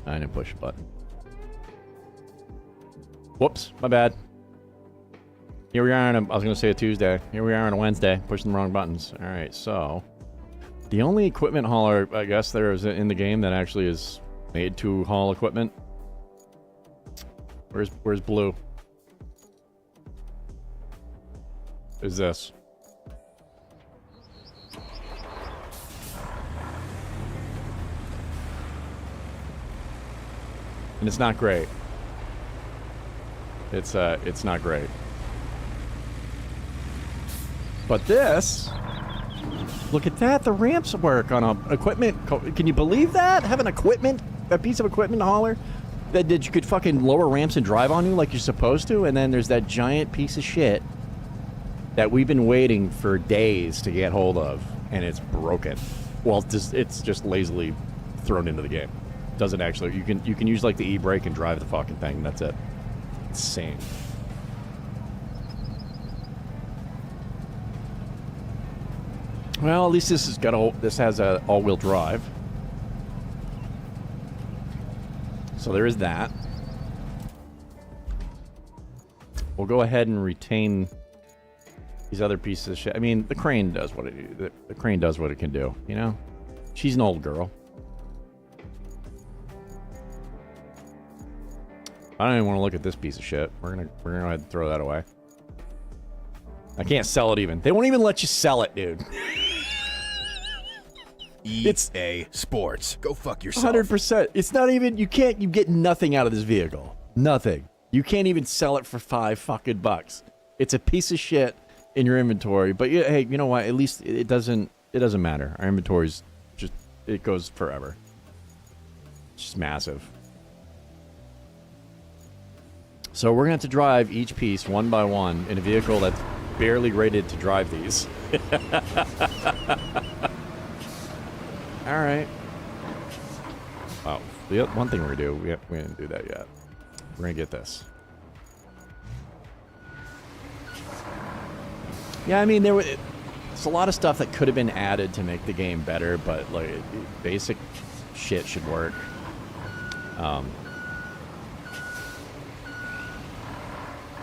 I didn't push a button. Whoops, my bad. Here we are on I was going to say a Tuesday. Here we are on a Wednesday, pushing the wrong buttons. All right, so the only equipment hauler, I guess, there is in the game that actually is made to haul equipment. Where's Blue? Is this? And it's not great. It's not great. But this, look at that. The ramps work on a equipment. Can you believe that? Have a piece of equipment hauler that you could fucking lower ramps and drive on you like you're supposed to, and then there's that giant piece of shit that we've been waiting for days to get hold of, and it's broken. Well, it's just lazily thrown into the game. Doesn't actually. You can use like the e-brake and drive the fucking thing. And that's it. Insane. Well, at least this has a all-wheel drive. So there is that. We'll go ahead and retain these other pieces of shit. I mean, the crane does what the crane does what it can do, you know? She's an old girl. I don't even want to look at this piece of shit. We're gonna go ahead and throw that away. I can't sell it even. They won't even let you sell it, dude. EA Sports. Go fuck yourself. 100%. It's not even, you get nothing out of this vehicle. Nothing. You can't even sell it for $5 fucking bucks. It's a piece of shit in your inventory. But yeah, hey, you know what? At least it doesn't matter. Our inventory's just, it goes forever. It's just massive. So we're gonna have to drive each piece one by one in a vehicle that's barely rated to drive these. All right. Oh, the one thing we're gonna do, we didn't do that yet. We're gonna get this. Yeah, I mean, there's a lot of stuff that could have been added to make the game better, but like basic shit should work.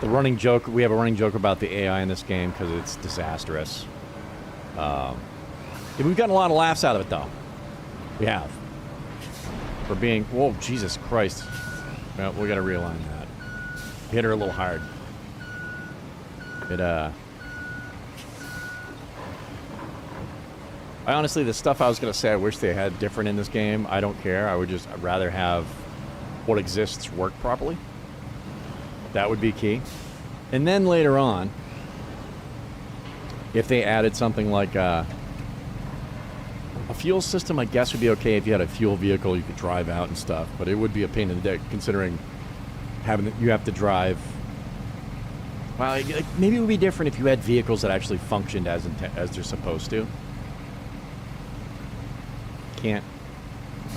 The running joke, we have a running joke about the AI in this game because it's disastrous. We've gotten a lot of laughs out of it, though. We have. For being, whoa, Jesus Christ. Well, we gotta realign that. Hit her a little hard. I honestly, the stuff I was gonna say I wish they had different in this game, I don't care. I'd rather have what exists work properly. That would be key. And then later on, if they added something like a fuel system, I guess would be okay if you had a fuel vehicle you could drive out and stuff, but it would be a pain in the dick considering you have to drive. Well, maybe it would be different if you had vehicles that actually functioned as they're supposed to. Can't.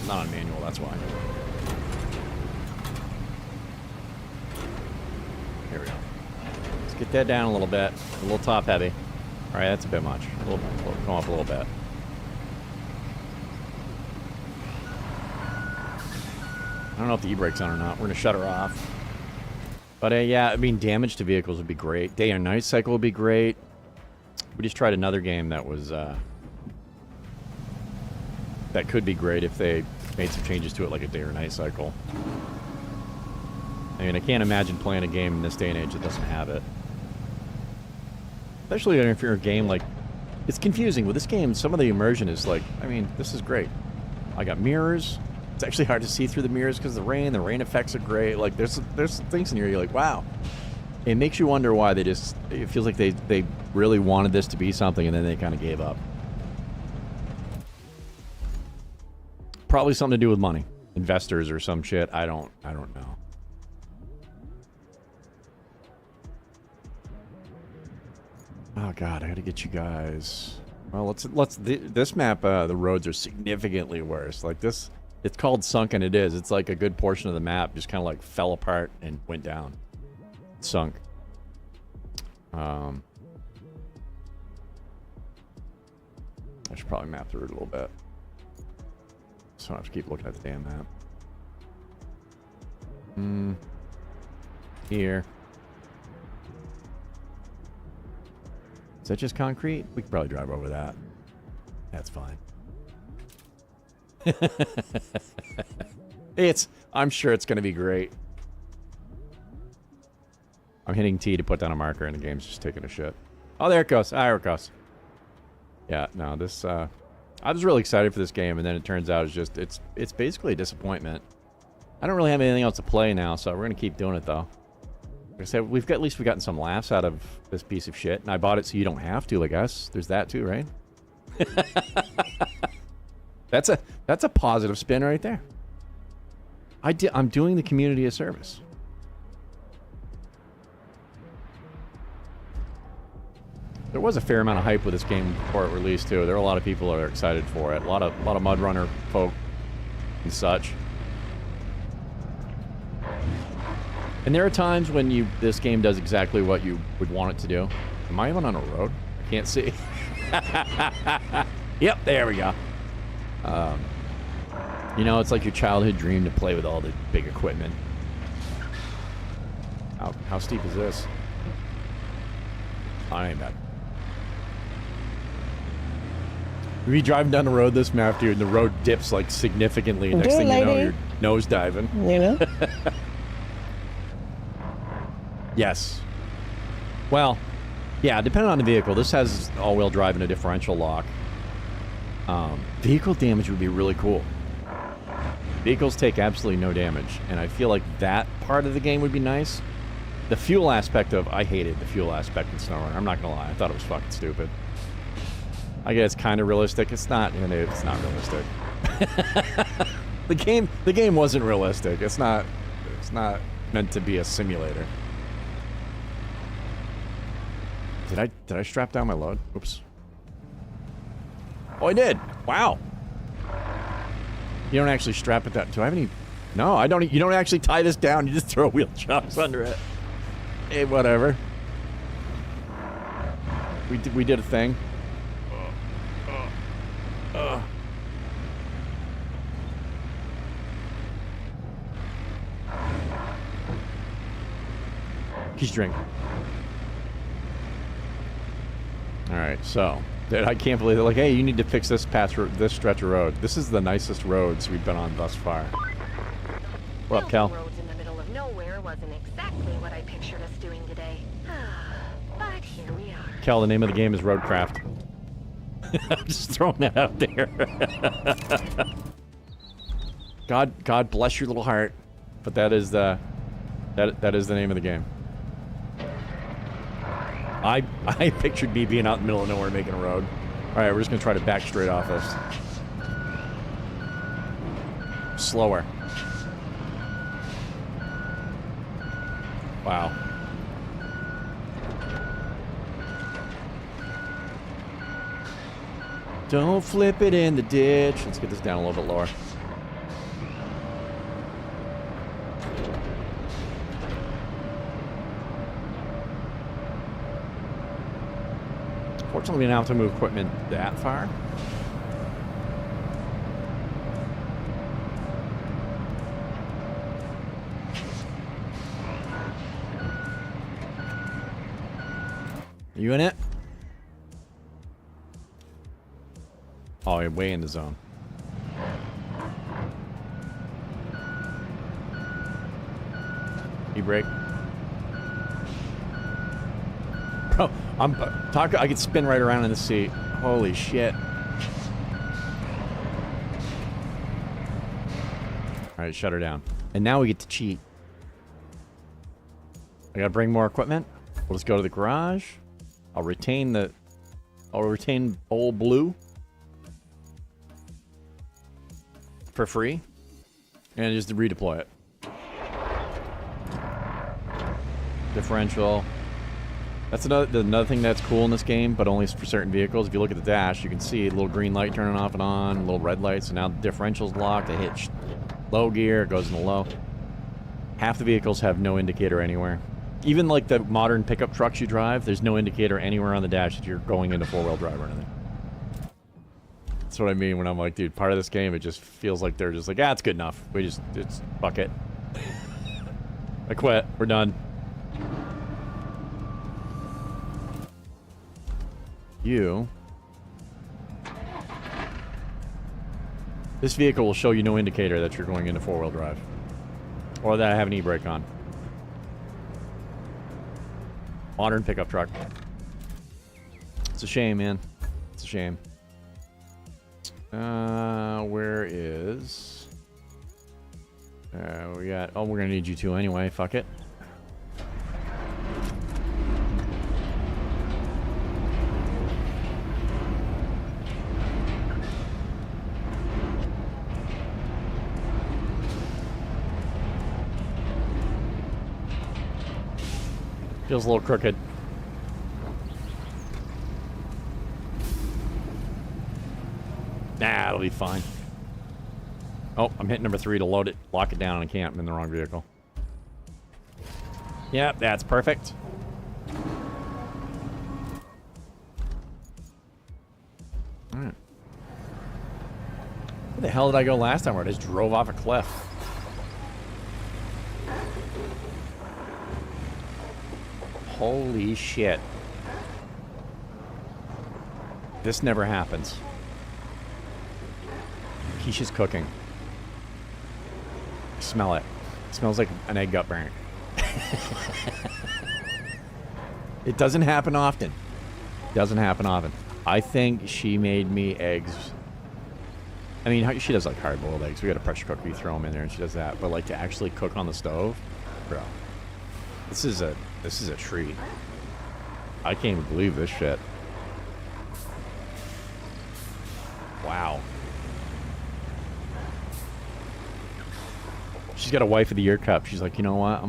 Not on manual, that's why. Here we go. Let's get that down a little bit. A little top heavy. All right, that's a bit much. Come up a little bit. I don't know if the e-brake's on or not. We're going to shut her off. But yeah, I mean, damage to vehicles would be great. Day or night cycle would be great. We just tried another game that was... that could be great if they made some changes to it, like a day or night cycle. I mean, I can't imagine playing a game in this day and age that doesn't have it. Especially if you're a game like... It's confusing. With this game, some of the immersion is like... I mean, this is great. I got mirrors. It's actually hard to see through the mirrors because of the rain. The rain effects are great. Like, there's things in here you're like, wow. It makes you wonder why they just... It feels like they really wanted this to be something and then they kind of gave up. Probably something to do with money. Investors or some shit. I don't know. Oh god, I gotta get you guys. Well, this map, the roads are significantly worse. Like this, it's called sunken. It is. It's like a good portion of the map just kind of like fell apart and went down. It sunk. I should probably map the route a little bit. So I have to keep looking at the damn map. Here. Is that just concrete? We could probably drive over that. That's fine. I'm sure it's going to be great. I'm hitting T to put down a marker and the game's just taking a shit. Oh, there it goes. Ah, there it goes. Yeah, no, this, I was really excited for this game, and then it turns out it's basically a disappointment. I don't really have anything else to play now, so we're going to keep doing it, though. Like I said, at least we've gotten some laughs out of this piece of shit, and I bought it so you don't have to, I guess. There's that, too, right? That's a positive spin right there. I'm doing the community a service. There was a fair amount of hype with this game before it released too. There are a lot of people that are excited for it. A lot of Mudrunner folk and such. And there are times when this game does exactly what you would want it to do. Am I even on a road? I can't see. Yep, there we go. You know, it's like your childhood dream to play with all the big equipment. How steep is this? Oh, it ain't bad. We'll be driving down the road this map, dude, and the road dips like significantly. Next thing you know, you're nose diving. You know? Yes. Well, yeah, depending on the vehicle. This has all-wheel drive and a differential lock. Vehicle damage would be really cool. Vehicles take absolutely no damage, and I feel like that part of the game would be nice. The fuel aspect I hated the fuel aspect in SnowRunner. I'm not gonna lie, I thought it was fucking stupid. I guess it's kind of realistic. It's not. It's not realistic. The game wasn't realistic. It's not meant to be a simulator. Did I strap down my load? Oops. Oh, I did. Wow. You don't actually strap it down. Do I have any? No, I don't. You don't actually tie this down. You just throw wheel chocks under it. Hey, whatever. We did a thing. He's drinking. All right, so I can't believe they're like, hey, you need to fix this this stretch of road. This is the nicest roads we've been on thus far. What up, Cal? Roads in the middle of nowhere wasn't exactly what I pictured us doing today. But here we are. Cal, the name of the game is Roadcraft. I'm just throwing that out there. God bless your little heart, but that is the name of the game. I pictured me being out in the middle of nowhere making a road. All right, we're just gonna try to back straight off this. Slower. Wow. Don't flip it in the ditch. Let's get this down a little bit lower. Fortunately, we don't have to move equipment that far. Are you in it? Oh, you're way in the zone. You brake. Bro, I'm talking. I could spin right around in the seat. Holy shit! All right, shut her down. And now we get to cheat. I gotta bring more equipment. We'll just go to the garage. I'll retain old blue for free, and just redeploy it. Differential. That's another thing that's cool in this game, but only for certain vehicles. If you look at the dash, you can see a little green light turning off and on, a little red light. So now the differential's locked. I hit low gear, it goes into low. Half the vehicles have no indicator anywhere. Even like the modern pickup trucks you drive, there's no indicator anywhere on the dash that you're going into four-wheel drive or anything. That's what I mean when I'm like, dude, part of this game, it just feels like they're just like, it's good enough. It's fuck it. I quit. We're done. You. This vehicle will show you no indicator that you're going into four-wheel drive. Or that I have an e-brake on. Modern pickup truck. It's a shame, man. It's a shame. Where is... we got... Oh, we're gonna need you two anyway. Fuck it. Feels a little crooked. Nah, it'll be fine. Oh, I'm hitting number 3 to load it, lock it down, and I can't. I'm in the wrong vehicle. Yep, that's perfect. Alright. Where the hell did I go last time where I just drove off a cliff? Holy shit. This never happens. Keisha's cooking. Smell it. It smells like an egg got burnt. It doesn't happen often. Doesn't happen often. I think she made me eggs. I mean, she does like hard-boiled eggs. We got a pressure cooker. You throw them in there and she does that. But like to actually cook on the stove, bro. This is a treat. I can't even believe this shit. Wow. She's got a wife of the year cup. She's like, you know what?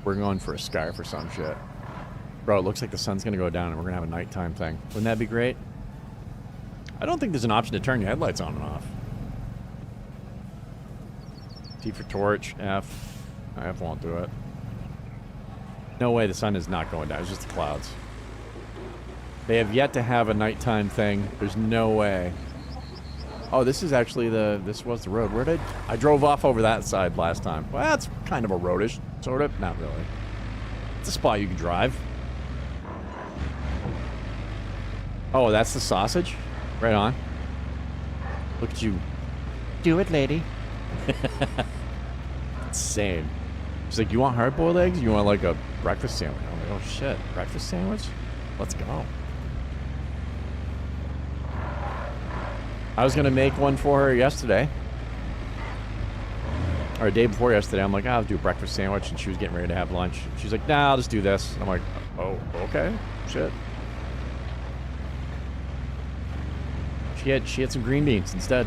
We're going for a scarf or some shit. Bro, it looks like the sun's gonna go down and we're gonna have a nighttime thing. Wouldn't that be great? I don't think there's an option to turn your headlights on and off. T for torch, F. F won't do it. No way the sun is not going down. It's just the clouds. They have yet to have a nighttime thing. There's no way. Oh, this is actually this was the road. Where did I drove off over that side last time? Well, that's kind of a roadish, sort of. Not really. It's a spot you can drive. Oh, that's the sausage? Right on. Look at you. Do it, lady. Insane. She's like, you want hard-boiled eggs? You want like a breakfast sandwich? I'm like, oh shit, breakfast sandwich? Let's go. I was gonna make one for her yesterday. Or a day before yesterday. I'm like, I'll do a breakfast sandwich, and she was getting ready to have lunch. She's like, nah, I'll just do this. I'm like, oh, okay, shit. She had some green beans instead.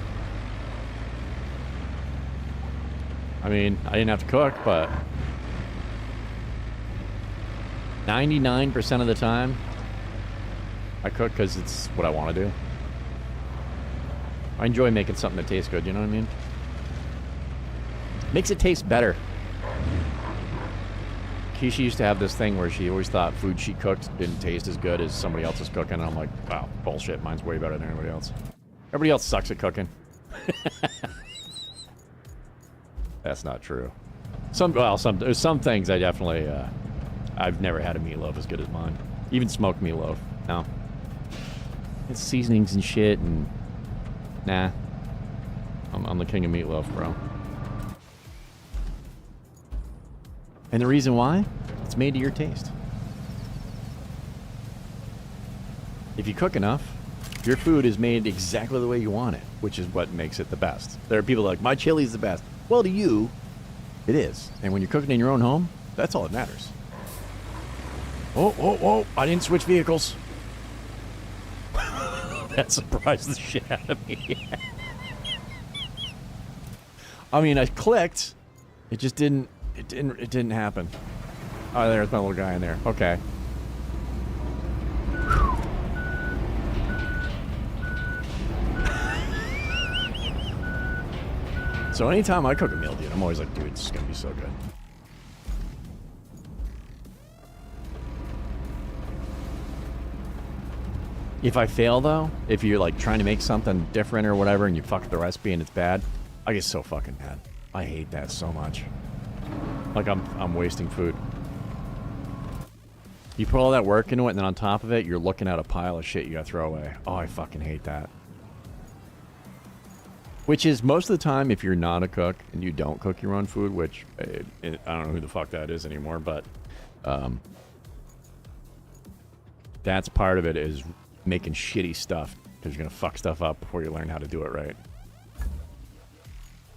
I mean, I didn't have to cook, but 99% of the time, I cook because it's what I want to do. I enjoy making something that tastes good, you know what I mean? Makes it taste better. Keisha used to have this thing where she always thought food she cooked didn't taste as good as somebody else's cooking, and I'm like, wow, bullshit, mine's way better than anybody else. Everybody else sucks at cooking. That's not true. There's some things I definitely, I've never had a meatloaf as good as mine. Even smoked meatloaf. No. It's seasonings and shit, and nah. I'm the king of meatloaf, bro. And the reason why? It's made to your taste. If you cook enough, your food is made exactly the way you want it, which is what makes it the best. There are people like, my chili's the best. Well, to you, it is. And when you're cooking in your own home, that's all that matters. Oh, I didn't switch vehicles. That surprised the shit out of me. I mean, I clicked. It just didn't, it didn't happen. Oh, there's my little guy in there. Okay. So anytime I cook a meal, dude, I'm always like, dude, it's gonna be so good. If I fail, though, if you're like trying to make something different or whatever and you fuck up the recipe and it's bad, I get so fucking mad. I hate that so much. Like I'm wasting food. You put all that work into it, and then on top of it, you're looking at a pile of shit you gotta throw away. Oh, I fucking hate that. Which is, most of the time, if you're not a cook and you don't cook your own food, which I don't know who the fuck that is anymore, but that's part of it, is making shitty stuff, because you're gonna fuck stuff up before you learn how to do it right.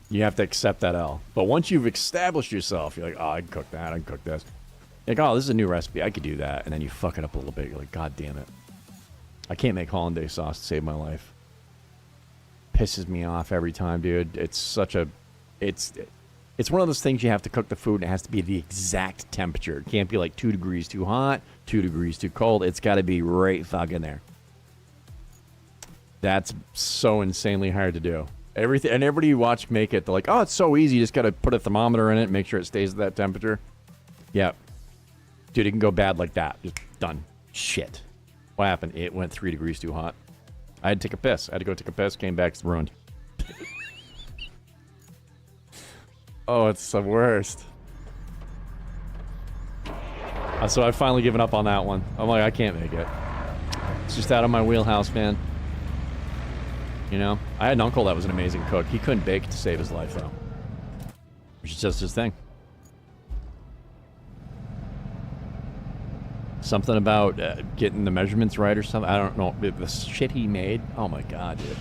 You have to accept that L. But once you've established yourself, you're like, oh, I can cook that, I can cook this. You're like, oh, this is a new recipe, I could do that. And then you fuck it up a little bit. You're like, God damn it. I can't make hollandaise sauce to save my life. Pisses me off every time, dude. It's such a... It's one of those things you have to cook the food, and it has to be the exact temperature. It can't be like 2 degrees too hot, 2 degrees too cold. It's got to be right fucking there. That's so insanely hard to do. Everything, and everybody you watch make it, they're like, oh, it's so easy. You just got to put a thermometer in it and make sure it stays at that temperature. Yeah. Dude, it can go bad like that. Just done. Shit. What happened? It went 3 degrees too hot. I had to take a piss. I had to go take a piss. Came back. It's ruined. Oh, it's the worst. So I've finally given up on that one. I'm like, I can't make it. It's just out of my wheelhouse, man. You know? I had an uncle that was an amazing cook. He couldn't bake to save his life, though. Which is just his thing. Something about getting the measurements right or something. I don't know. The shit he made. Oh my god, dude.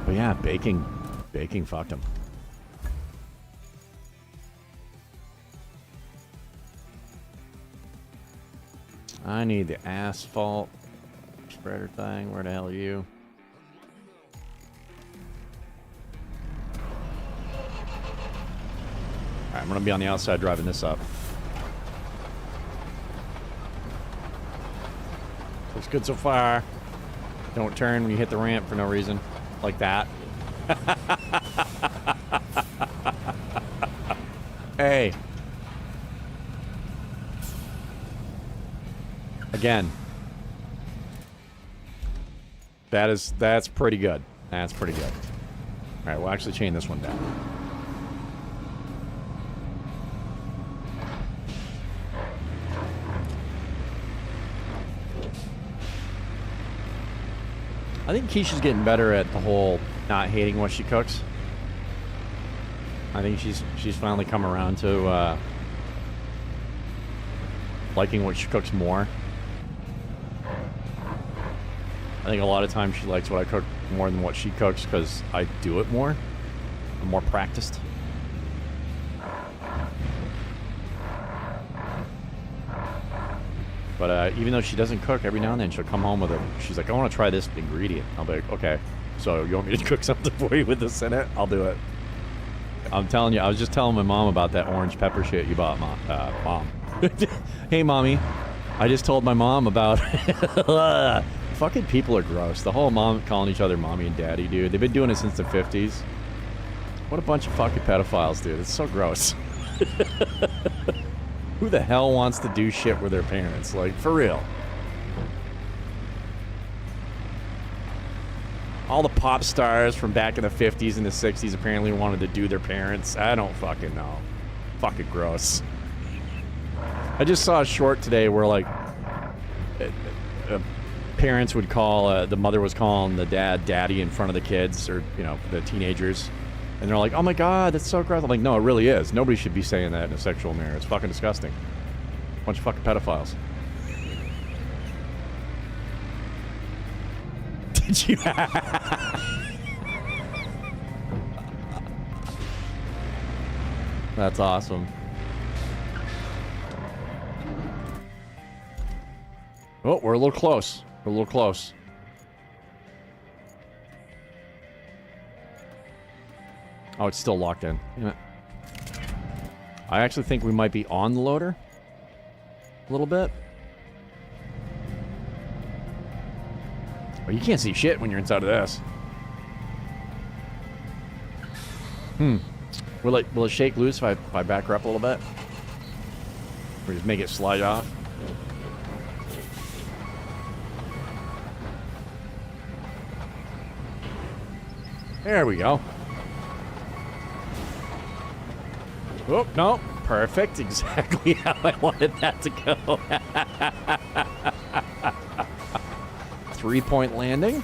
But yeah, baking fucked him. I need the asphalt spreader thing. Where the hell are you? Alright, I'm gonna be on the outside driving this up. Looks good so far. Don't turn when you hit the ramp for no reason. Like that. Hey. Again. That's pretty good. That's pretty good. Alright, we'll actually chain this one down. I think Keisha's getting better at the whole not hating what she cooks. I think she's finally come around to liking what she cooks more. I think a lot of times she likes what I cook more than what she cooks because I do it more. I'm more practiced. But even though she doesn't cook, every now and then she'll come home with she's like, I want to try this ingredient. I'll be like, okay, so you want me to cook something for you with this in it? I'll do it. I'm telling you, I was just telling my mom about that orange pepper shit you bought, Mom. Hey, Mommy. I just told my mom about... Fucking people are gross. The whole mom calling each other Mommy and Daddy, dude. They've been doing it since the 50s. What a bunch of fucking pedophiles, dude. It's so gross. Who the hell wants to do shit with their parents? Like, for real. All the pop stars from back in the 50s and the 60s apparently wanted to do their parents. I don't fucking know. Fucking gross. I just saw a short today where, like, parents would call, the mother was calling the dad daddy in front of the kids, or, you know, the teenagers. And they're like, oh my god, that's so gross. I'm like, no, it really is. Nobody should be saying that in a sexual manner. It's fucking disgusting. Bunch of fucking pedophiles. Did you? That's awesome. Oh, we're a little close. We're a little close. Oh, it's still locked in. Damn it. I actually think we might be on the loader. A little bit. Oh, you can't see shit when you're inside of this. Will it shake loose if I back her up a little bit? Or just make it slide off? There we go. Oh, no. Perfect. Exactly how I wanted that to go. 3-point landing.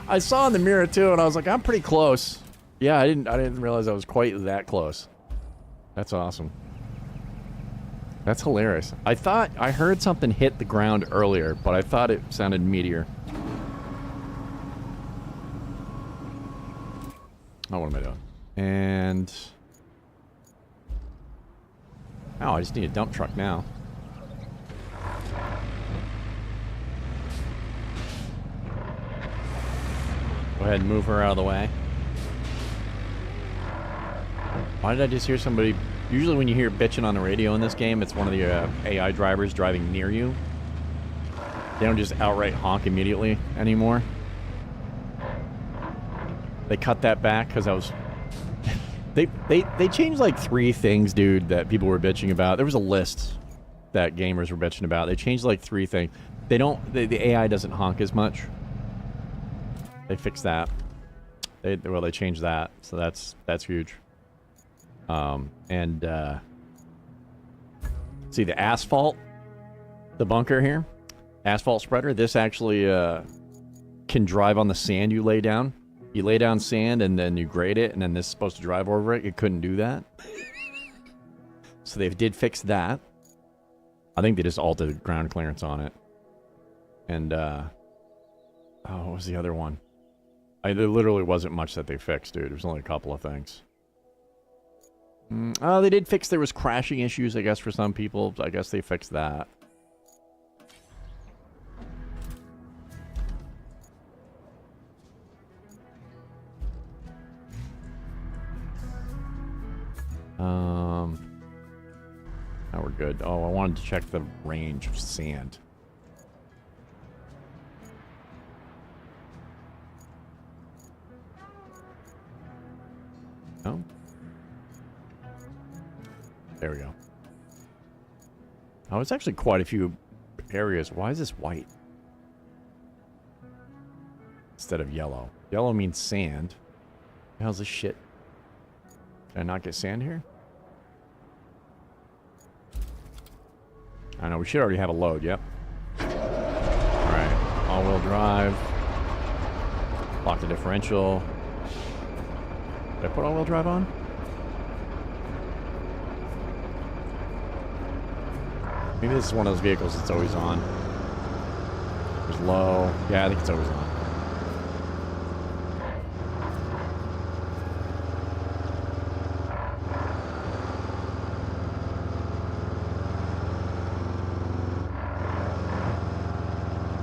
I saw in the mirror too, and I was like, I'm pretty close. Yeah, I didn't realize I was quite that close. That's awesome. That's hilarious. I heard something hit the ground earlier, but I thought it sounded meteor. Oh, what am I doing? And... oh, I just need a dump truck now. Go ahead and move her out of the way. Why did I just hear somebody... usually when you hear bitching on the radio in this game, it's one of the AI drivers driving near you. They don't just outright honk immediately anymore. They cut that back because I was... they changed like 3 things, dude, that people were bitching about. There was a list that gamers were bitching about. They changed like 3 things. They don't... the AI doesn't honk as much. They fixed that. They changed that, so that's huge. See the asphalt, the bunker here, asphalt spreader. This actually can drive on the sand you lay down. You lay down sand and then you grade it, and then this is supposed to drive over it. It couldn't do that. So they did fix that. I think they just altered ground clearance on it. And oh, what was the other one? There literally wasn't much that they fixed, dude. There was only a couple of things. Oh, they did fix there was crashing issues, I guess, for some people. I guess they fixed that. Now we're good. Oh, I wanted to check the range of sand. No? There we go. Oh, it's actually quite a few areas. Why is this white instead of yellow? Yellow means sand. How's this shit? Can I not get sand here? I know, we should already have a load, yep. Alright, all-wheel drive. Lock the differential. Did I put all-wheel drive on? Maybe this is one of those vehicles that's always on. There's low. Yeah, I think it's always on.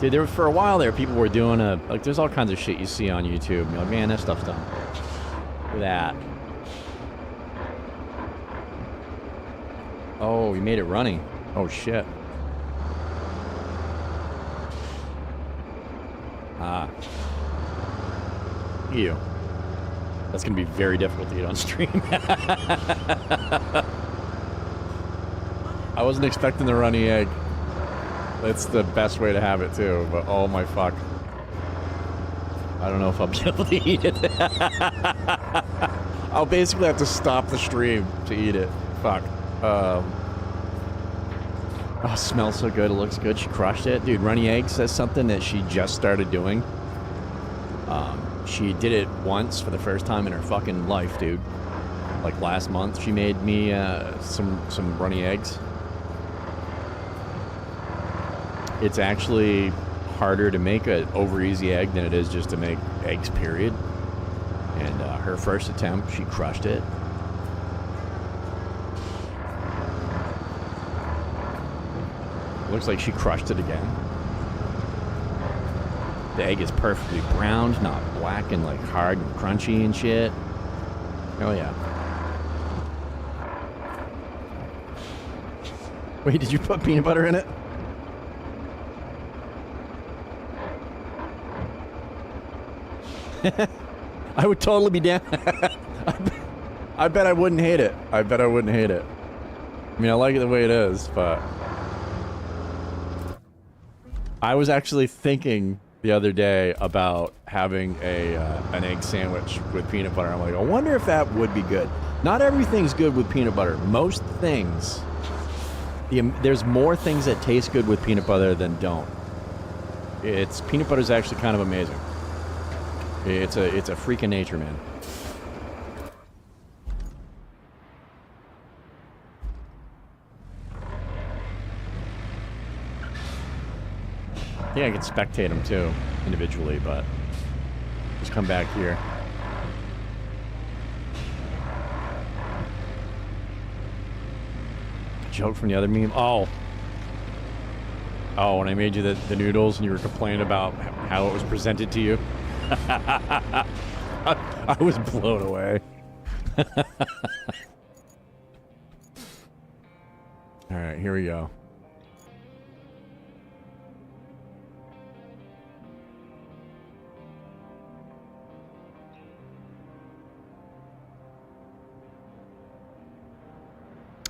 Dude, there for a while there, people were doing like, there's all kinds of shit you see on YouTube. You're like, man, that stuff's done. Look at that. Oh, you made it running. Oh, shit. Ah. Ew. That's going to be very difficult to get on stream. I wasn't expecting the runny egg. That's the best way to have it, too. But, oh, my fuck. I don't know if I'll be able to eat it. I'll basically have to stop the stream to eat it. Fuck. Oh, it smells so good. It looks good. She crushed it. Dude, Runny Egg says something that she just started doing. She did it once for the first time in her fucking life, dude. Like last month, she made me some runny eggs. It's actually harder to make an over-easy egg than it is just to make eggs, period. And her first attempt, she crushed it. Looks like she crushed it again. The egg is perfectly browned, not black and like hard and crunchy and shit. Oh yeah. Wait, did you put peanut butter in it? I would totally be down. I bet I wouldn't hate it. I bet I wouldn't hate it. I mean, I like it the way it is, but... I was actually thinking the other day about having an egg sandwich with peanut butter. I'm like, I wonder if that would be good. Not everything's good with peanut butter. Most things, there's more things that taste good with peanut butter than don't. Peanut butter is actually kind of amazing. It's a freak of nature, man. Yeah, I can spectate them too, individually, but just come back here. Joke from the other meme. Oh, when I made you the noodles and you were complaining about how it was presented to you. I was blown away. All right, here we go.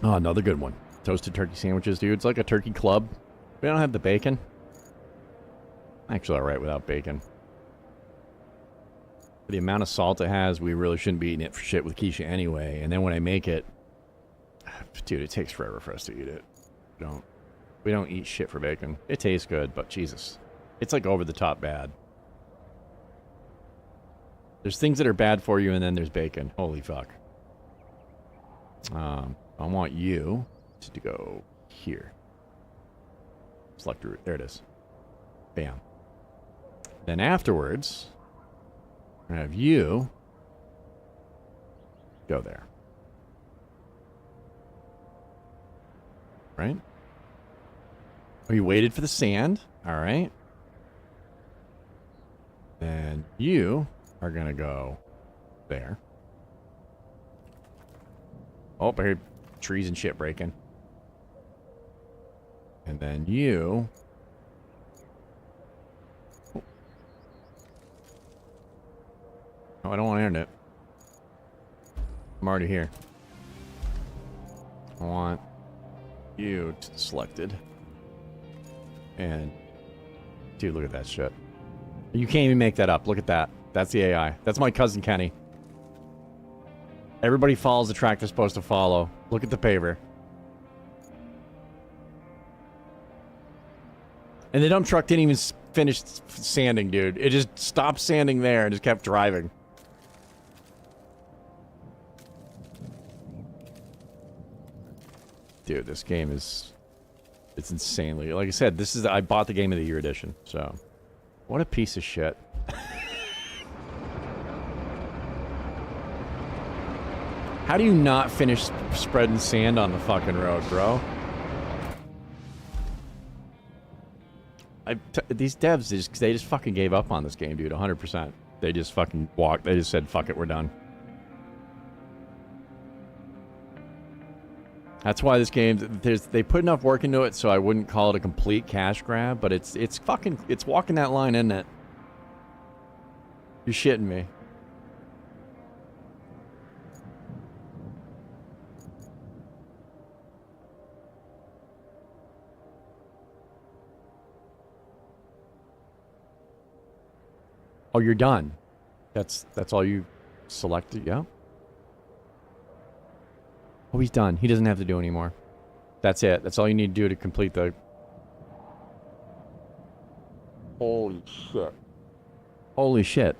Oh, another good one. Toasted turkey sandwiches, dude. It's like a turkey club. We don't have the bacon. Actually, all right without bacon. For the amount of salt it has, we really shouldn't be eating it for shit with Keisha anyway. And then when I make it, dude, it takes forever for us to eat it. We don't eat shit for bacon. It tastes good, but Jesus, it's like over the top bad. There's things that are bad for you, and then there's bacon. Holy fuck. I want you to go here. Select route. There it is. Bam. Then afterwards, I have you go there. Right? Oh, you waited for the sand. All right. Then you are going to go there. Oh, I hear trees and shit breaking. And then you... Oh, I don't want internet. I'm already here. I want you selected. And... Dude, look at that shit. You can't even make that up. Look at that. That's the AI. That's my cousin Kenny. Everybody follows the track they're supposed to follow. Look at the paver. And the dump truck didn't even finish sanding, dude. It just stopped sanding there and just kept driving. Dude, this game is... It's insanely... Like I said, this is... I bought the Game of the Year edition, so... What a piece of shit. How do you not finish spreading sand on the fucking road, bro? These devs, they just fucking gave up on this game, dude, 100%. They just fucking walked. They just said, fuck it, we're done. That's why this game, they put enough work into it so I wouldn't call it a complete cash grab, but it's walking that line, isn't it? You're shitting me. Oh, you're done. That's all you selected, yeah? Oh, he's done. He doesn't have to do anymore. That's it. That's all you need to do to complete the... Holy shit. Holy shit.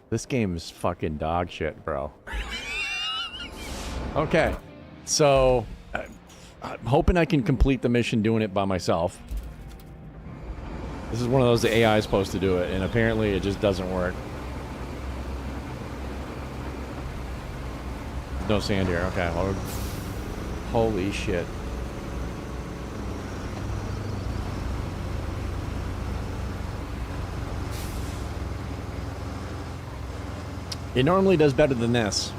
This game is fucking dog shit, bro. Okay. So... I'm hoping I can complete the mission doing it by myself. This is one of those the AI is supposed to do it, and apparently it just doesn't work. No sand here. Okay. Holy shit. It normally does better than this.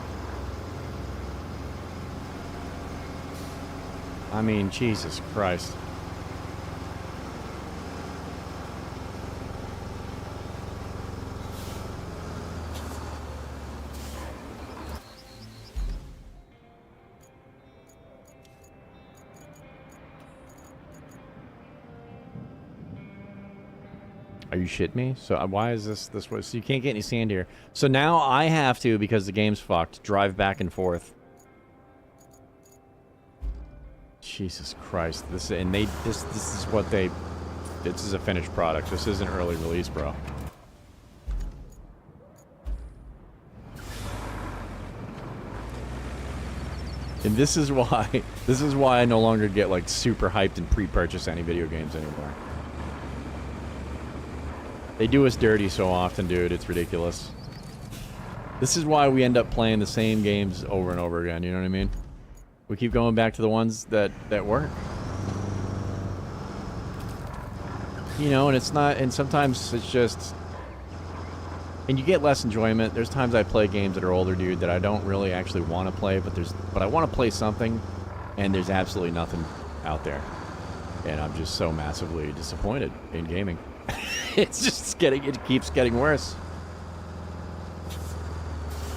I mean, Jesus Christ. Are you shitting me? So why is this way? So you can't get any sand here. So now I have to, because the game's fucked, drive back and forth. Jesus Christ. This is what they... This is a finished product. This isn't early release, bro. And this is why I no longer get like super hyped and pre-purchase any video games anymore. They do us dirty so often, dude. It's ridiculous. This is why we end up playing the same games over and over again, you know what I mean? We keep going back to the ones that work. You know, and it's not, and sometimes it's just, and you get less enjoyment. There's times I play games that are older, dude, that I don't really actually want to play, but I want to play something, and there's absolutely nothing out there. And I'm just so massively disappointed in gaming. It keeps getting worse.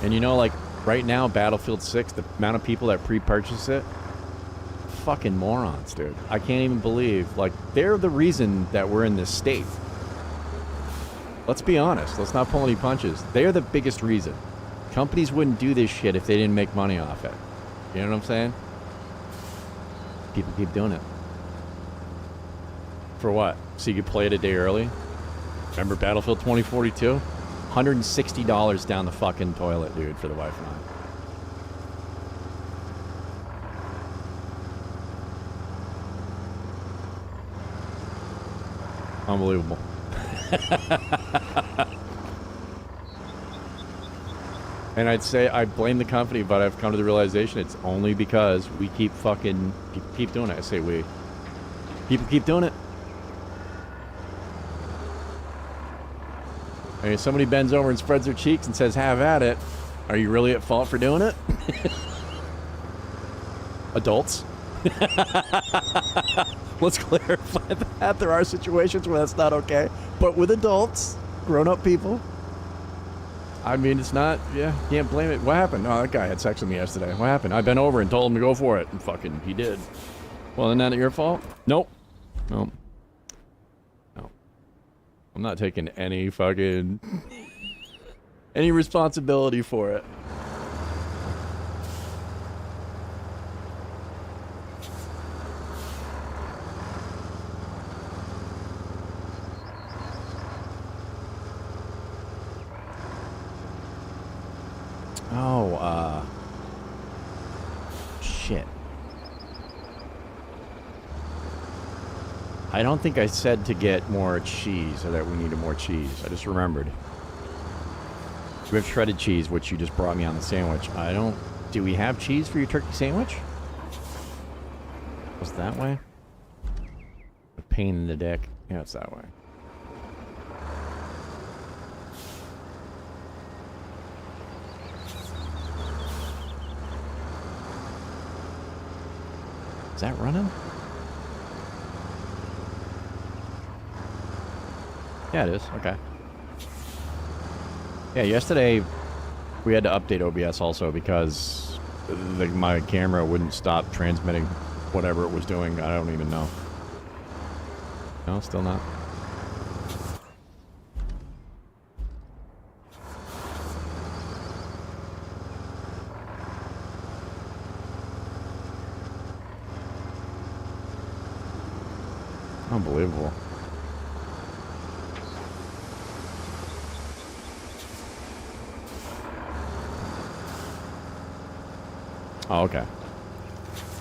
And you know, like, right now, Battlefield 6, the amount of people that pre-purchase it, fucking morons, dude. I can't even believe, like, they're the reason that we're in this state. Let's be honest. Let's not pull any punches. They're the biggest reason. Companies wouldn't do this shit if they didn't make money off it. You know what I'm saying? People keep doing it. For what? So you could play it a day early? Remember Battlefield 2042? $160 down the fucking toilet, dude, for the Wi-Fi. Unbelievable. And I'd say I blame the company, but I've come to the realization it's only because we keep doing it. I say we. People keep doing it. I mean, somebody bends over and spreads their cheeks and says, have at it. Are you really at fault for doing it? Adults? Let's clarify that. There are situations where that's not okay. But with adults, grown-up people, I mean, it's not, yeah, can't blame it. What happened? Oh, that guy had sex with me yesterday. What happened? I bent over and told him to go for it. And fucking, he did. Well, then not your fault? Nope. Nope. No. I'm not taking any fucking, any responsibility for it. Oh, shit. I don't think I said to get more cheese, or that we needed more cheese. I just remembered. We have shredded cheese, which you just brought me on the sandwich. Do we have cheese for your turkey sandwich? Was it that way? A pain in the dick. Yeah, it's that way. Is that running? Yeah, it is. Okay. Yeah, yesterday we had to update OBS also because my camera wouldn't stop transmitting whatever it was doing. I don't even know. No, still not. Unbelievable. Oh, okay.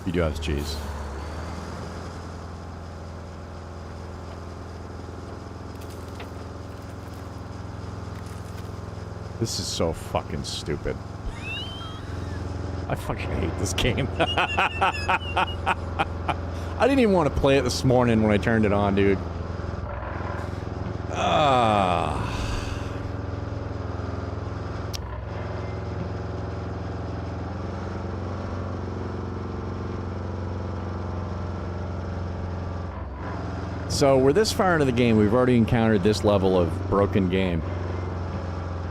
You do have cheese. This is so fucking stupid. I fucking hate this game. I didn't even want to play it this morning when I turned it on, dude. So we're this far into the game. We've already encountered this level of broken game.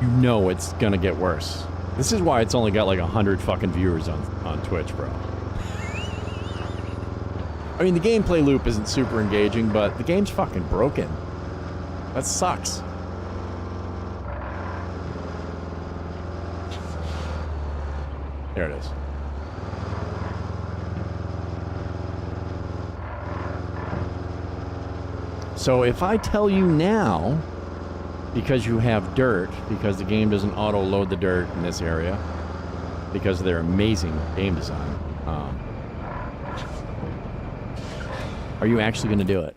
You know it's gonna get worse. This is why it's only got like 100 fucking viewers on Twitch, bro. I mean, the gameplay loop isn't super engaging, but the game's fucking broken. That sucks. There it is. So if I tell you now, because you have dirt, because the game doesn't auto-load the dirt in this area, because of their amazing game design, are you actually going to do it?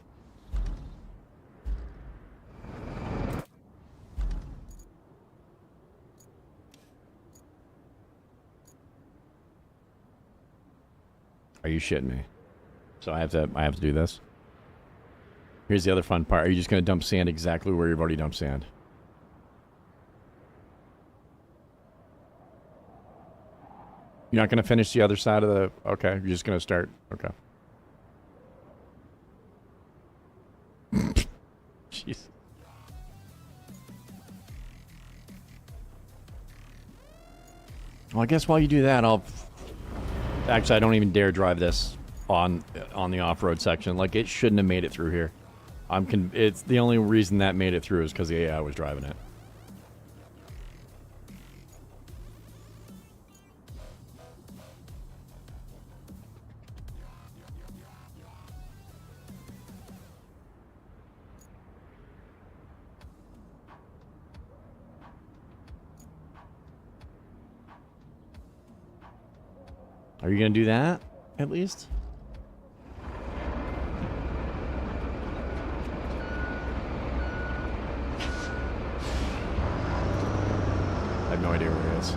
Are you shitting me? So I have to do this? Here's the other fun part. Are you just going to dump sand exactly where you've already dumped sand? You're not going to finish the other side of the... Okay, you're just going to start... Okay. Jeez. Well, I guess while you do that, I'll... Actually, I don't even dare drive this on the off-road section. Like, it shouldn't have made it through here. It's the only reason that made it through is because the AI was driving it. Are you gonna do that, at least? I have no idea where he is.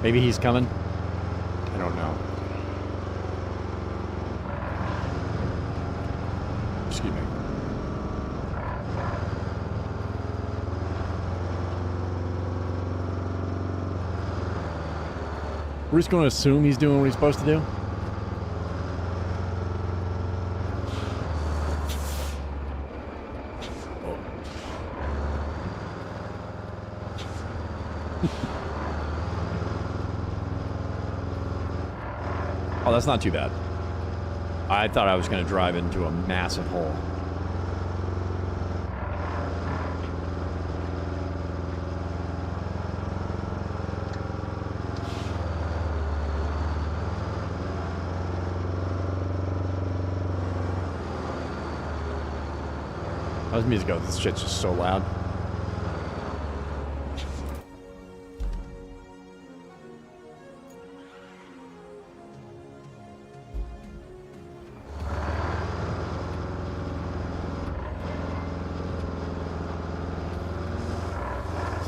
Maybe he's coming? I don't know. Excuse me. We're just going to assume he's doing what he's supposed to do? Oh, that's not too bad. I thought I was going to drive into a massive hole. How's the music go? This shit's just so loud.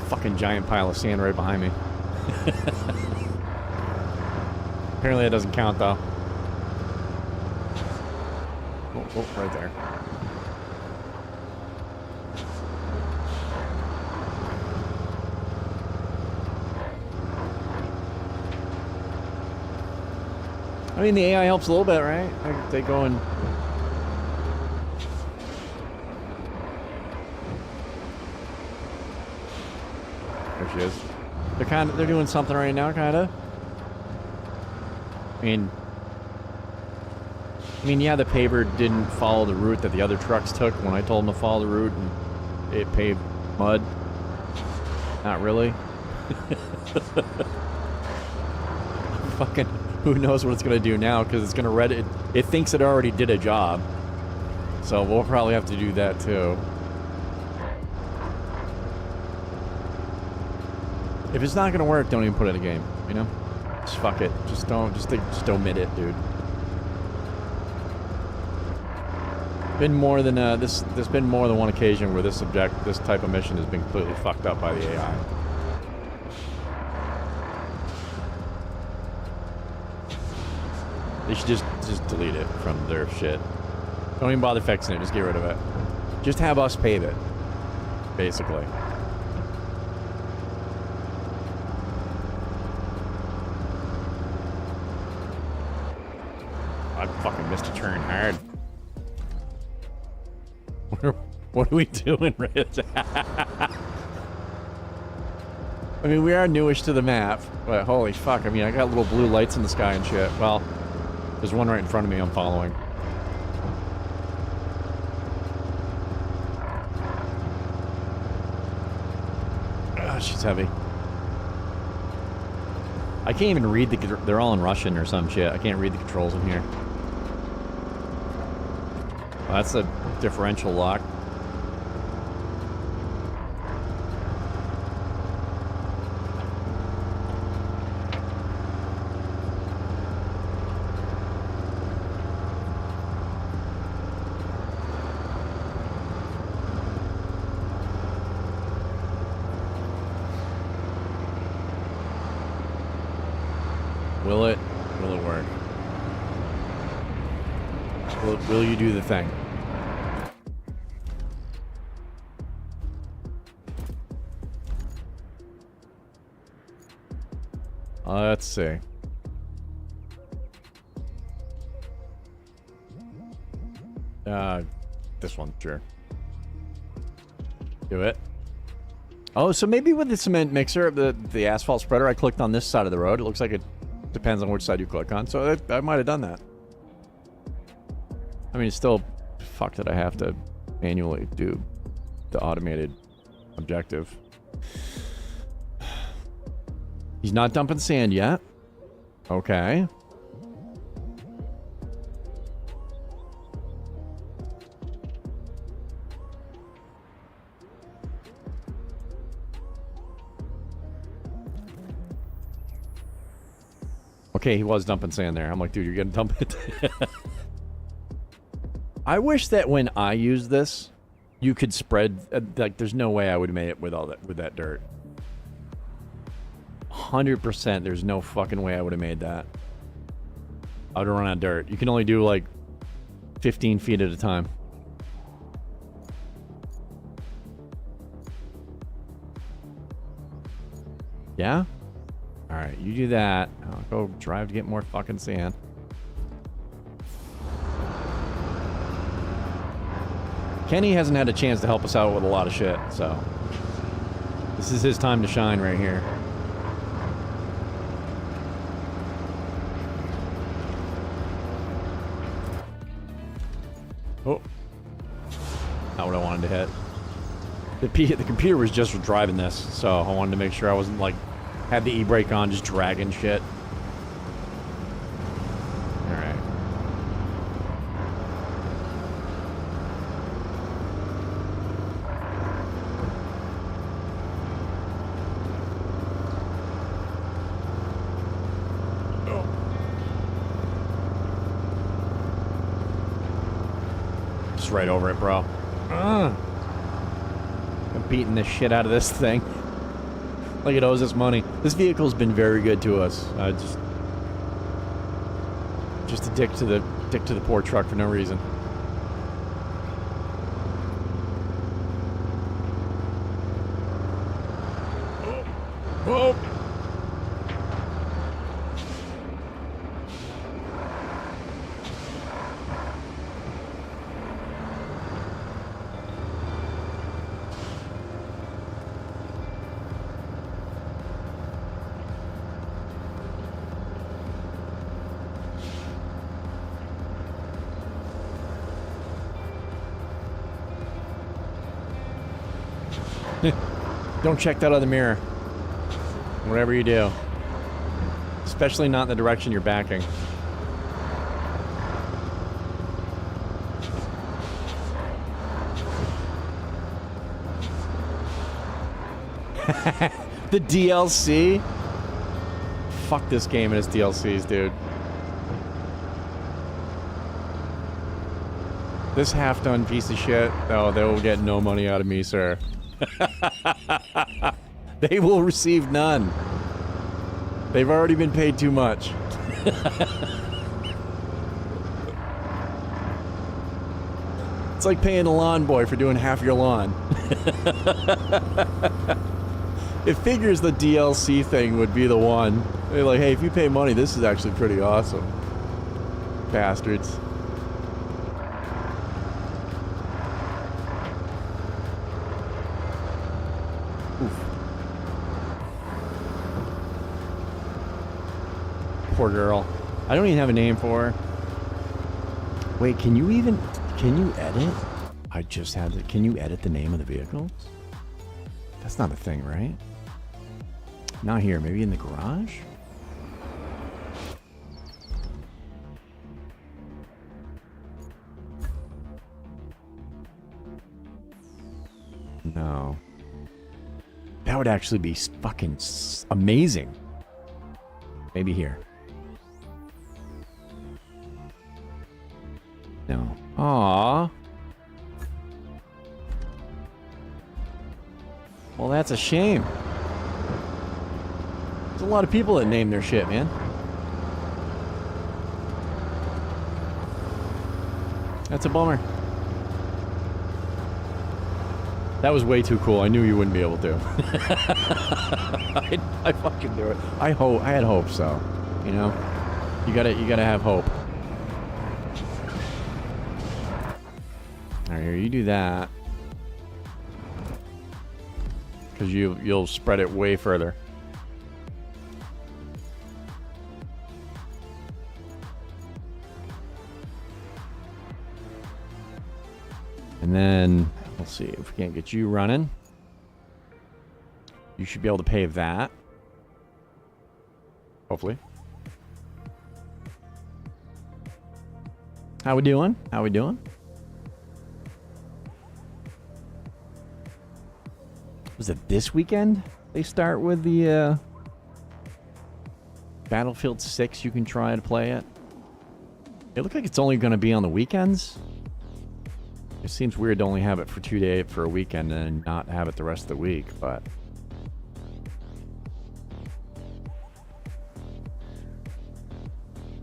Fucking giant pile of sand right behind me. Apparently that doesn't count though. Oh, right there. I mean, the AI helps a little bit, right? They go and... There she is. They're doing something right now, kinda. I mean, yeah, the paver didn't follow the route that the other trucks took when I told them to follow the route, and it paved mud. Not really. Fucking... Who knows what it's going to do now, because it's going to read it. It thinks it already did a job. So we'll probably have to do that too. If it's not going to work, don't even put it in a game, you know? Just fuck it. Just omit it, dude. Been more than there's been more than one occasion where this type of mission has been completely fucked up by the AI. They should just delete it from their shit. Don't even bother fixing it. Just get rid of it. Just have us pave it, basically. I fucking missed a turn hard. What are we doing, Rich? I mean, we are newish to the map, but holy fuck, I mean, I got little blue lights in the sky and shit. Well, there's one right in front of me I'm following. Ah, she's heavy. I can't even read the... They're all in Russian or some shit. I can't read the controls in here. Well, that's a differential lock. Will it work? Will you do the thing? Let's see. This one, sure. Do it. Oh, so maybe with the cement mixer, the asphalt spreader, I clicked on this side of the road. It looks like it depends on which side you click on. So I might have done that. I mean, it's still fuck that I have to manually do the automated objective. He's not dumping sand yet. Okay. Okay, he was dumping sand there. I'm like, dude, you're gonna dump it. I wish that when I use this, you could spread. Like, there's no way I would have made it with all that dirt. 100%. There's no fucking way I would have made that. I would have run out of dirt. You can only do like 15 feet at a time. Yeah? Alright, you do that. I'll go drive to get more fucking sand. Kenny hasn't had a chance to help us out with a lot of shit, so this is his time to shine right here. Oh. Not what I wanted to hit. The computer was just driving this, so I wanted to make sure I wasn't like had the e-brake on, just dragging shit. Alright. Oh. Just right over it, bro. I'm beating the shit out of this thing. Like it owes us money. This vehicle's been very good to us. Just a dick to the poor truck for no reason. Oh. Don't check that other mirror. Whatever you do. Especially not in the direction you're backing. The DLC? Fuck this game and its DLCs, dude. This half-done piece of shit, oh, they will get no money out of me, sir. They will receive none. They've already been paid too much. It's like paying a lawn boy for doing half your lawn. It figures the DLC thing would be the one. They're like, hey, if you pay money, this is actually pretty awesome. Bastards. Poor girl. I don't even have a name for her. Wait, can you edit? I just had to, can you edit the name of the vehicles? That's not a thing, right? Not here, maybe in the garage? No. That would actually be fucking amazing. Maybe here. No. Aww. Well, that's a shame. There's a lot of people that name their shit, man. That's a bummer. That was way too cool. I knew you wouldn't be able to. I fucking knew it. I had hope, so, you know, you gotta have hope. All right, here, you do that, because you'll spread it way further. And then, let's see, if we can't get you running, you should be able to pave that. Hopefully. How we doing? How we doing? Was it this weekend they start with the Battlefield 6? You can try to play it. It looks like it's only going to be on the weekends. It seems weird to only have it for 2 days for a weekend and not have it the rest of the week, but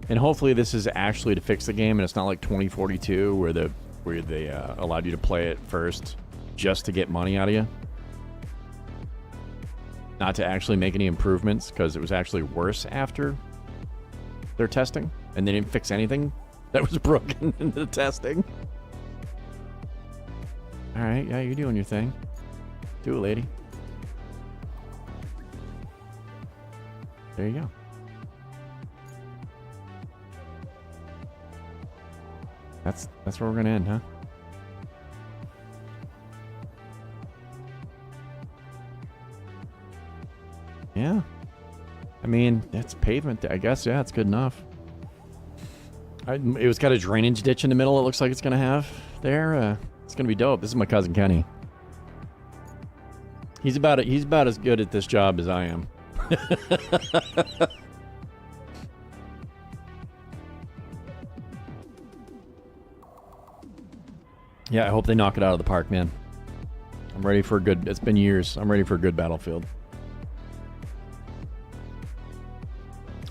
and hopefully this is actually to fix the game and it's not like 2042 where they allowed you to play it first just to get money out of you, not to actually make any improvements, because it was actually worse after their testing and they didn't fix anything that was broken in the testing. All right, yeah, you're doing your thing. Do it, lady. There you go. That's where we're gonna end, huh? Yeah. I mean, that's pavement. I guess, yeah, it's good enough. It was got a drainage ditch in the middle. It looks like it's gonna have there. It's gonna be dope. This is my cousin Kenny. He's about as good at this job as I am. Yeah, I hope they knock it out of the park, man. I'm ready for a good. It's been years. I'm ready for a good Battlefield.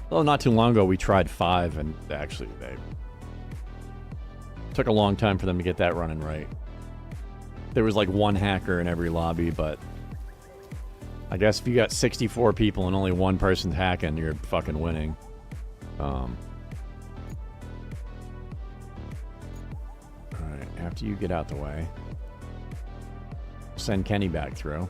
Well, not too long ago we tried 5, and actually they took a long time for them to get that running right. There was like one hacker in every lobby, but I guess if you got 64 people and only one person's hacking, you're fucking winning. Alright, after you get out the way, send Kenny back through.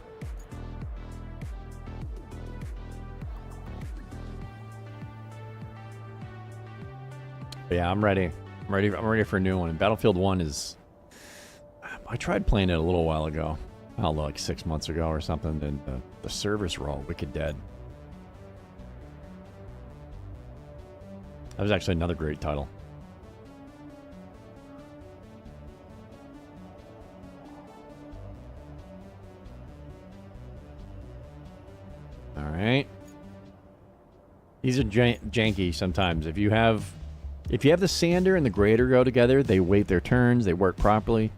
But yeah, I'm ready. I'm ready for a new one. And Battlefield 1 is... I tried playing it a little while ago. I don't know, like 6 months ago or something, and the servers were all wicked dead. That was actually another great title. Alright. These are janky sometimes. If you have the sander and the grader go together, they wait their turns, they work properly.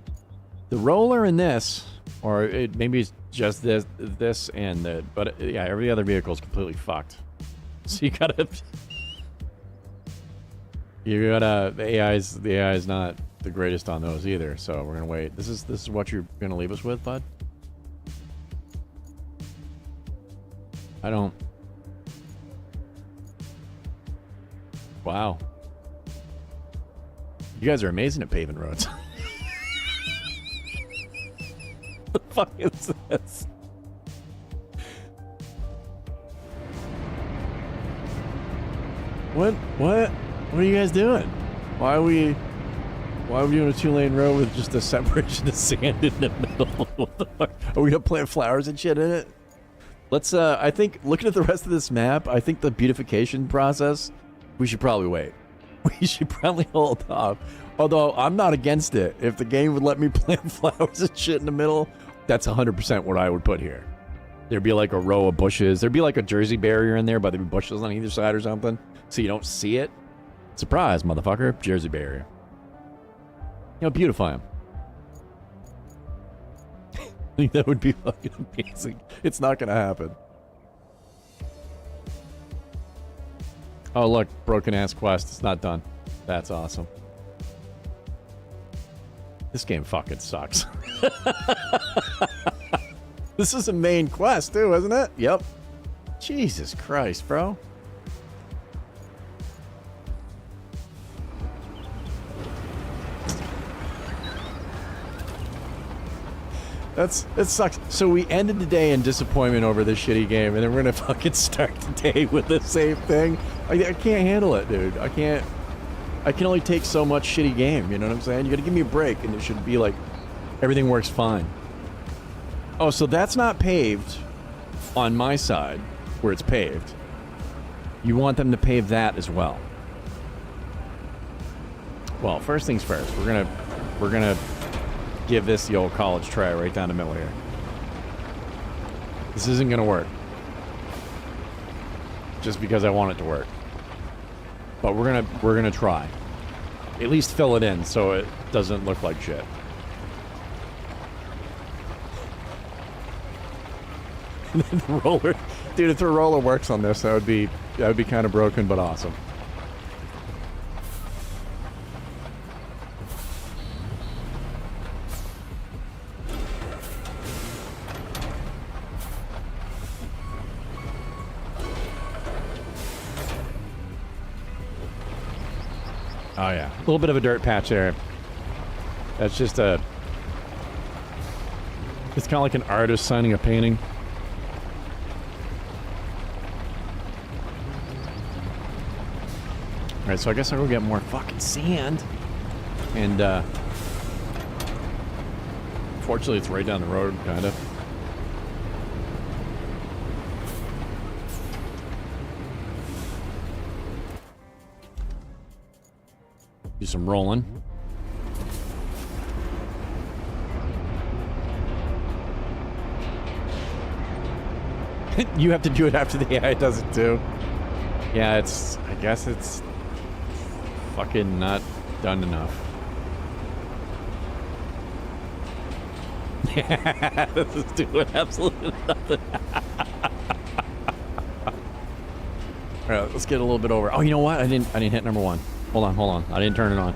The roller and this, or maybe it's just this and the, but yeah, every other vehicle is completely fucked. So the AI is not the greatest on those either. So we're gonna wait. This is what you're gonna leave us with, bud? I don't. Wow. You guys are amazing at paving roads. What the fuck is this? What are you guys doing? Why are we doing a 2-lane road with just a separation of sand in the middle? What the fuck? Are we gonna plant flowers and shit in it? Let's, I think, looking at the rest of this map, I think the beautification process, we should probably wait. We should probably hold off. Although, I'm not against it. If the game would let me plant flowers and shit in the middle, that's 100% what I would put here. There'd be like a row of bushes. There'd be like a Jersey barrier in there, but there'd be bushes on either side or something, so you don't see it. Surprise, motherfucker. Jersey barrier. You know, beautify them. I think that would be fucking amazing. It's not gonna happen. Oh, look. Broken ass quest. It's not done. That's awesome. This game fucking sucks. This is a main quest, too, isn't it? Yep. Jesus Christ, bro. It sucks. So we ended the day in disappointment over this shitty game, and then we're gonna fucking start the day with the same thing. I can't handle it, dude. I can only take so much shitty game, you know what I'm saying? You gotta give me a break, and it should be like, everything works fine. Oh, so that's not paved on my side, where it's paved. You want them to pave that as well. Well, first things first, we're gonna give this the old college try right down the middle here. This isn't gonna work. Just because I want it to work. But we're gonna try. At least fill it in so it doesn't look like shit. The roller, dude, if the roller works on this, that would be kind of broken but awesome. Oh yeah, a little bit of a dirt patch there. That's just it's kind of like an artist signing a painting. Alright, so I guess I'll go get more fucking sand. And, fortunately it's right down the road, kind of. Do some rolling. You have to do it after the AI does it too. Yeah, I guess it's fucking not done enough. Yeah, this is doing absolutely nothing. Alright, let's get a little bit over. Oh, you know what? I didn't hit number 1. Hold on. I didn't turn it on.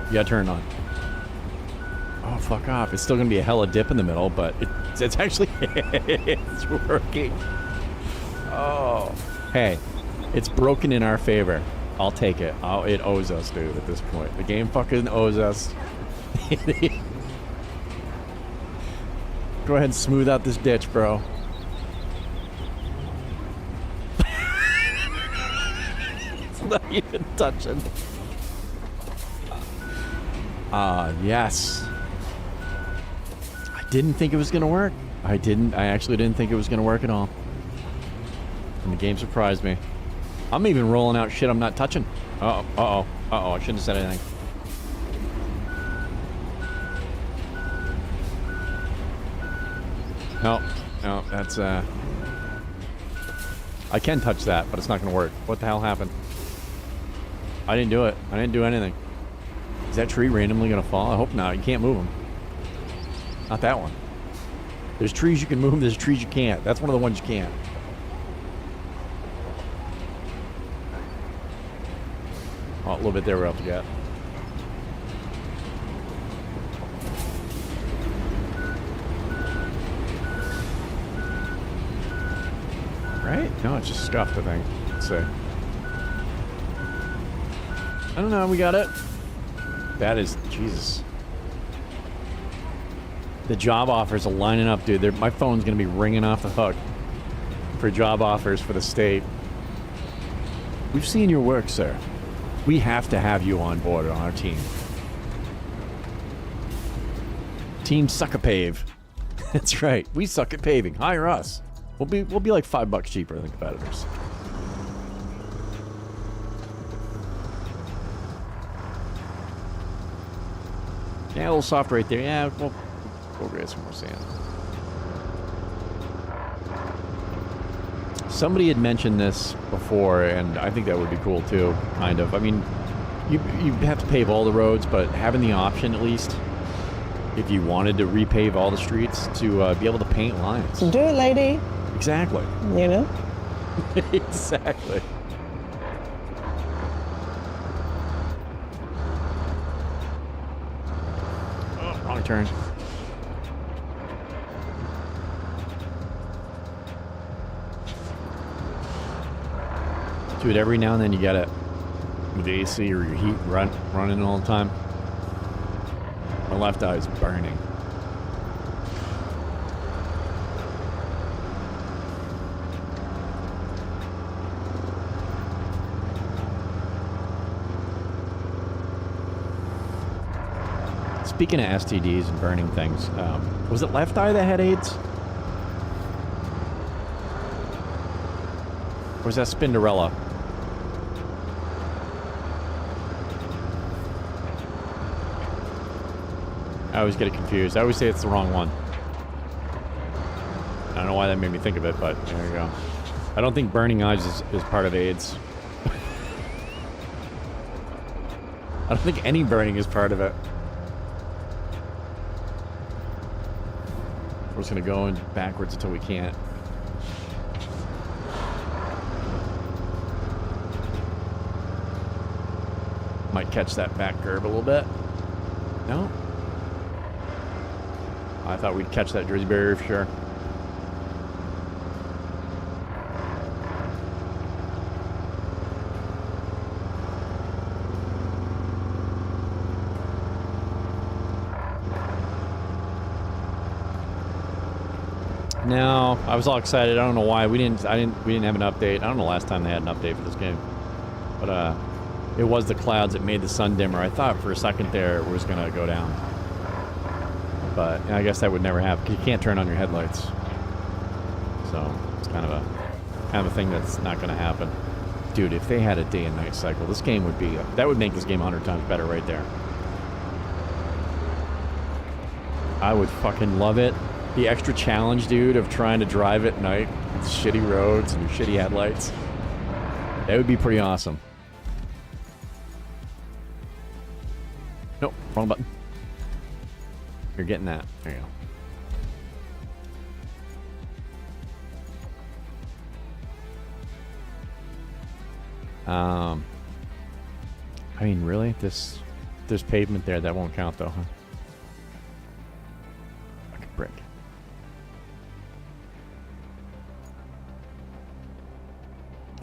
You gotta turn it on. Oh, fuck off. It's still gonna be a hella dip in the middle, but it's actually it's working. Oh. Hey, it's broken in our favor. I'll take it. It owes us, dude, at this point. The game fucking owes us. Go ahead and smooth out this ditch, bro. It's not even touching. Yes. I didn't think it was gonna work. I actually didn't think it was gonna work at all. And the game surprised me. I'm even rolling out shit I'm not touching. Uh-oh. I shouldn't have said anything. No, that's, I can touch that, but it's not gonna work. What the hell happened? I didn't do it. I didn't do anything. Is that tree randomly gonna fall? I hope not. You can't move them. Not that one. There's trees you can move, there's trees you can't. That's one of the ones you can't. Oh, a little bit there we're up to get. Right? No, it's just scuffed, I think. Let's see. I don't know, we got it. That is, Jesus. The job offers are lining up, dude. My phone's gonna be ringing off the hook for job offers for the state. We've seen your work, sir. We have to have you on board on our team. Team Suck-a-Pave. That's right. We suck at paving. Hire us. We'll be like $5 cheaper than competitors. Yeah, a little soft right there. Yeah, we'll get some more sand. Somebody had mentioned this before, and I think that would be cool too, kind of. I mean, you have to pave all the roads, but having the option at least, if you wanted to repave all the streets, to be able to paint lines. Do it, lady. Exactly. You know? Exactly. Oh, wrong turn. Dude, every now and then you gotta, with the AC or your heat running all the time. My left eye is burning. Speaking of STDs and burning things, was it left eye that had AIDS? Or was that Spinderella? I always get it confused. I always say it's the wrong one. I don't know why that made me think of it, but there you go. I don't think burning eyes is part of AIDS. I don't think any burning is part of it. We're just gonna go in backwards until we can't. Might catch that back curb a little bit. No? I thought we'd catch that Jersey barrier for sure. No, I was all excited. I don't know why we didn't have an update. I don't know the last time they had an update for this game, but it was the clouds that made the sun dimmer. I thought for a second there it was gonna go down, but I guess that would never happen because you can't turn on your headlights. So it's kind of a thing that's not gonna happen. Dude, if they had a day and night cycle, this game would be that would make this game 100 times better right there. I would fucking love it. The extra challenge, dude, of trying to drive at night with shitty roads and your shitty headlights. That would be pretty awesome. Nope, wrong button. You're getting that. There you go. I mean, really? There's pavement there. That won't count, though, huh? Fucking brick.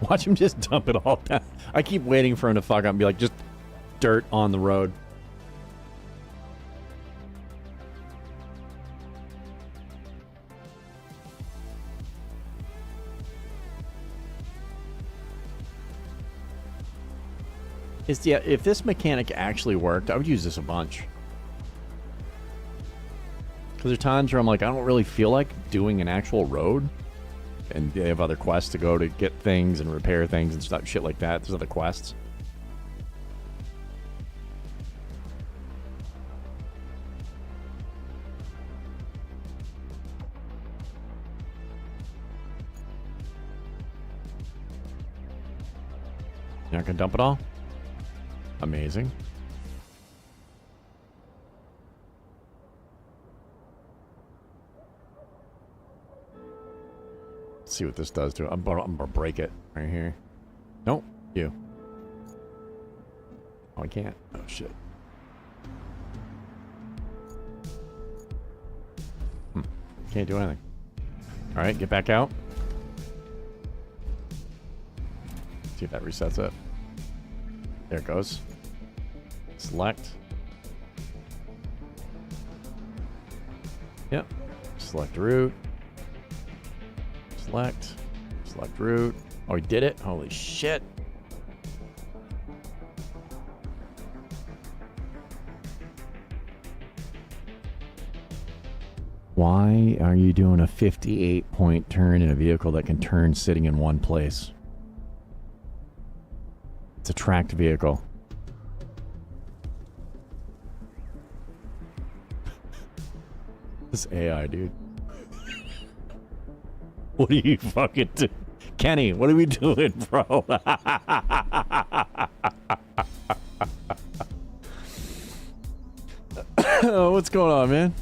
Watch him just dump it all down. I keep waiting for him to fuck up and be like, just dirt on the road. If this mechanic actually worked, I would use this a bunch. Because there are times where I'm like, I don't really feel like doing an actual road. And they have other quests to go to get things and repair things and stuff, shit like that. There's other quests. You're not gonna dump it all? Amazing. Let's see what this does to it. I'm gonna break it right here. Nope. You. Oh, I can't. Oh, shit. Can't do anything. Alright, get back out. See if that resets it. There it goes. Select. Yep. Select route. Select route. Oh, he did it? Holy shit. Why are you doing a 58-point turn in a vehicle that can turn sitting in one place? It's a tracked vehicle. This AI, dude. What are you fucking doing? Kenny, what are we doing, bro? What's going on, man?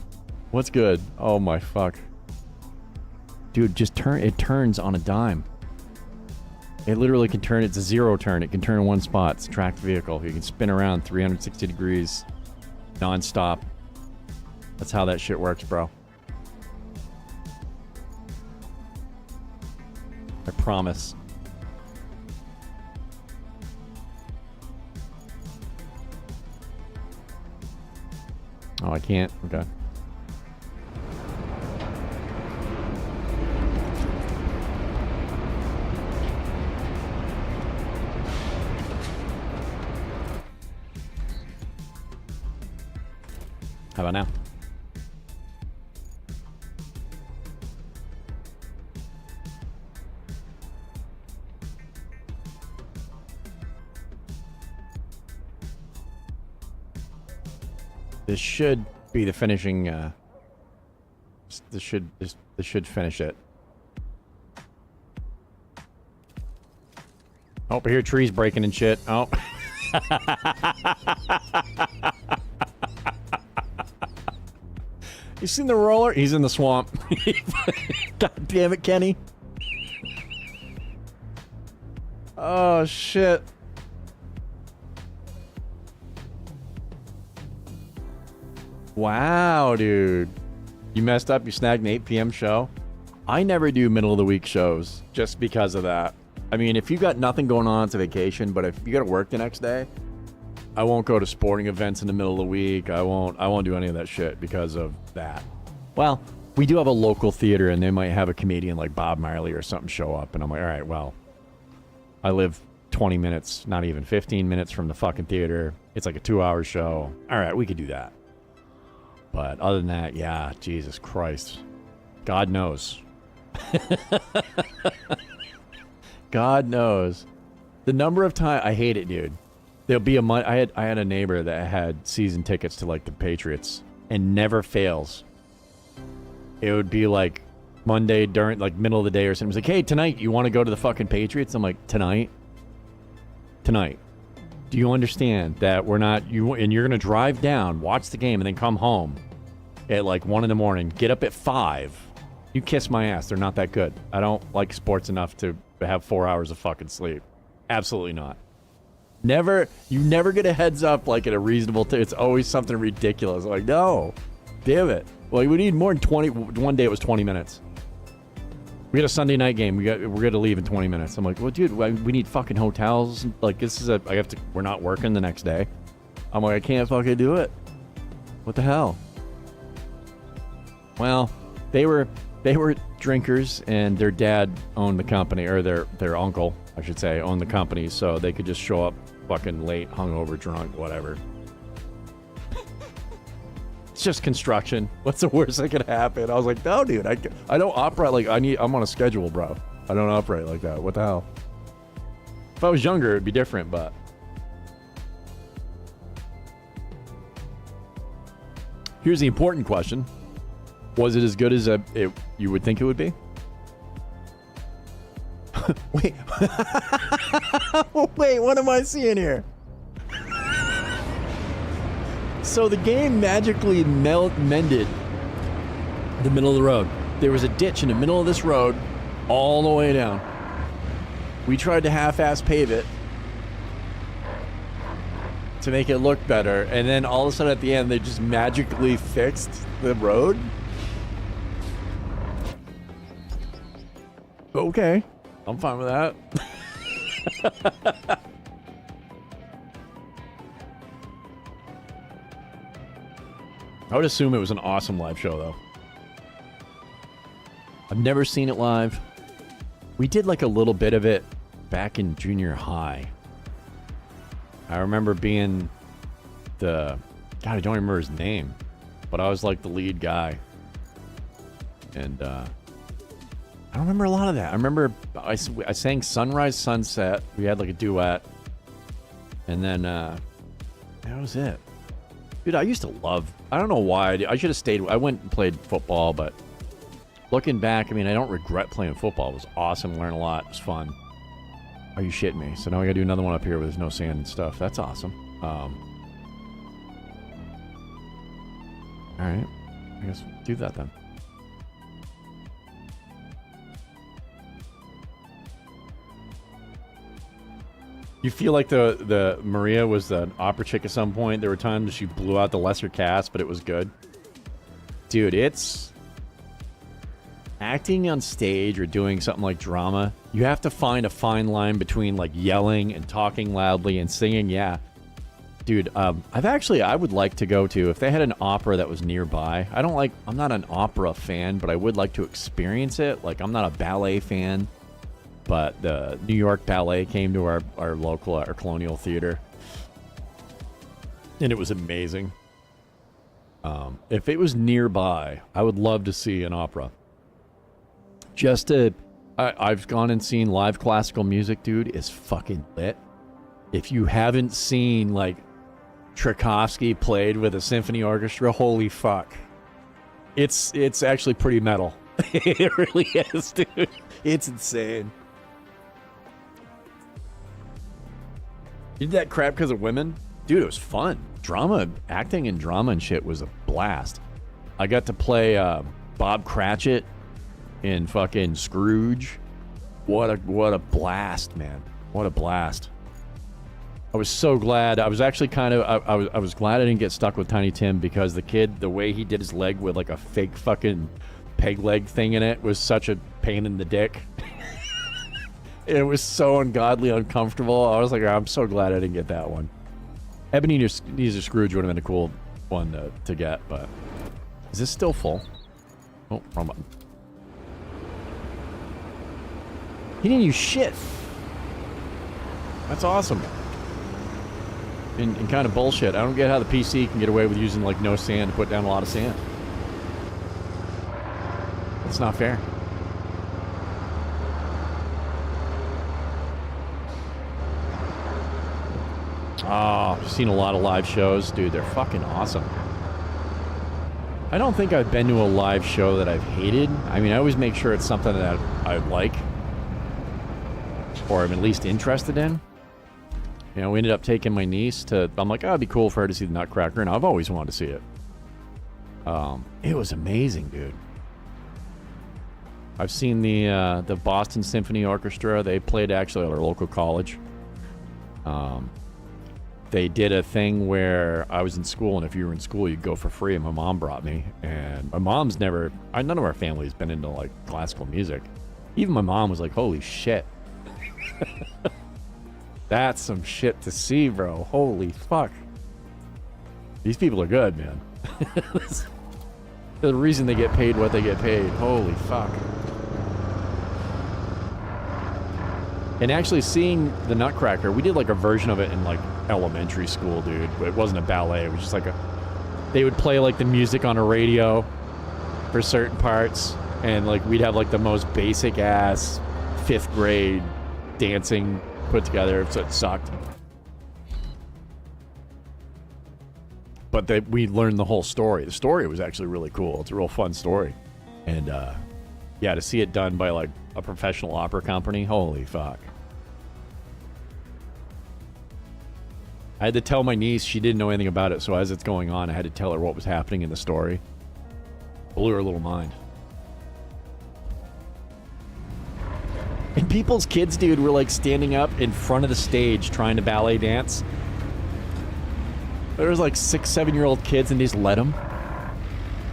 What's good? Oh my fuck. Dude, just turn. It turns on a dime. It literally can turn. It's a zero turn. It can turn in one spot. It's a tracked vehicle. You can spin around 360 degrees non-stop. That's how that shit works, bro. I promise. Oh, I can't? Okay. How about now? This should be the finishing. This should finish it. Oh, I hear trees breaking and shit. Oh. You seen the roller? He's in the swamp. God damn it, Kenny. Oh shit. Wow, dude. You messed up. You snagged an 8 p.m. show. I never do middle of the week shows just because of that. I mean, if you got nothing going on, it's a vacation, but if you got to work the next day, I won't go to sporting events in the middle of the week. I won't do any of that shit because of that. Well, we do have a local theater and they might have a comedian like Bob Marley or something show up and I'm like, all right, well, I live 20 minutes, not even 15 minutes from the fucking theater. It's like a 2-hour show. All right, we could do that. But other than that, yeah, Jesus Christ. God knows. God knows. The number of times I hate it, dude. There'll be I had a neighbor that had season tickets to like the Patriots and never fails. It would be like Monday during like middle of the day or something. It was like, hey, tonight you want to go to the fucking Patriots? I'm like, tonight? Tonight. Do you understand that we're not and you're gonna drive down, watch the game, and then come home at like 1 in, get up at 5. You kiss my ass. They're not that good. I don't like sports enough to have 4 hours of fucking sleep. Absolutely not. You never get a heads up like at a reasonable it's always something ridiculous. Like, no. Damn it. Well, we need more than 20. One day it was 20 minutes. We had a Sunday night game. We're going to leave in 20 minutes. I'm like, well, dude, we need fucking hotels. Like, we're not working the next day. I'm like, I can't fucking do it. What the hell? Well, they were drinkers and their dad owned the company, or their uncle, I should say, owned the company. So they could just show up fucking late, hungover, drunk, whatever. It's just construction. What's the worst that could happen? I was like, no, dude, I don't operate like I'm on a schedule, bro. I don't operate like that. What the hell? If I was younger, it'd be different, but. Here's the important question. Was it as good as you would think it would be? Wait. Wait, what am I seeing here? So the game magically mended the middle of the road. There was a ditch in the middle of this road all the way down. We tried to half-ass pave it to make it look better, and then all of a sudden at the end they just magically fixed the road? Okay, I'm fine with that. I would assume it was an awesome live show, though. I've never seen it live. We did like a little bit of it back in junior high. I remember being God, I don't remember his name, but I was like the lead guy. And I don't remember a lot of that. I remember I sang Sunrise Sunset. We had like a duet. And then that was it. Dude, I used to love, I don't know why. I should have stayed. I went and played football, but looking back, I mean, I don't regret playing football. It was awesome. Learned a lot. It was fun. Are you shitting me? So now we got to do another one up here where there's no sand and stuff. That's awesome. All right. I guess do that then. You feel like the Maria was an opera chick at some point? There were times she blew out the lesser cast, but it was good. Dude, it's... acting on stage or doing something like drama, you have to find a fine line between like yelling and talking loudly and singing. Yeah. Dude, I would like to go to, if they had an opera that was nearby. I'm not an opera fan, but I would like to experience it. Like, I'm not a ballet fan. But the New York Ballet came to our local, our Colonial Theater. And it was amazing. If it was nearby, I would love to see an opera. I've gone and seen live classical music, dude. It's fucking lit. If you haven't seen, like, Tchaikovsky played with a symphony orchestra, holy fuck. It's actually pretty metal. It really is, dude. It's insane. You did that crap because of women? Dude, it was fun. Acting in drama and shit was a blast. I got to play Bob Cratchit in fucking Scrooge. What a blast, man. What a blast. I was so glad. I was actually kind of... I was glad I didn't get stuck with Tiny Tim because the kid, the way he did his leg with like a fake fucking peg leg thing in it was such a pain in the dick. It was so ungodly uncomfortable. I was like, I'm so glad I didn't get that one. Ebenezer Scrooge would have been a cool one to get, but... Is this still full? Oh, wrong button. He didn't use shit. That's awesome. And kind of bullshit. I don't get how the PC can get away with using like no sand to put down a lot of sand. It's not fair. Oh, I've seen a lot of live shows. Dude, they're fucking awesome. I don't think I've been to a live show that I've hated. I mean, I always make sure it's something that I like. Or I'm at least interested in. You know, we ended up taking my niece to... I'm like, oh, it'd be cool for her to see the Nutcracker, and I've always wanted to see it. It was amazing, dude. I've seen the Boston Symphony Orchestra. They played actually at our local college. They did a thing where I was in school, and if you were in school, you'd go for free, and my mom brought me. And my mom's never... none of our family's been into, like, classical music. Even my mom was like, holy shit. That's some shit to see, bro. Holy fuck. These people are good, man. The reason they get paid what they get paid. Holy fuck. And actually seeing the Nutcracker, we did like a version of it in like elementary school, dude. But it wasn't a ballet. It was just like they would play like the music on a radio for certain parts. And like we'd have like the most basic ass 5th grade dancing put together, so it sucked. But we learned the whole story. The story was actually really cool. It's a real fun story. And yeah, to see it done by like a professional opera company, holy fuck. I had to tell my niece, she didn't know anything about it, so as it's going on, I had to tell her what was happening in the story. Blew her little mind. And people's kids, dude, were like standing up in front of the stage trying to ballet dance. There was like 6, 7-year-old kids and they just let them.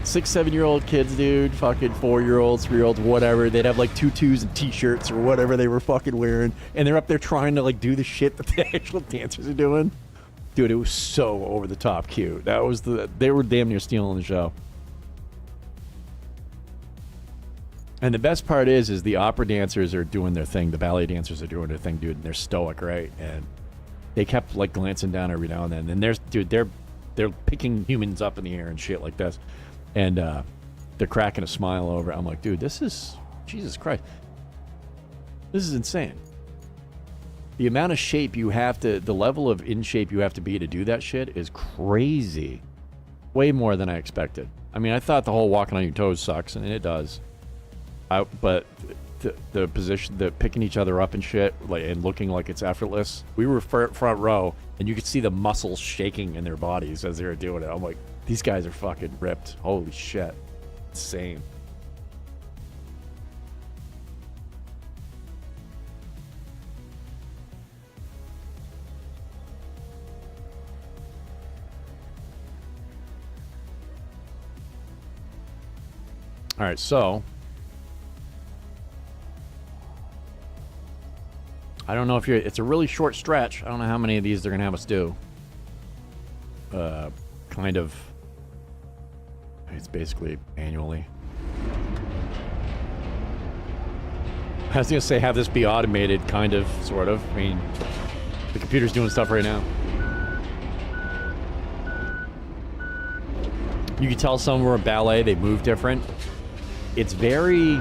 6, 7-year-old kids, dude, fucking 4-year-olds, 3-year-olds, whatever. They'd have like tutus and t-shirts or whatever they were fucking wearing. And they're up there trying to like do the shit that the actual dancers are doing. Dude, it was so over the top cute. They were damn near stealing the show. And the best part is the opera dancers are doing their thing. The ballet dancers are doing their thing, dude. And they're stoic, right? And they kept like glancing down every now and then. And they're picking humans up in the air and shit like this. And they're cracking a smile over it. I'm like, dude, this is, Jesus Christ. This is insane. The amount of shape you have to, the level of in shape you have to be to do that shit is crazy. Way more than I expected. I mean, I thought the whole walking on your toes sucks, and it does. But the position, the picking each other up and shit, like, and looking like it's effortless. We were front row, and you could see the muscles shaking in their bodies as they were doing it. I'm like, these guys are fucking ripped. Holy shit. Insane. All right, so I don't know if it's a really short stretch. I don't know how many of these they're gonna have us do. Kind of. It's basically annually. I was gonna say have this be automated, kind of, sort of. I mean, the computer's doing stuff right now. You can tell some were ballet, they move different. It's very...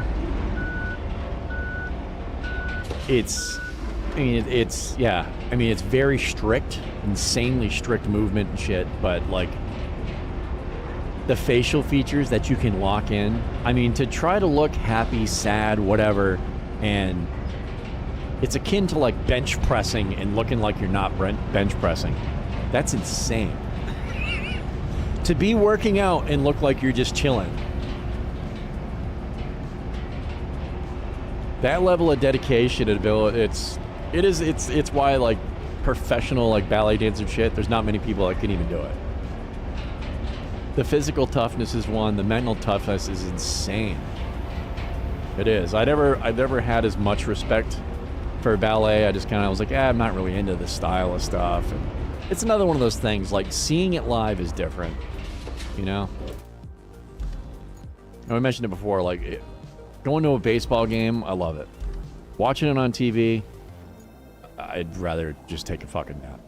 yeah. I mean, it's very strict, insanely strict movement and shit, but, like, the facial features that you can lock in, I mean, to try to look happy, sad, whatever, and it's akin to, like, bench pressing and looking like you're not bench pressing. That's insane. To be working out and look like you're just chilling. That level of dedication and ability, it's why, like, professional, like, ballet dancers and shit, there's not many people that can even do it. The physical toughness is one, the mental toughness is insane. It is. I've never had as much respect for ballet. I just kind of was like, I'm not really into this style of stuff. And it's another one of those things, like, seeing it live is different, you know? And I mentioned it before, like, going to a baseball game, I love it. Watching it on TV, I'd rather just take a fucking nap.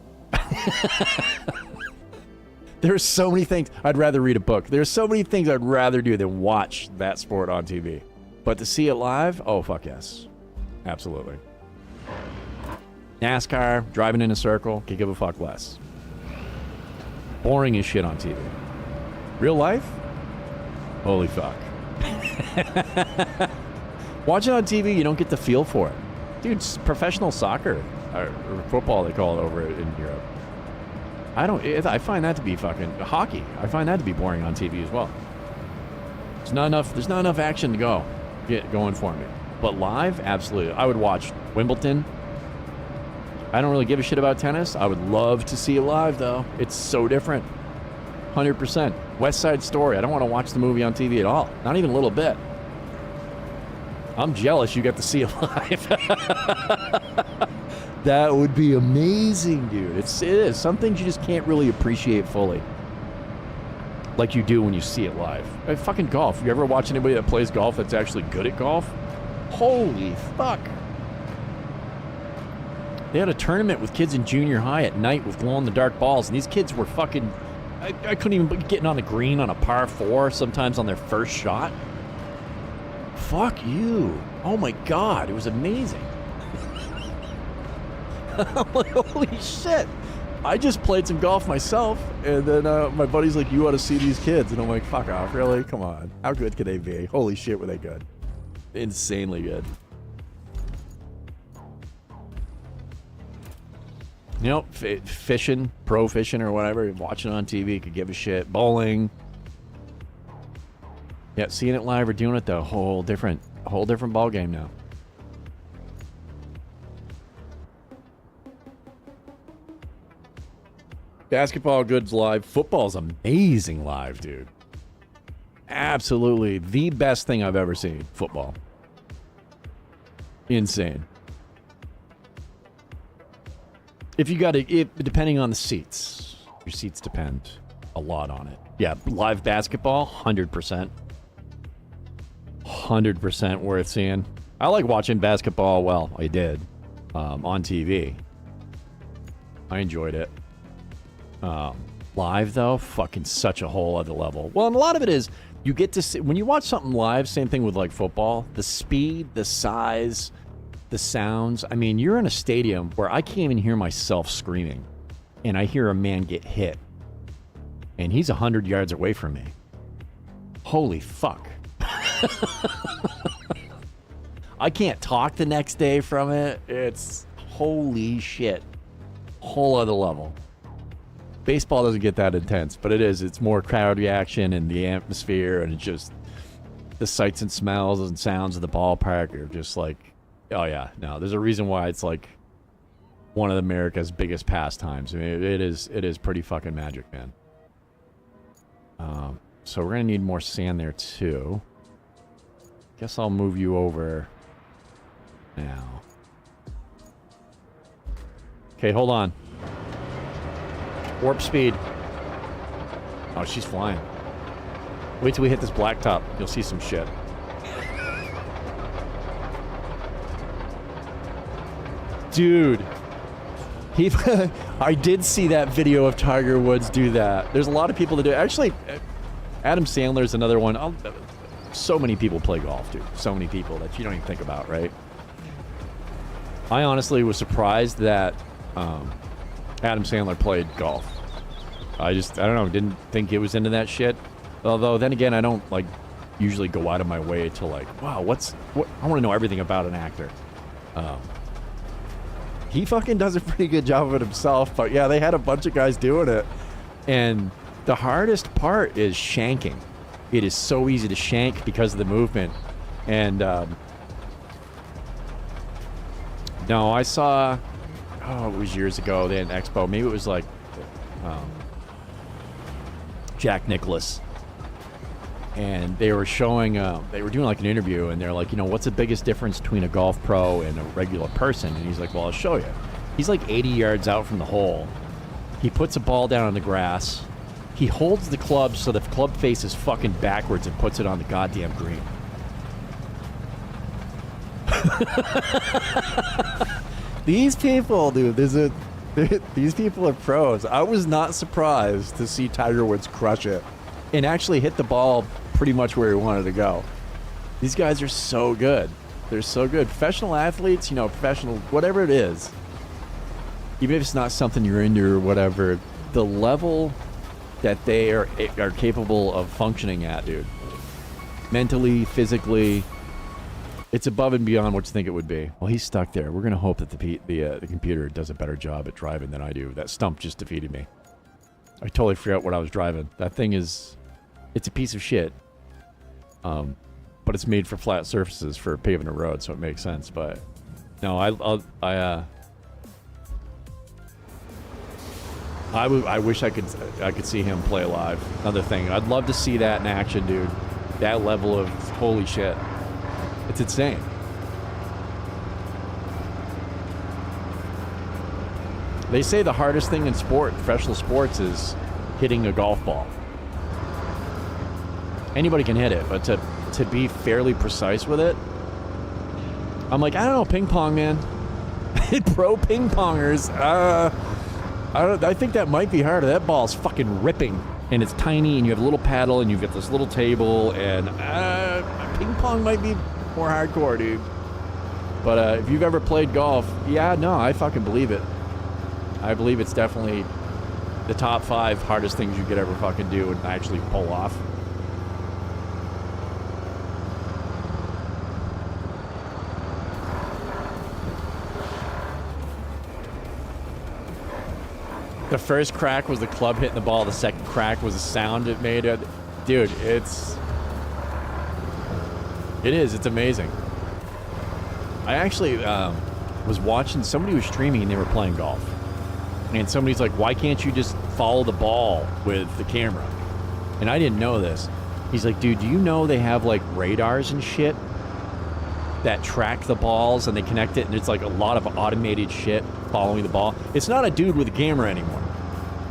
There's so many things. I'd rather read a book. There's so many things I'd rather do than watch that sport on TV. But to see it live, oh, fuck yes. Absolutely. NASCAR, driving in a circle, could give a fuck less. Boring as shit on TV. Real life? Holy fuck. Watch it on TV, you don't get the feel for it. Dude, it's professional soccer, or football they call it over in Europe. I find that to be fucking hockey. I find that to be boring on TV as well. There's not enough action to get going for me. But live, absolutely. I would watch Wimbledon. I don't really give a shit about tennis. I would love to see it live, though. It's so different. 100%. West Side Story. I don't want to watch the movie on TV at all. Not even a little bit. I'm jealous you got to see it live. That would be amazing, dude. It is. Some things you just can't really appreciate fully. Like you do when you see it live. Fucking golf. You ever watch anybody that plays golf that's actually good at golf? Holy fuck. They had a tournament with kids in junior high at night with glow-in-the-dark balls, and these kids were fucking... I couldn't even be getting on the green on a par 4, sometimes on their first shot. Fuck you. Oh my god, it was amazing. I'm like, holy shit. I just played some golf myself, and then my buddy's like, you ought to see these kids. And I'm like, fuck off, really? Come on. How good could they be? Holy shit, were they good. Insanely good. You know, fishing, pro fishing or whatever, watching it on TV, could give a shit. Bowling. Yeah, seeing it live or doing it, though, whole different ball game now. Basketball good's live. Football's amazing live, dude. Absolutely the best thing I've ever seen. Football. Insane. If you got it, depending on the seats. Your seats depend a lot on it. Yeah, live basketball, 100%. 100% worth seeing. I like watching basketball, well, I did, on TV. I enjoyed it. Live, though, fucking such a whole other level. Well, and a lot of it is you get to see, when you watch something live, same thing with like football, the speed, the size, the sounds. I mean, you're in a stadium where I can't even hear myself screaming, and I hear a man get hit, and he's 100 yards away from me. Holy fuck. I can't talk the next day from it. It's holy shit. Whole other level. Baseball doesn't get that intense, but it is. It's more crowd reaction and the atmosphere, and it's just the sights and smells and sounds of the ballpark are just like, oh yeah, no, there's a reason why it's like one of America's biggest pastimes. I mean, it is pretty fucking magic, man. So we're gonna need more sand there too. Guess I'll move you over now. Okay, hold on. Warp speed. Oh, she's flying. Wait till we hit this blacktop. You'll see some shit. Dude. I did see that video of Tiger Woods do that. There's a lot of people that do it. Actually, Adam Sandler's another one. So many people play golf, dude. So many people that you don't even think about, right? I honestly was surprised that Adam Sandler played golf. I don't know, didn't think it was into that shit. Although, then again, I don't, like, usually go out of my way to, like, wow, what? I want to know everything about an actor. He fucking does a pretty good job of it himself, but yeah, they had a bunch of guys doing it. And the hardest part is shanking. It is so easy to shank because of the movement. And, no, I saw, it was years ago, they had an expo. Maybe it was like Jack Nicklaus. And they were showing, they were doing like an interview, and they're like, you know, what's the biggest difference between a golf pro and a regular person? And he's like, well, I'll show you. He's like 80 yards out from the hole. He puts a ball down on the grass. He holds the club so the club face is fucking backwards and puts it on the goddamn green. These people, dude, these people are pros. I was not surprised to see Tiger Woods crush it and actually hit the ball pretty much where he wanted to go. These guys are so good. They're so good. Professional athletes, you know, professional, whatever it is, even if it's not something you're into or whatever, the level that they are capable of functioning at, dude, mentally, physically, it's above and beyond what you think it would be. Well, he's stuck there. We're going to hope that the computer does a better job at driving than I do. That stump just defeated me. I totally forgot what I was driving. That thing is, it's a piece of shit. But it's made for flat surfaces for paving a road, so it makes sense. But no, I wish I could see him play live. Another thing, I'd love to see that in action, dude. That level of holy shit. It's insane. They say the hardest thing in professional sports, is hitting a golf ball. Anybody can hit it, but to be fairly precise with it, I'm like, I don't know, ping pong, man. Pro ping pongers, I think that might be harder. That ball's fucking ripping, and it's tiny, and you have a little paddle, and you've got this little table, and ping pong might be more hardcore, dude. But if you've ever played golf, yeah, no, I fucking believe it. I believe it's definitely the top 5 hardest things you could ever fucking do and actually pull off. The first crack was the club hitting the ball. The second crack was the sound it made. Dude, it's amazing. I actually was watching, somebody was streaming and they were playing golf. And somebody's like, why can't you just follow the ball with the camera? And I didn't know this. He's like, dude, do you know they have like radars and shit that track the balls and they connect it, and it's like a lot of automated shit following the ball? It's not a dude with a camera anymore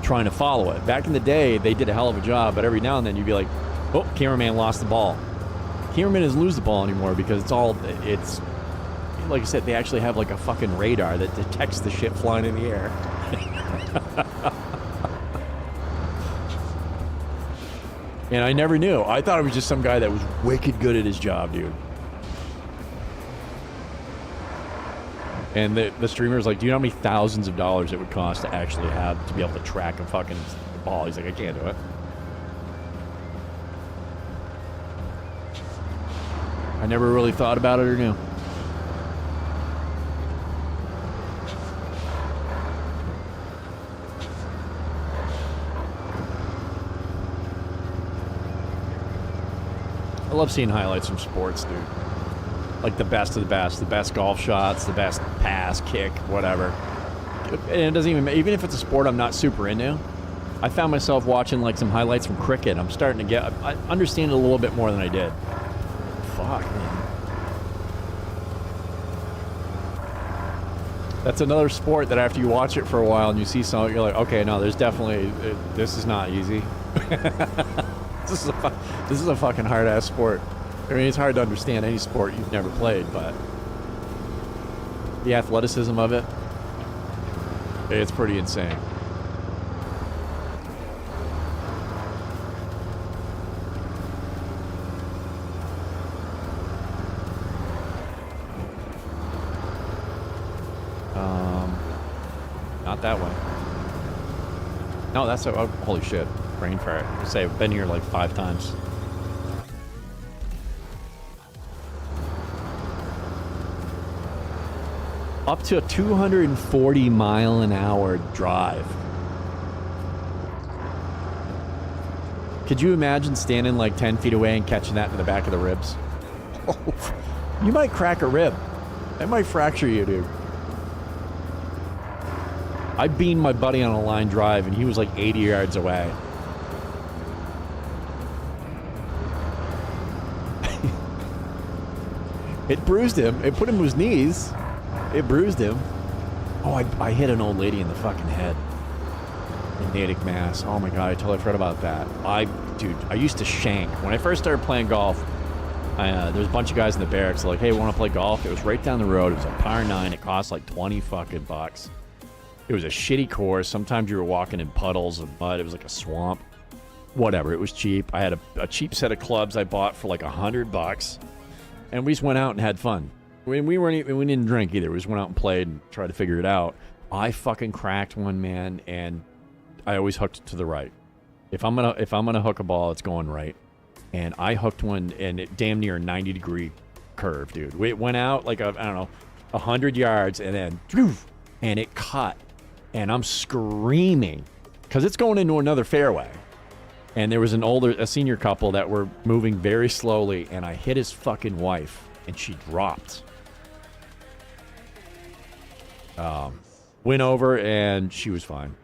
trying to follow it. Back in the day, they did a hell of a job, but every now and then you'd be like, oh, cameraman lost the ball. Cameraman doesn't lose the ball anymore because it's like I said, they actually have like a fucking radar that detects the shit flying in the air. And I never knew. I thought it was just some guy that was wicked good at his job, dude. And the streamer's like, do you know how many thousands of dollars it would cost to actually have to be able to track a fucking ball? He's like, I can't do it. I never really thought about it or knew. I love seeing highlights from sports, dude. Like the best of the best golf shots, the best pass, kick, whatever. And it doesn't even if it's a sport I'm not super into. I found myself watching like some highlights from cricket. I'm starting to I understand it a little bit more than I did. Fuck, man. That's another sport that after you watch it for a while and you see something, you're like, okay, no, there's definitely, this is not easy. This is a fucking hard-ass sport. I mean, it's hard to understand any sport you've never played, but the athleticism of it, it's pretty insane. Not that way. No, that's a, oh, holy shit. Brain fart. I say I've been here like 5 times. Up to a 240 mile an hour drive. Could you imagine standing like 10 feet away and catching that in the back of the ribs? Oh, you might crack a rib. That might fracture you, dude. I beamed my buddy on a line drive and he was like 80 yards away. It bruised him. It put him to his knees. It bruised him. Oh, I hit an old lady in the fucking head. In Natick, Mass. Oh my god, I totally forgot about that. Dude, I used to shank. When I first started playing golf, there was a bunch of guys in the barracks like, hey, want to play golf? It was right down the road. It was a par 9. It cost like 20 fucking bucks. It was a shitty course. Sometimes you were walking in puddles of mud. It was like a swamp. Whatever, it was cheap. I had a cheap set of clubs I bought for like $100. And we just went out and had fun. We didn't drink either. We just went out and played and tried to figure it out. I fucking cracked one, man, and I always hooked it to the right. If I'm gonna hook a ball, it's going right. And I hooked one, and it damn near a 90-degree curve, dude. It went out like I don't know, 100 yards, and then and it cut, and I'm screaming because it's going into another fairway. And there was a senior couple that were moving very slowly, and I hit his fucking wife, and she dropped. Went over, and she was fine.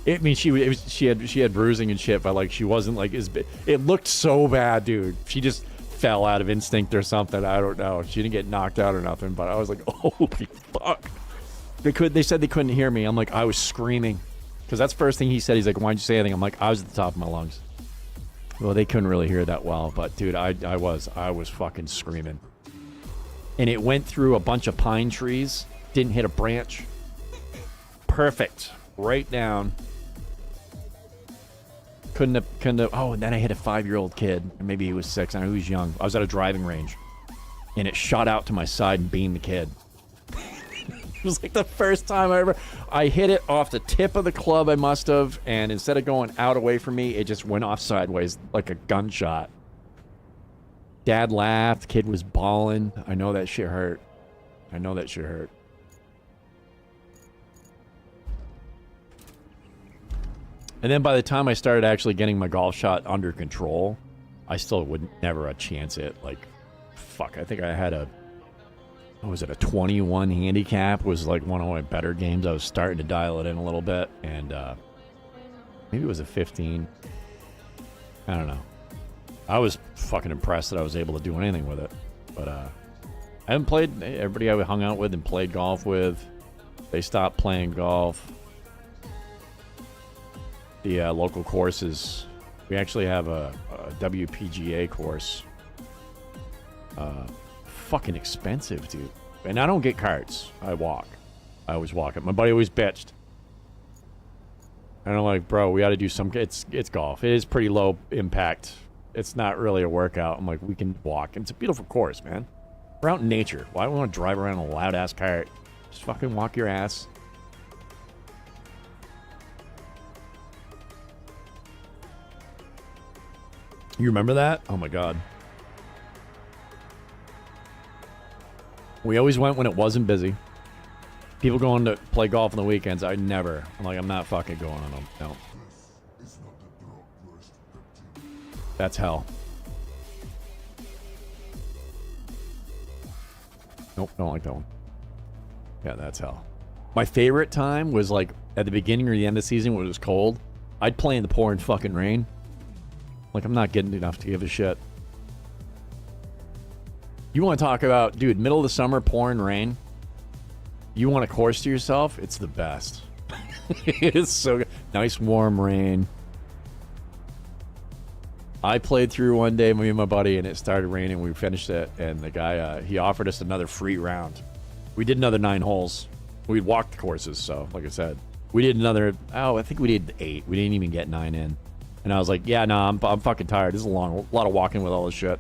I mean, she had bruising and shit, but like she wasn't like as big. It looked so bad, dude. She just fell out of instinct or something. I don't know. She didn't get knocked out or nothing, but I was like, holy fuck. They said they couldn't hear me. I'm like, I was screaming. Because that's the first thing he said. He's like, why'd you say anything? I'm like, I was at the top of my lungs. Well, they couldn't really hear that well, but dude, I was fucking screaming. And it went through a bunch of pine trees. Didn't hit a branch. Perfect. Right down. Couldn't have. Oh, and then I hit a 5-year-old kid. Maybe he was 6. I know he was young. I was at a driving range. And it shot out to my side and beamed the kid. It was like the first time I hit it off the tip of the club, I must have, and instead of going out away from me, it just went off sideways like a gunshot. Dad laughed, kid was bawling. I know that shit hurt. And then by the time I started actually getting my golf shot under control, I still would never chance it. Like, fuck, I think I had a 21 handicap was like one of my better games. I was starting to dial it in a little bit, and maybe it was a 15. I don't know. I was fucking impressed that I was able to do anything with it. But I haven't played. Everybody I hung out with and played golf with, they stopped playing golf. The local courses, we actually have a WPGA course. Fucking expensive, dude. And I don't get carts. I walk. I always walk it. My buddy always bitched. And I'm like, bro, we got to do some. It's golf. It is pretty low impact. It's not really a workout. I'm like, we can walk. And it's a beautiful course, man. We're out in nature. Why do we want to drive around in a loud ass car? Just fucking walk your ass. You remember that? Oh my god. We always went when it wasn't busy. People going to play golf on the weekends, I never. I'm like, I'm not fucking going on them. No. That's hell. Nope, don't like that one. Yeah, that's hell. My favorite time was like at the beginning or the end of the season when it was cold. I'd play in the pouring fucking rain. Like, I'm not getting enough to give a shit. You want to talk about, dude, middle of the summer, pouring rain. You want a course to yourself? It's the best. It is so good. Nice warm rain. I played through one day, me and my buddy, and it started raining. We finished it, and the guy, he offered us another free round. We did another 9 holes. We'd walked the courses, so, like I said. We did another, I think we did 8. We didn't even get 9 in. And I was like, yeah, no, I'm fucking tired. This is a lot of walking with all this shit.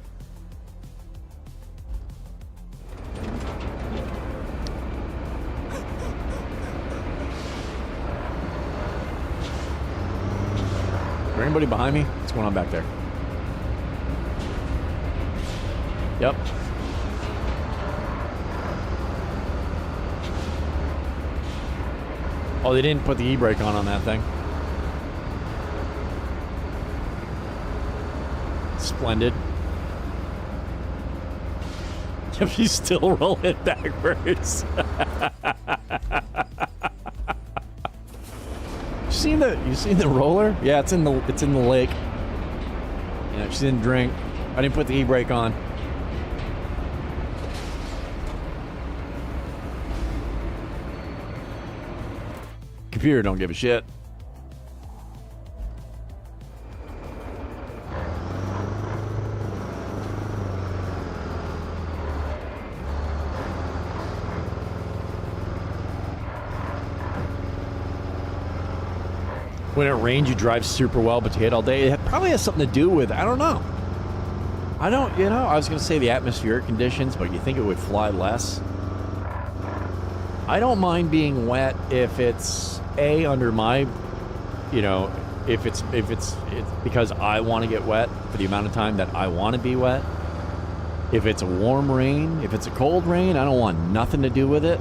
Is there anybody behind me? What's going on back there? Yep. Oh, they didn't put the e-brake on that thing. Splendid. Yep, he's still rolling backwards. You seen the roller? Yeah, it's in the lake. Yeah, she didn't drink. I didn't put the e-brake on. Computer don't give a shit. When it rains, you drive super well, but you hit all day. It probably has something to do with, I don't know. I was going to say the atmospheric conditions, but you think it would fly less. I don't mind being wet if it's under my, if it's because I want to get wet for the amount of time that I want to be wet. If it's a warm rain, if it's a cold rain, I don't want nothing to do with it.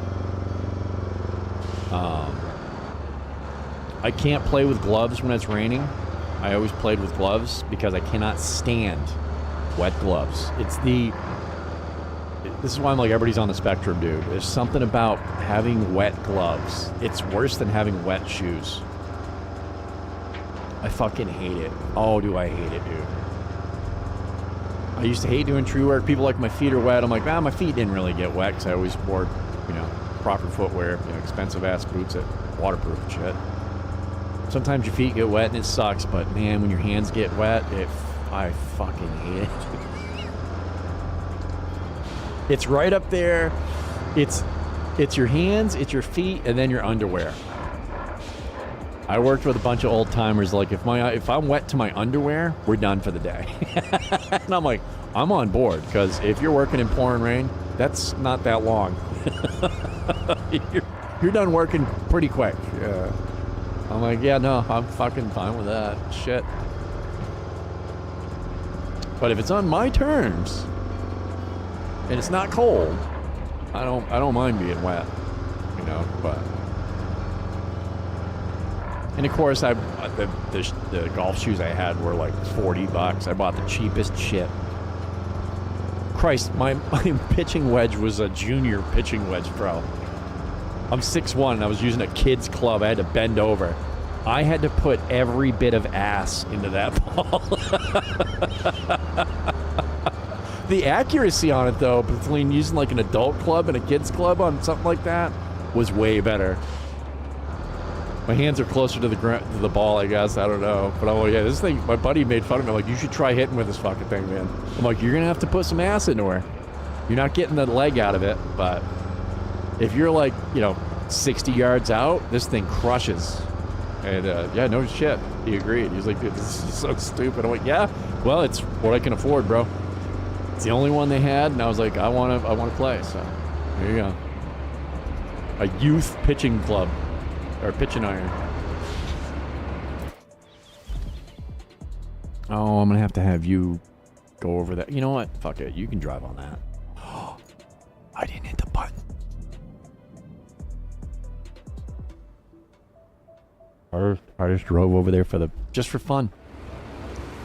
I can't play with gloves when it's raining. I always played with gloves because I cannot stand wet gloves. This is why I'm like, everybody's on the spectrum, dude. There's something about having wet gloves. It's worse than having wet shoes. I fucking hate it. Oh, do I hate it, dude. I used to hate doing true work. People like, my feet are wet. I'm like, my feet didn't really get wet because I always wore, proper footwear, expensive ass boots that waterproof and shit. Sometimes your feet get wet and it sucks, but man, when your hands get wet, I fucking hate it. It's right up there. It's your hands, it's your feet, and then your underwear. I worked with a bunch of old timers. Like, if I'm wet to my underwear, we're done for the day. And I'm like, I'm on board, because if you're working in pouring rain, that's not that long. You're done working pretty quick. Yeah. I'm like, yeah, no, I'm fucking fine with that shit. But if it's on my terms and it's not cold, I don't mind being wet, but. And of course, the golf shoes I had were like $40. I bought the cheapest shit. Christ, my pitching wedge was a junior pitching wedge, bro. I'm 6'1", and I was using a kid's club. I had to bend over. I had to put every bit of ass into that ball. The accuracy on it, though, between using like an adult club and a kid's club on something like that was way better. My hands are closer to the ball, I guess. I don't know. But oh yeah, this thing, my buddy made fun of me. Like, you should try hitting with this fucking thing, man. I'm like, you're going to have to put some ass into her. You're not getting the leg out of it, but if you're like, 60 yards out, this thing crushes. And yeah, no shit. He agreed. He's like, dude, this is so stupid. I'm like, yeah, well, it's what I can afford, bro. It's the only one they had, and I was like, I want to play. So here you go. A youth pitching club, or pitching iron. Oh, I'm gonna have you go over that. You know what? Fuck it. You can drive on that. I didn't hit the button. I just drove over there just for fun.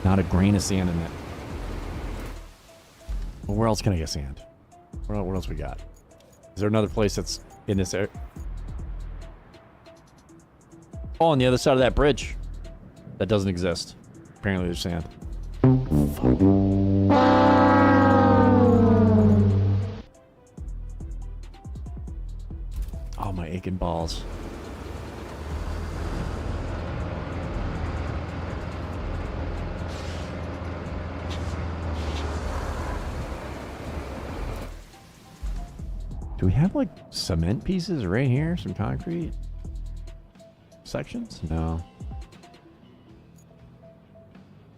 Not a grain of sand in it. Well, where else can I get sand? What else we got? Is there another place that's in this area? Oh, on the other side of that bridge. That doesn't exist. Apparently there's sand. Oh, my aching balls. Do we have like cement pieces right here? Some concrete sections? No.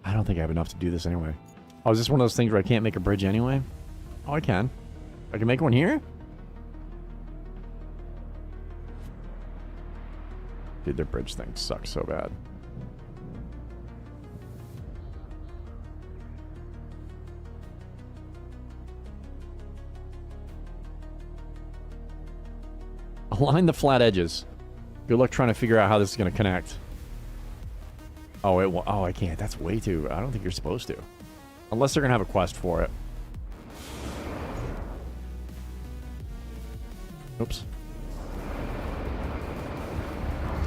I don't think I have enough to do this anyway. Oh, is this one of those things where I can't make a bridge anyway? Oh, I can. I can make one here? Dude, their bridge thing sucks so bad. Align the flat edges. Good luck trying to figure out how this is going to connect. Oh, I can't. That's way too... I don't think you're supposed to. Unless they're going to have a quest for it. Oops.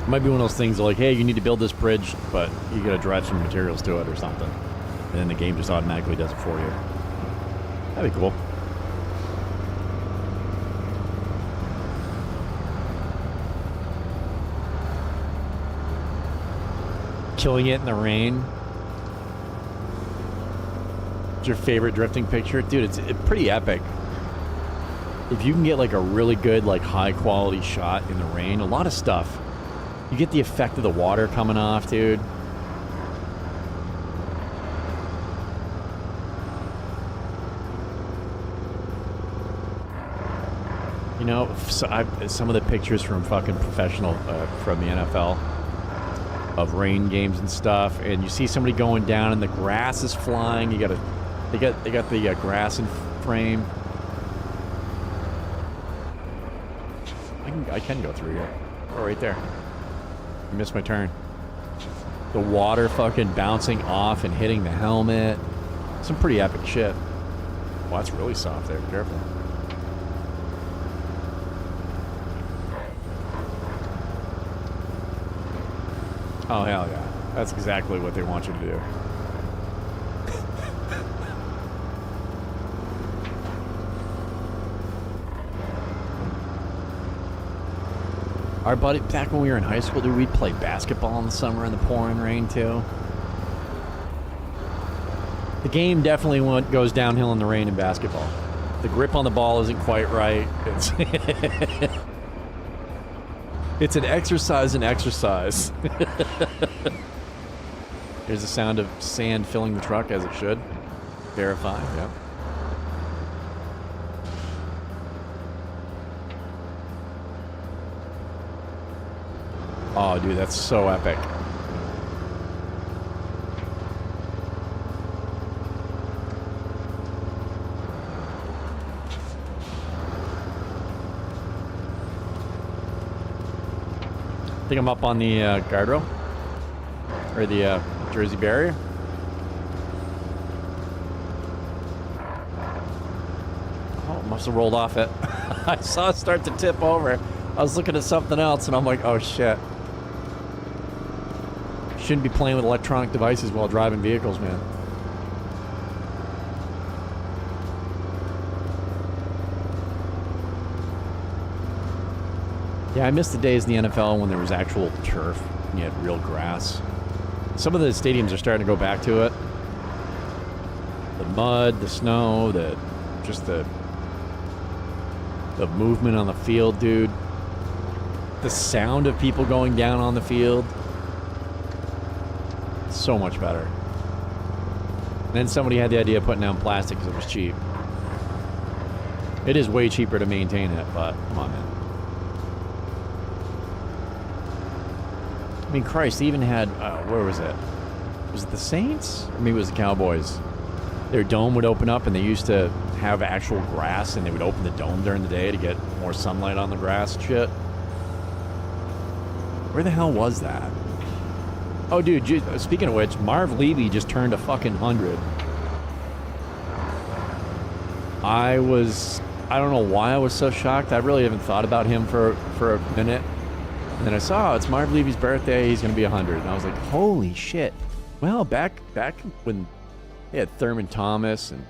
It might be one of those things like, hey, you need to build this bridge, but you got to drive some materials to it or something. And then the game just automatically does it for you. That'd be cool. Killing it in the rain. What's your favorite drifting picture? Dude, it's pretty epic. If you can get like a really good, like high quality shot in the rain, a lot of stuff. You get the effect of the water coming off, dude. You know, some of the pictures from fucking professional, from the NFL, of rain games and stuff, and you see somebody going down and the grass is flying. They got the grass in frame. I can go through here. Oh, right there. I missed my turn. The water fucking bouncing off and hitting the helmet. Some pretty epic shit. Well, that's really soft there. Be careful. Oh, hell yeah. That's exactly what they want you to do. Our buddy, back when we were in high school, dude, we'd play basketball in the summer in the pouring rain, too. The game definitely goes downhill in the rain in basketball. The grip on the ball isn't quite right. It's an exercise in exercise. Here's the sound of sand filling the truck as it should. Verify, yep. Oh, dude, that's so epic. I think I'm up on the guardrail. Or the Jersey barrier. Oh, it must have rolled off it. I saw it start to tip over. I was looking at something else and I'm like, oh shit. Shouldn't be playing with electronic devices while driving vehicles, man. Yeah, I miss the days in the NFL when there was actual turf and you had real grass. Some of the stadiums are starting to go back to it. The mud, the snow, the movement on the field, dude. The sound of people going down on the field. So much better. And then somebody had the idea of putting down plastic because it was cheap. It is way cheaper to maintain it, but come on, man. I mean, Christ, they even had, where was it? Was it the Saints? Or maybe it was the Cowboys. Their dome would open up, and they used to have actual grass, and they would open the dome during the day to get more sunlight on the grass and shit. Where the hell was that? Oh, dude, speaking of which, Marv Levy just turned a fucking 100. I don't know why I was so shocked. I really haven't thought about him for a minute. And then I saw, it's Marv Levy's birthday, he's going to be 100. And I was like, holy shit. Well, back when they had Thurman Thomas and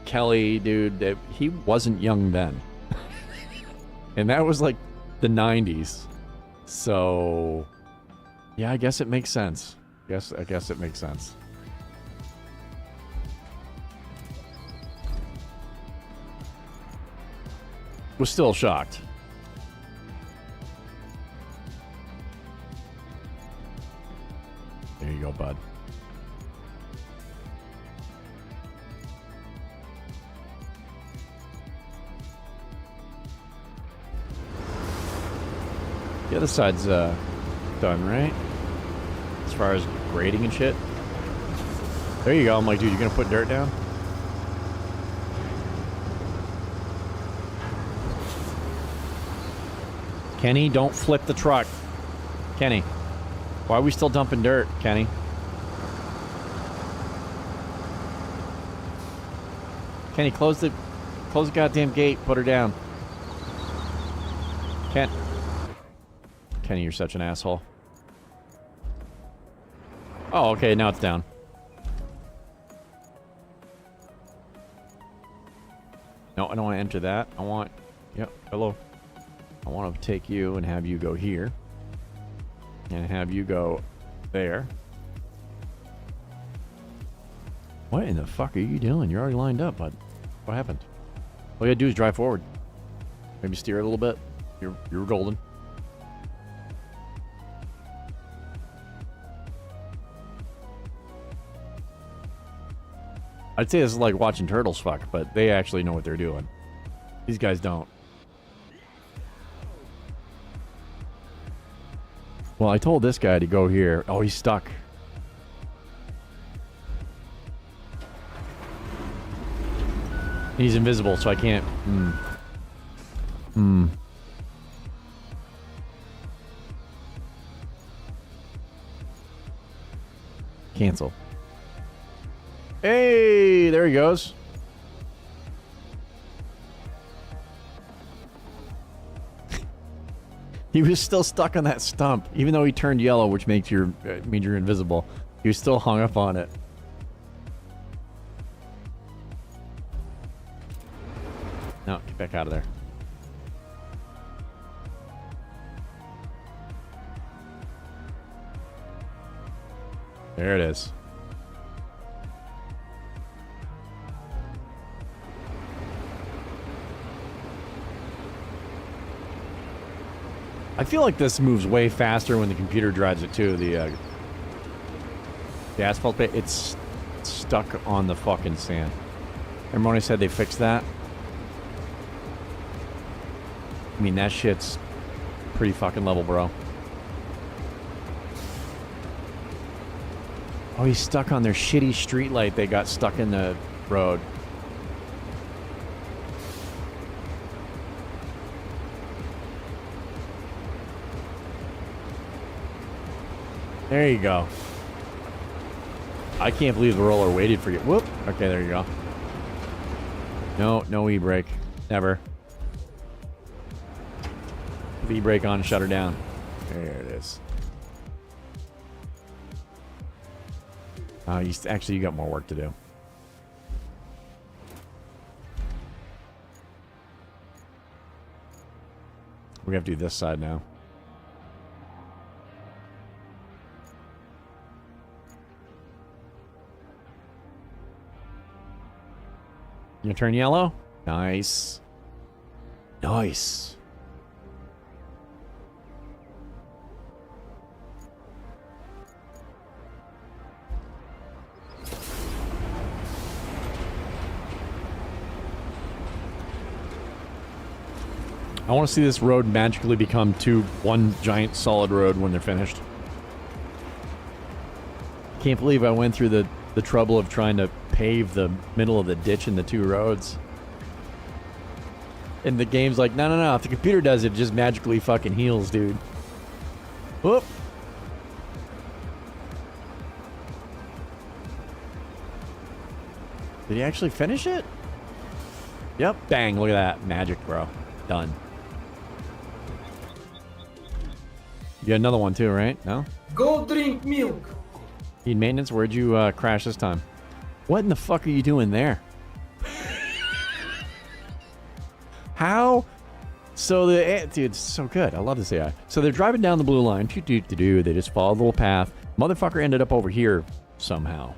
Kelly, dude, he wasn't young then. And that was like the 90s. So, yeah, I guess it makes sense. I guess it makes sense. Was still shocked. There you go, bud. The other side's done, right? As far as grading and shit. There you go. I'm like, dude, you're gonna put dirt down? Kenny, don't flip the truck. Kenny. Why are we still dumping dirt, Kenny? Kenny, close the goddamn gate. Put her down. Kenny, you're such an asshole. Oh, okay, now it's down. No, I don't want to enter that. I want... Yep, hello. I want to take you and have you go here. And have you go there. What in the fuck are you doing? You're already lined up, bud. What happened? All you gotta do is drive forward. Maybe steer a little bit. You're golden. I'd say this is like watching turtles fuck, but they actually know what they're doing. These guys don't. Well, I told this guy to go here. Oh, he's stuck. He's invisible, so I can't... Cancel. Hey, there he goes. He was still stuck on that stump, even though he turned yellow, which makes means you're invisible. He was still hung up on it. No, get back out of there. There it is. I feel like this moves way faster when the computer drives it too. The asphalt bit, it's stuck on the fucking sand. Remember when I said they fixed that? I mean, that shit's pretty fucking level, bro. Oh, he's stuck on their shitty street light. They got stuck in the road. There you go. I can't believe the roller waited for you. Whoop. Okay, there you go. No e-brake. Never. Put the e-brake on, shut her down. There it is. Actually, you got more work to do. We have to do this side now. You turn yellow? Nice. Nice. I want to see this road magically become one giant solid road when they're finished. Can't believe I went through the trouble of trying to pave the middle of the ditch in the 2 roads. And the game's like, no. If the computer does it, it just magically fucking heals, dude. Whoop. Did he actually finish it? Yep. Bang. Look at that. Magic, bro. Done. You got another one too, right? No? Go drink milk. Need maintenance? Where'd you crash this time? What in the fuck are you doing there? How? So dude, it's so good. I love this AI. So they're driving down the blue line. They just follow the little path. Motherfucker ended up over here somehow.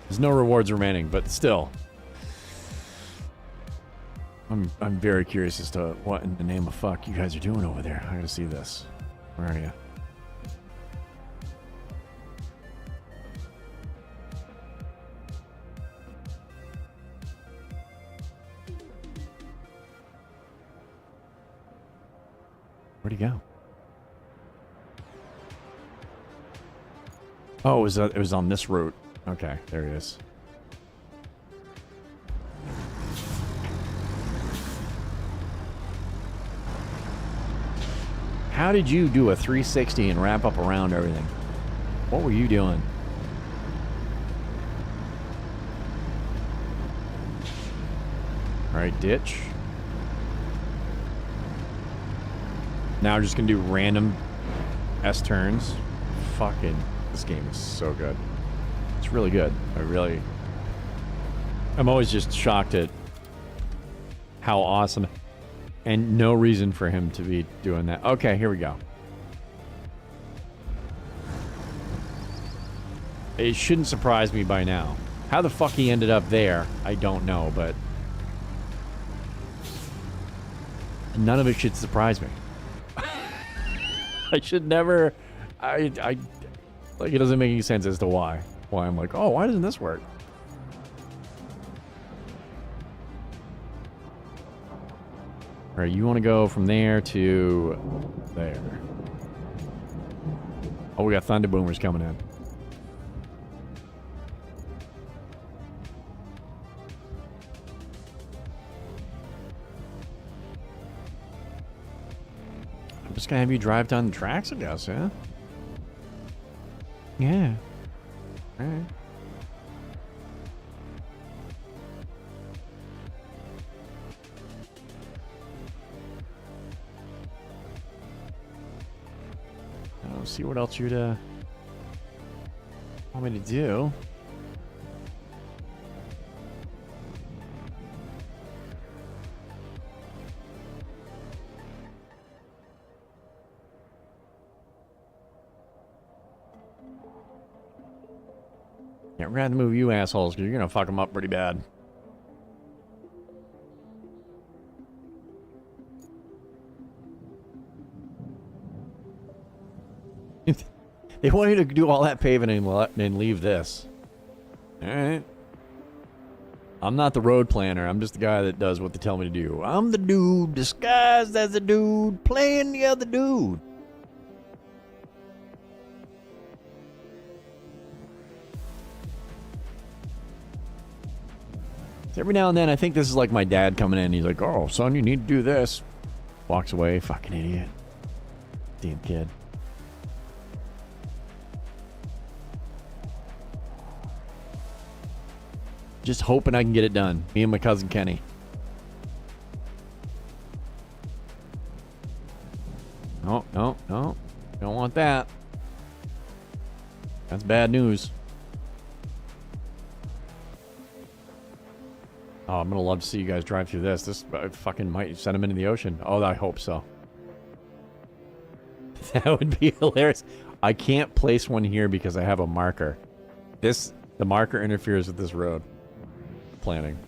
There's no rewards remaining, but still. I'm very curious as to what in the name of fuck you guys are doing over there. I gotta see this. Where are you? Where'd he go? Oh, it was on this route. Okay, there he is. How did you do a 360 and wrap up around everything? What were you doing? All right, ditch. Now we're just gonna do random S turns. Fucking, this game is so good. It's really good. I'm always just shocked at how awesome, and no reason for him to be doing that. Okay, here we go. It shouldn't surprise me by now. How the fuck he ended up there, I don't know, but none of it should surprise me. I should never. I like, it doesn't make any sense as to why. Why I'm like, oh, why doesn't this work? All right, you want to go from there to there. Oh, we got thunder boomers coming in. I'm just gonna have you drive down the tracks, I guess, yeah? Yeah. All right. I'll see what else you'd want me to do. Yeah, we're gonna have to move you assholes because you're gonna fuck them up pretty bad. They want you to do all that paving and leave this. Alright. I'm not the road planner. I'm just the guy that does what they tell me to do. I'm the dude disguised as a dude playing the other dude. Every now and then, I think this is like my dad coming in. He's like, oh, son, you need to do this. Walks away. Fucking idiot. Damn kid. Just hoping I can get it done. Me and my cousin Kenny. No, no, no. Don't want that. That's bad news. Oh, I'm gonna love to see you guys drive through this. This fucking might send them into the ocean. Oh, I hope so. That would be hilarious. I can't place one here because I have a marker. The marker interferes with this road planning.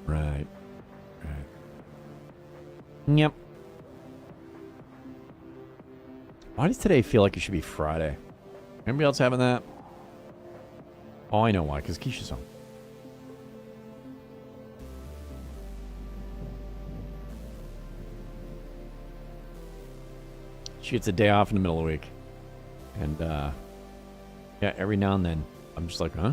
Right. Yep. Why does today feel like it should be Friday? Anybody else having that? Oh, I know why, because Keisha's home. She gets a day off in the middle of the week. And, yeah, every now and then, I'm just like, huh?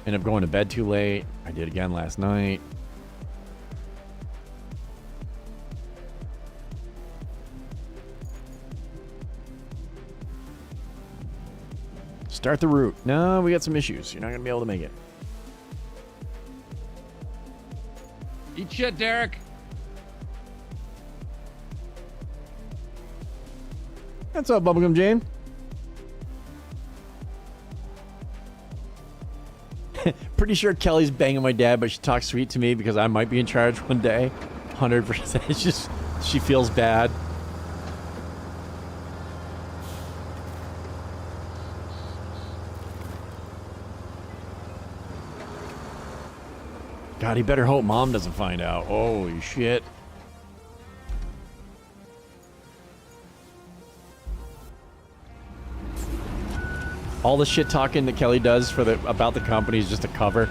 End up going to bed too late. I did again last night. Start the route. No, we got some issues. You're not going to be able to make it. Eat shit, Derek. What's up, Bubblegum Jane? Pretty sure Kelly's banging my dad, but she talks sweet to me because I might be in charge one day. 100%. It's just, she feels bad. God, he better hope Mom doesn't find out. Holy shit. All the shit talking that Kelly does for about the company is just a cover.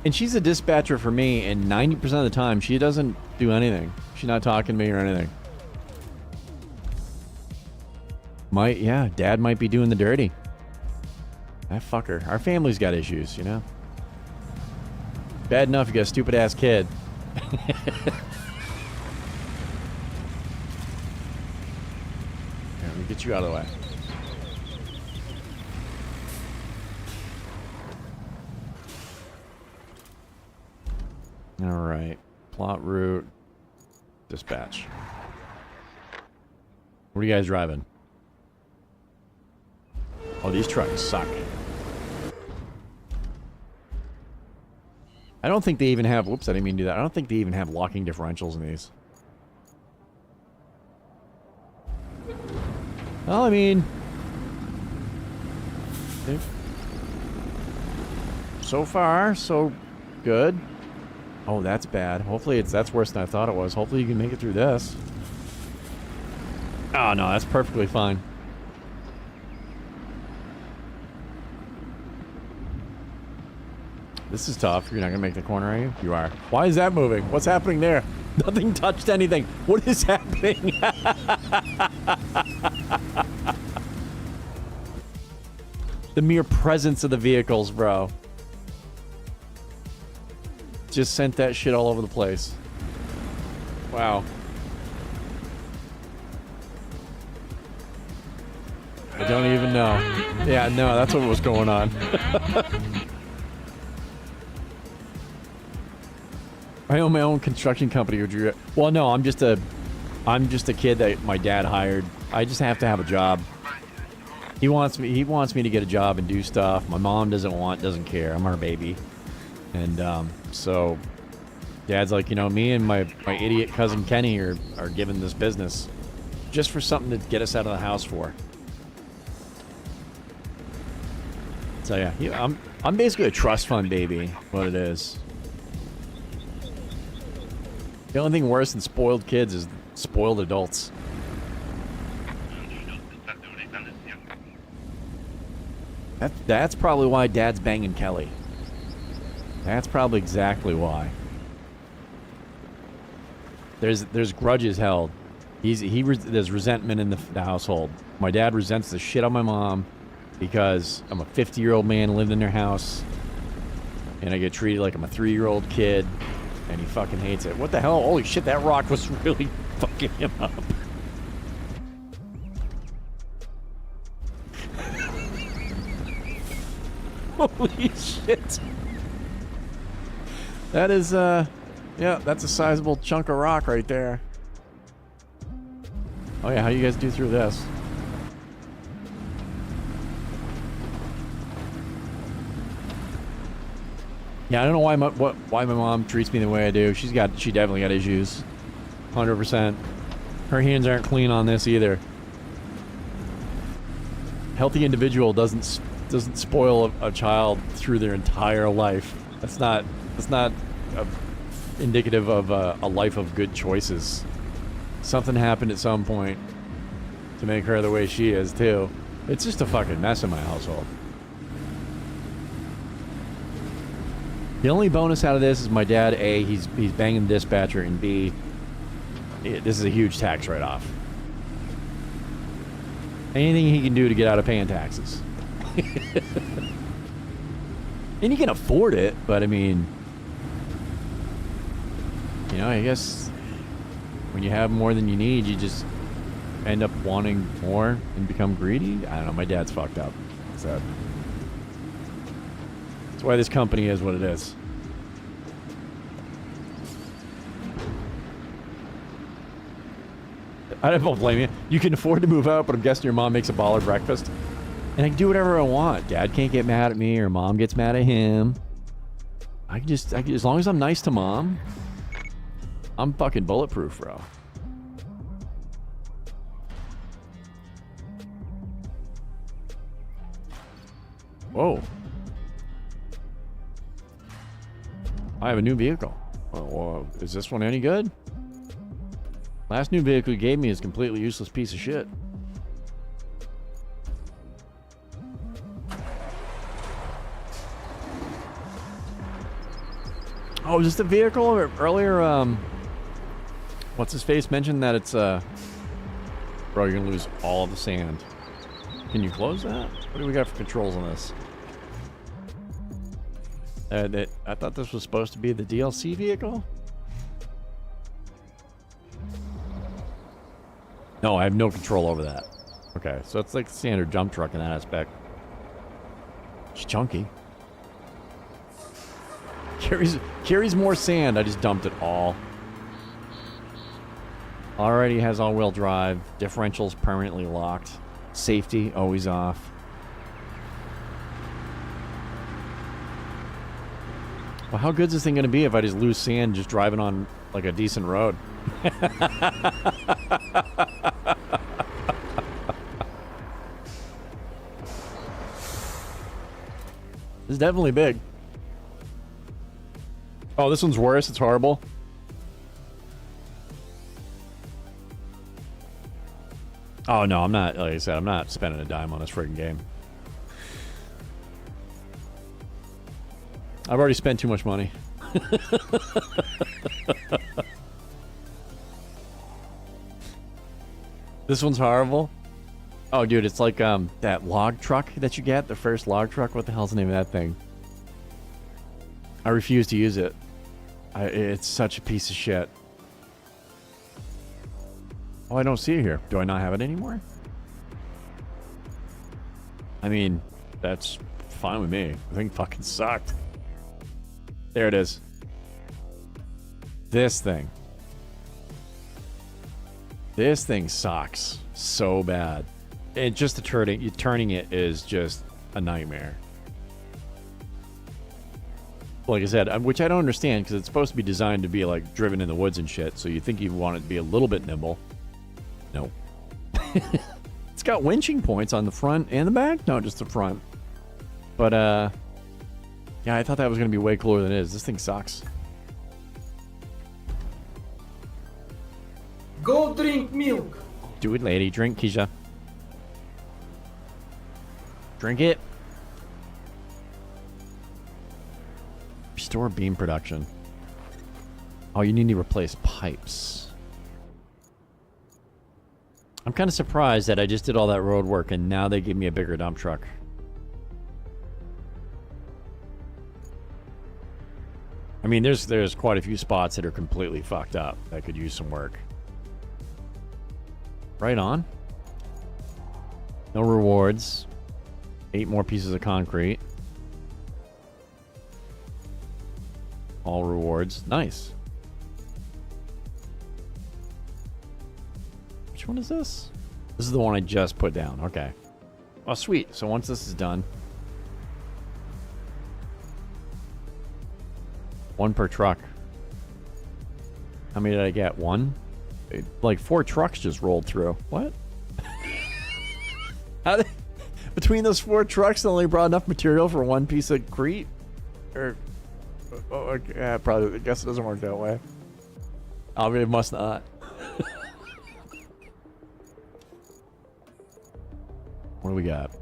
And she's a dispatcher for me, and 90% of the time, she doesn't do anything. She's not talking to me or anything. Yeah, Dad might be doing the dirty. That fucker. Our family's got issues, you know? Bad enough you got a stupid-ass kid. Here, let me get you out of the way. All right. Plot route. Dispatch. What are you guys driving? Oh, these trucks suck. I don't think they even have... Whoops, I didn't mean to do that. I don't think they even have locking differentials in these. Well, I mean... So far, so good. Oh, that's bad. Hopefully that's worse than I thought it was. Hopefully you can make it through this. Oh, no, that's perfectly fine. This is tough. You're not going to make the corner, are you? You are. Why is that moving? What's happening there? Nothing touched anything. What is happening? The mere presence of the vehicles, bro. Just sent that shit all over the place. Wow. I don't even know. Yeah, no, that's what was going on. I own my own construction company. Well, no, I'm just a kid that my dad hired. I just have to have a job. He wants me to get a job and do stuff. My mom doesn't care. I'm her baby. And so Dad's like, you know, me and my idiot cousin Kenny are given this business just for something to get us out of the house for. So yeah, I'm basically a trust fund baby, what it is. The only thing worse than spoiled kids is spoiled adults. That's probably why Dad's banging Kelly. That's probably exactly why. There's grudges held. There's resentment in the household. My dad resents the shit on my mom because I'm a 50-year-old man living in their house, and I get treated like I'm a 3-year-old kid. And he fucking hates it. What the hell? Holy shit, that rock was really fucking him up. Holy shit. That is, yeah, that's a sizable chunk of rock right there. Oh yeah, how do you guys do through this? Yeah, I don't know why my mom treats me the way I do. She definitely got issues. 100%. Her hands aren't clean on this either. Healthy individual doesn't spoil a child through their entire life. That's not indicative of a life of good choices. Something happened at some point to make her the way she is, too. It's just a fucking mess in my household. The only bonus out of this is my dad, A, he's banging the dispatcher, and B, this is a huge tax write-off. Anything he can do to get out of paying taxes. And he can afford it, but I mean, you know, I guess when you have more than you need, you just end up wanting more and become greedy. I don't know, my dad's fucked up. So that's why this company is what it is. I don't blame you. You can afford to move out, but I'm guessing your mom makes a baller breakfast. And I can do whatever I want. Dad can't get mad at me, or mom gets mad at him. I can as long as I'm nice to mom, I'm fucking bulletproof, bro. Whoa. I have a new vehicle. Oh, well, is this one any good? Last new vehicle you gave me is a completely useless piece of shit. Oh, is this the vehicle? Earlier, what's his face mentioned that it's, bro, you're gonna lose all of the sand. Can you close that? What do we got for controls on this? I thought this was supposed to be the DLC vehicle? No, I have no control over that. Okay, so it's like the standard dump truck in that aspect. It's chunky. Carries more sand. I just dumped it all. Already has all-wheel drive. Differentials permanently locked. Safety always off. Well, how good is this thing going to be if I just lose sand just driving on like a decent road? This is definitely big. Oh, this one's worse. It's horrible. Oh, no, I'm not. Like I said, I'm not spending a dime on this friggin' game. I've already spent too much money. This one's horrible. Oh, dude, it's like that log truck that you get, the first log truck. What the hell's the name of that thing? I refuse to use it. It's such a piece of shit. Oh, I don't see it here. Do I not have it anymore? I mean, that's fine with me. The thing fucking sucked. There it is. This thing. This thing sucks so bad. And just the turning it is just a nightmare. Like I said, which I don't understand because it's supposed to be designed to be like driven in the woods and shit. So you think you want it to be a little bit nimble. No. It's got winching points on the front and the back. No, just the front. But yeah, I thought that was going to be way cooler than it is. This thing sucks. Go drink milk. Do it, lady. Drink, Keisha. Drink it. Restore beam production. Oh, you need to replace pipes. I'm kind of surprised that I just did all that road work and now they give me a bigger dump truck. I mean, there's quite a few spots that are completely fucked up that could use some work. Right on. No rewards. 8 more pieces of concrete. All rewards. Nice. Which one is this? This is the one I just put down. Okay. Oh, sweet. So once this is done... 1 per truck. How many did I get? 1? Like 4 trucks just rolled through. What? How did... Between those 4 trucks, they only brought enough material for 1 piece of crete? Or... Oh, okay. Yeah, probably. I guess it doesn't work that way. I mean, it must not. What do we got?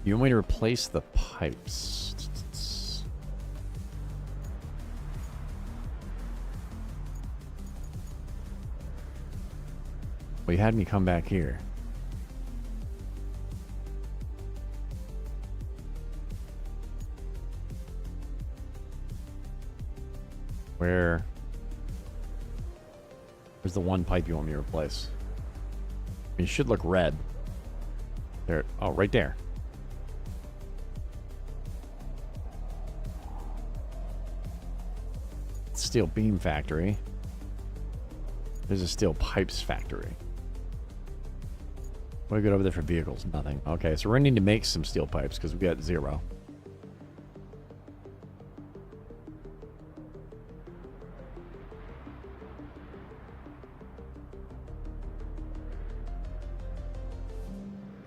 You want me to replace the pipes? Well, you had me come back here. Where's the one pipe you want me to replace? I mean, it should look red. There. Oh, right there. Steel beam factory. There's a steel pipes factory. What do we got over there for vehicles? Nothing. Okay, so we're gonna need to make some steel pipes because we got 0.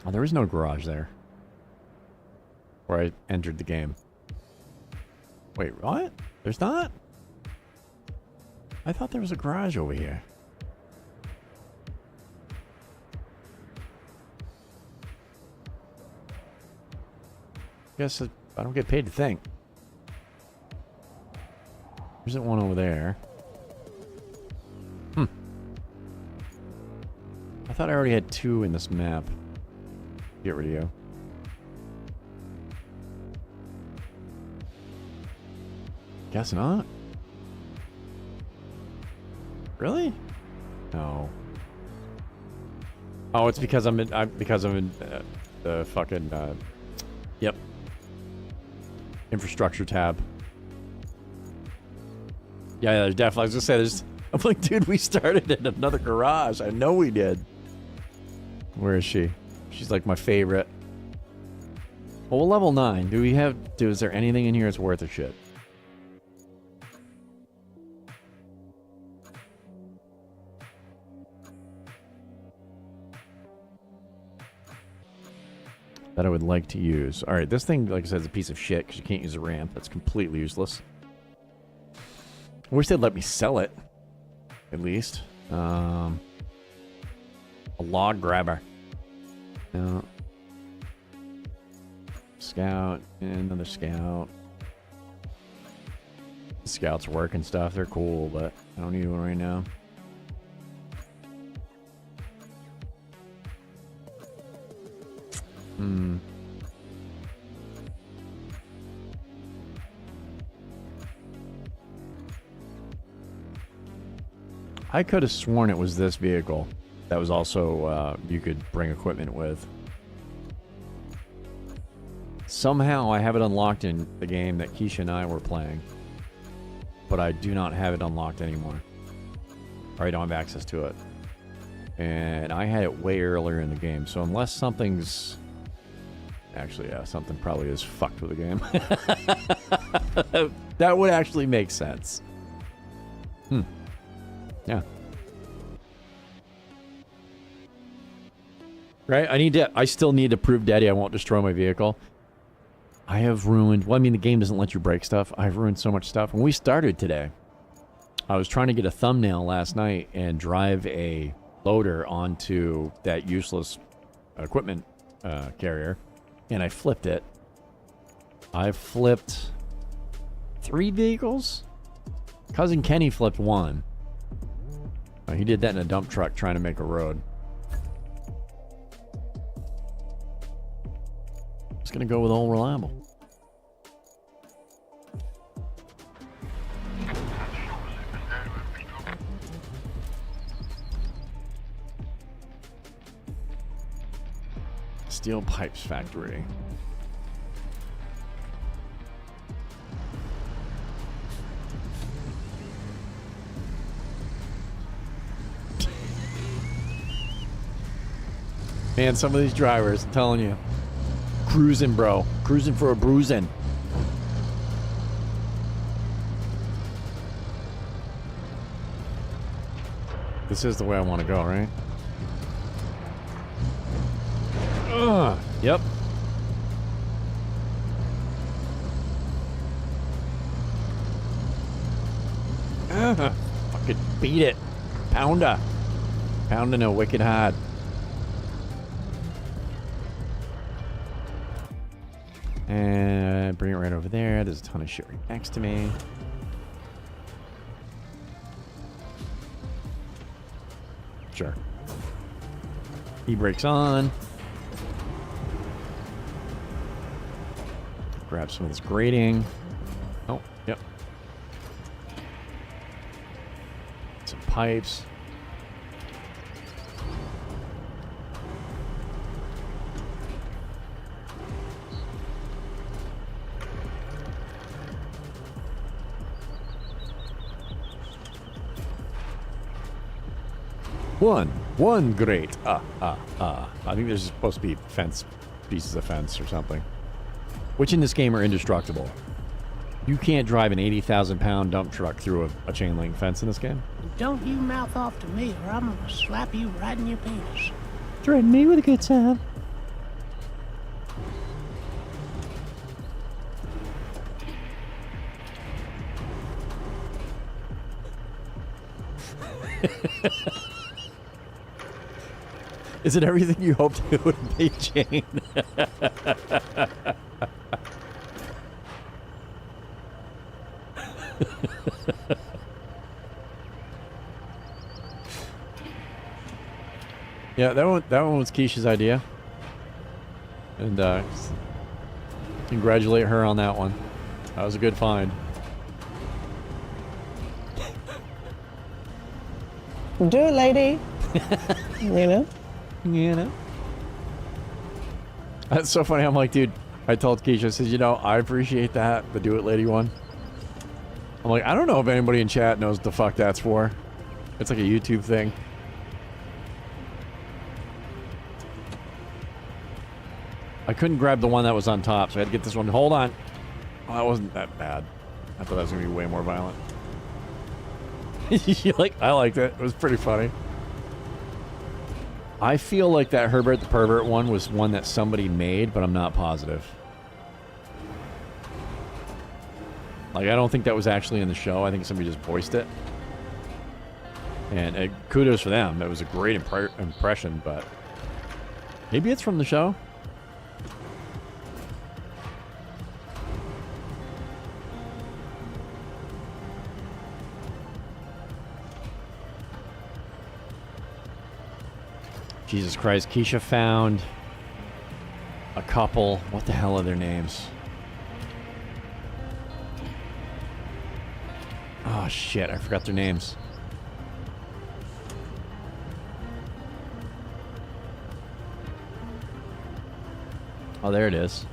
Oh, there is no garage there. Where I entered the game. Wait, what? There's not? I thought there was a garage over here. Guess I don't get paid to think. There's one over there. I thought I already had 2 in this map. Get rid of you. Guess not. Really? No. Oh, it's because I'm in the fucking yep. Infrastructure tab. Yeah, there's definitely. I was gonna say there's. I'm like, dude, we started in another garage. I know we did. Where is she? She's like my favorite. Well, level 9. Do we have? Is there anything in here that's worth a shit? That I would like to use. All right, this thing, like I said, is a piece of shit because you can't use a ramp. That's completely useless. I wish they'd let me sell it, at least. A log grabber. No. Scout, and another scout. Scouts work and stuff. They're cool, but I don't need one right now. I could have sworn it was this vehicle that was also you could bring equipment with. Somehow I have it unlocked in the game that Keisha and I were playing, but I do not have it unlocked anymore. Or I don't have access to it. And I had it way earlier in the game, so unless something's... Actually, yeah, something probably is fucked with the game. That would actually make sense. Yeah. Right? I still need to prove Daddy I won't destroy my vehicle. I have ruined... Well, I mean, the game doesn't let you break stuff. I've ruined so much stuff. When we started today, I was trying to get a thumbnail last night and drive a loader onto that useless equipment carrier. And I flipped it. I flipped 3 vehicles? Cousin Kenny flipped 1. He did that in a dump truck trying to make a road. Just gonna go with all reliable. Steel pipes factory. Man, some of these drivers, I'm telling you. Cruising, bro. Cruising for a bruising. This is the way I want to go, right? Ugh. Yep. Ugh. Fucking beat it. Pounder. Pounding a wicked hard. And bring it right over there. There's a ton of shit right next to me. Sure. E-brakes on. Grab some of this grating. Oh, yep. Some pipes. One grate. I think there's supposed to be fence, pieces of fence or something. Which in this game are indestructible. You can't drive an 80,000-pound dump truck through a chain link fence in this game. Don't you mouth off to me or I'm gonna slap you right in your penis. Threaten me with a good time. Is it everything you hoped it would be, Jane? Yeah, that one was Keisha's idea. And congratulate her on that one. That was a good find. Do it, lady. You know? You know? That's so funny. I'm like, dude, I told Keisha, I said, you know, I appreciate that, the Do It Lady one. I'm like, I don't know if anybody in chat knows what the fuck that's for. It's like a YouTube thing. I couldn't grab the one that was on top, so I had to get this one. Hold on. Oh, that wasn't that bad. I thought that was going to be way more violent. I liked it. It was pretty funny. I feel like that Herbert the Pervert one was one that somebody made, but I'm not positive. Like, I don't think that was actually in the show. I think somebody just voiced it. And kudos for them. That was a great impression, but maybe it's from the show. Jesus Christ, Keisha found a couple. What the hell are their names? Oh shit, I forgot their names. Oh, there it is.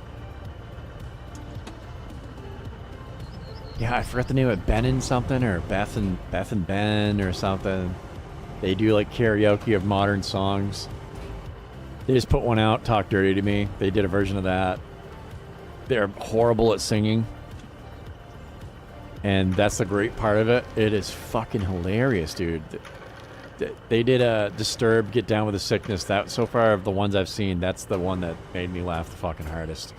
Yeah, I forgot the name of Ben and something, or Beth and Ben or something. They do like karaoke of modern songs. They just put one out, Talk Dirty to Me. They did a version of that. They're horrible at singing. And that's the great part of it. It is fucking hilarious, dude. They did a Disturbed, Get Down with the Sickness. That, so far of the ones I've seen, that's the one that made me laugh the fucking hardest.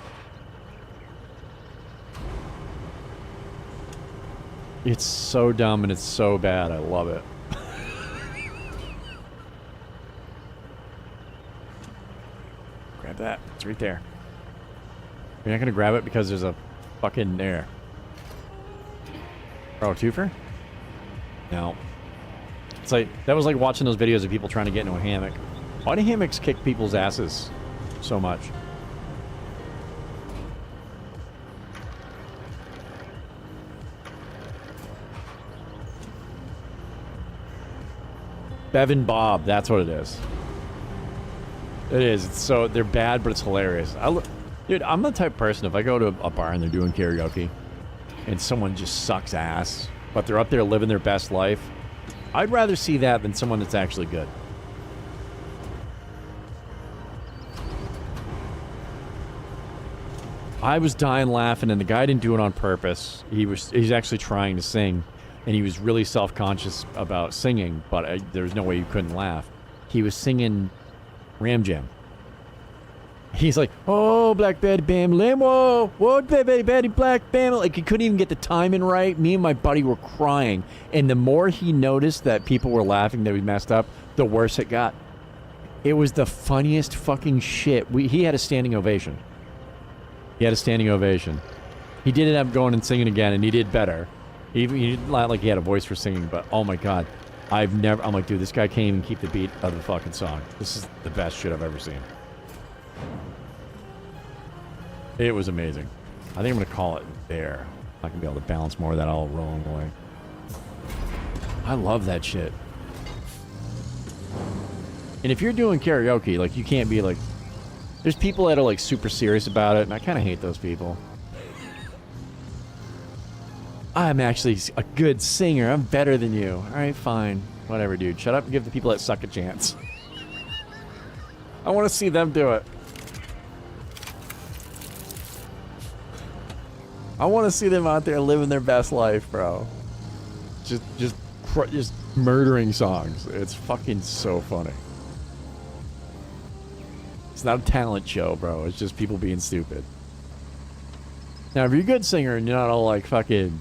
It's so dumb and it's so bad. I love it. Grab that. It's right there. You're not gonna grab it because there's a fucking there. Oh, twofer? No. It's like, that was like watching those videos of people trying to get into a hammock. Why do hammocks kick people's asses so much? Bevan Bob, that's what it is. It is. It's so, they're bad, but it's hilarious. Dude, I'm the type of person, if I go to a bar and they're doing karaoke and someone just sucks ass, but they're up there living their best life, I'd rather see that than someone that's actually good. I was dying laughing, and the guy didn't do it on purpose. He's actually trying to sing. and he was really self-conscious about singing, but there's no way you couldn't laugh. He was singing Ram Jam. He's like, oh, Black Betty Bam Limo, whoa, Betty Black Bam. Like, he couldn't even get the timing right. Me and my buddy were crying. And the more he noticed that people were laughing that we messed up, the worse it got. It was the funniest fucking shit. He had a standing ovation. He had a standing ovation. He did end up going and singing again, and he did better. He didn't like he had a voice for singing, but oh my God. I'm like, dude, this guy can't even keep the beat of the fucking song. This is the best shit I've ever seen. It was amazing. I think I'm going to call it there. I'm not going to be able to balance more of that all rolling away. I love that shit. And if you're doing karaoke, like, you can't be like... There's people that are, like, super serious about it, and I kind of hate those people. I'm actually a good singer. I'm better than you. All right, fine. Whatever, dude. Shut up and give the people that suck a chance. I want to see them do it. I want to see them out there living their best life, bro. Just murdering songs. It's fucking so funny. It's not a talent show, bro. It's just people being stupid. Now, if you're a good singer and you're not all like fucking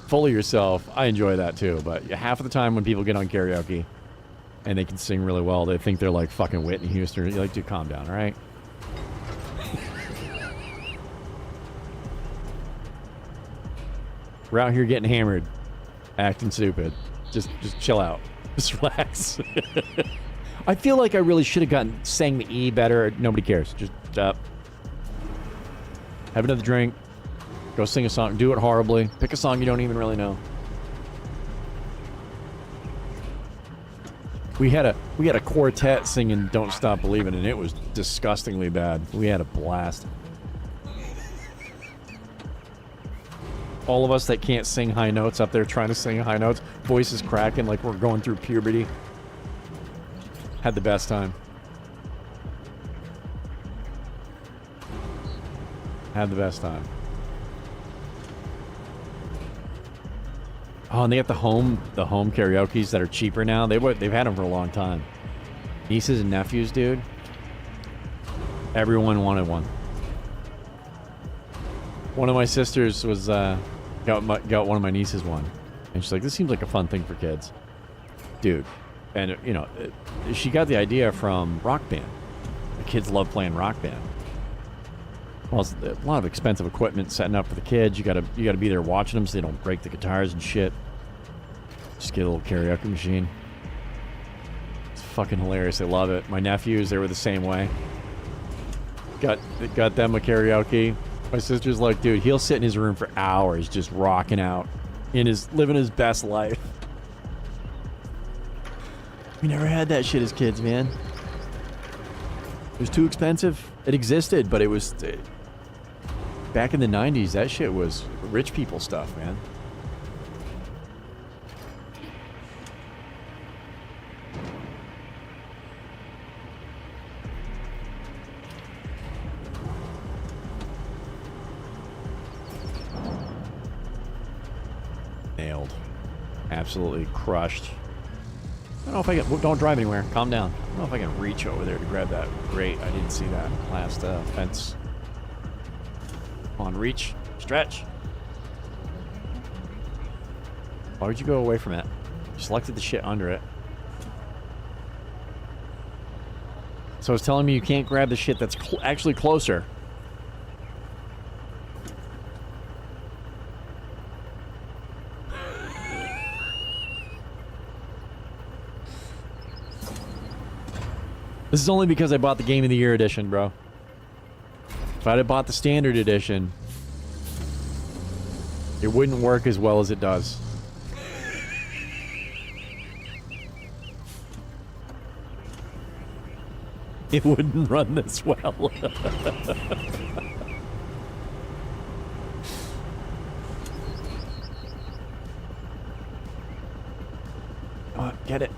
full of yourself, I enjoy that too. But half of the time when people get on karaoke and they can sing really well, they think they're like fucking Whitney Houston. You're like, dude, calm down, all right? We're out here getting hammered, acting stupid. Just chill out. Just relax. I feel like I really should have sang the E better. Nobody cares. Just have another drink. Go sing a song. Do it horribly. Pick a song you don't even really know. We had a quartet singing "Don't Stop Believing," and it was disgustingly bad. We had a blast. All of us that can't sing high notes up there trying to sing high notes, voices cracking like we're going through puberty. Had the best time. Had the best time. Oh, and they got the home karaokes that are cheaper now. They've had them for a long time. Nieces and nephews, dude. Everyone wanted one. One of my sisters was got one of my nieces one, and she's like, "This seems like a fun thing for kids, dude." And you know, she got the idea from Rock Band. The kids love playing Rock Band. Well, it's a lot of expensive equipment setting up for the kids. You gotta be there watching them so they don't break the guitars and shit. Just get a little karaoke machine. It's fucking hilarious. They love it. My nephews, they were the same way. Got them a karaoke. My sister's like, dude, he'll sit in his room for hours just rocking out, living his best life. We never had that shit as kids, man. It was too expensive. It existed, but it was... back in the 90s, that shit was rich people stuff, man. Nailed. Absolutely crushed. I don't know if I can... Don't drive anywhere. Calm down. I don't know if I can reach over there to grab that. Great. I didn't see that last fence. Come on, reach. Stretch. Why would you go away from it? You selected the shit under it. So it's telling me you can't grab the shit that's actually closer. This is only because I bought the Game of the Year edition, bro. If I'd have bought the standard edition, it wouldn't work as well as it does. It wouldn't run this well. Oh, get it.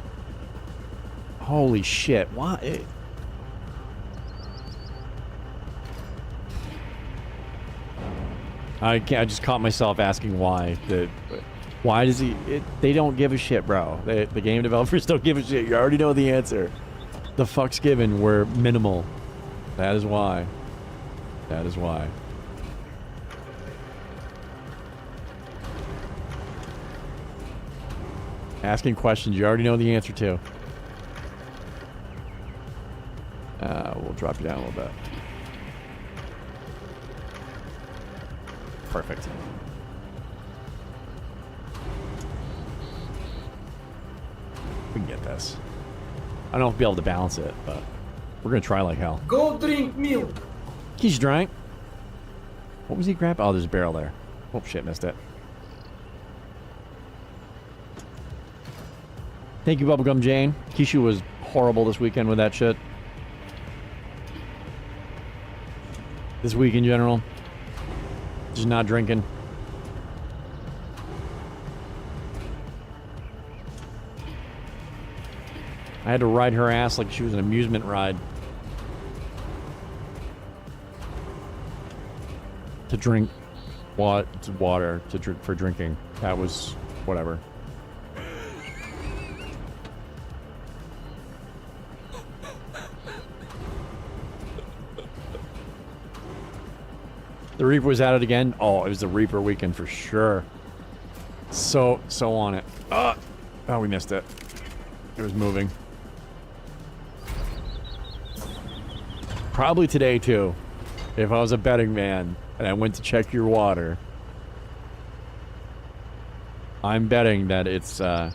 Holy shit. Why? I just caught myself asking why. Why does he... they don't give a shit, bro. The game developers don't give a shit. You already know the answer. The fucks given were minimal. That is why. That is why. Asking questions you already know the answer to. We'll drop you down a little bit. Perfect. We can get this. I don't know if we'll be able to balance it, but we're gonna try like hell. Go drink milk. He's drank. What was he grabbing? Oh, there's a barrel there. Oh shit, missed it. Thank you, Bubblegum Jane. Kishu was horrible this weekend with that shit. This week in general. Just not drinking. I had to ride her ass like she was an amusement ride. To drink water to drink for drinking. That was whatever. The Reaper was at it again. Oh, it was the Reaper weekend for sure. So on it. Oh, we missed it. It was moving. Probably today too. If I was a betting man and I went to check your water, I'm betting that it's gonna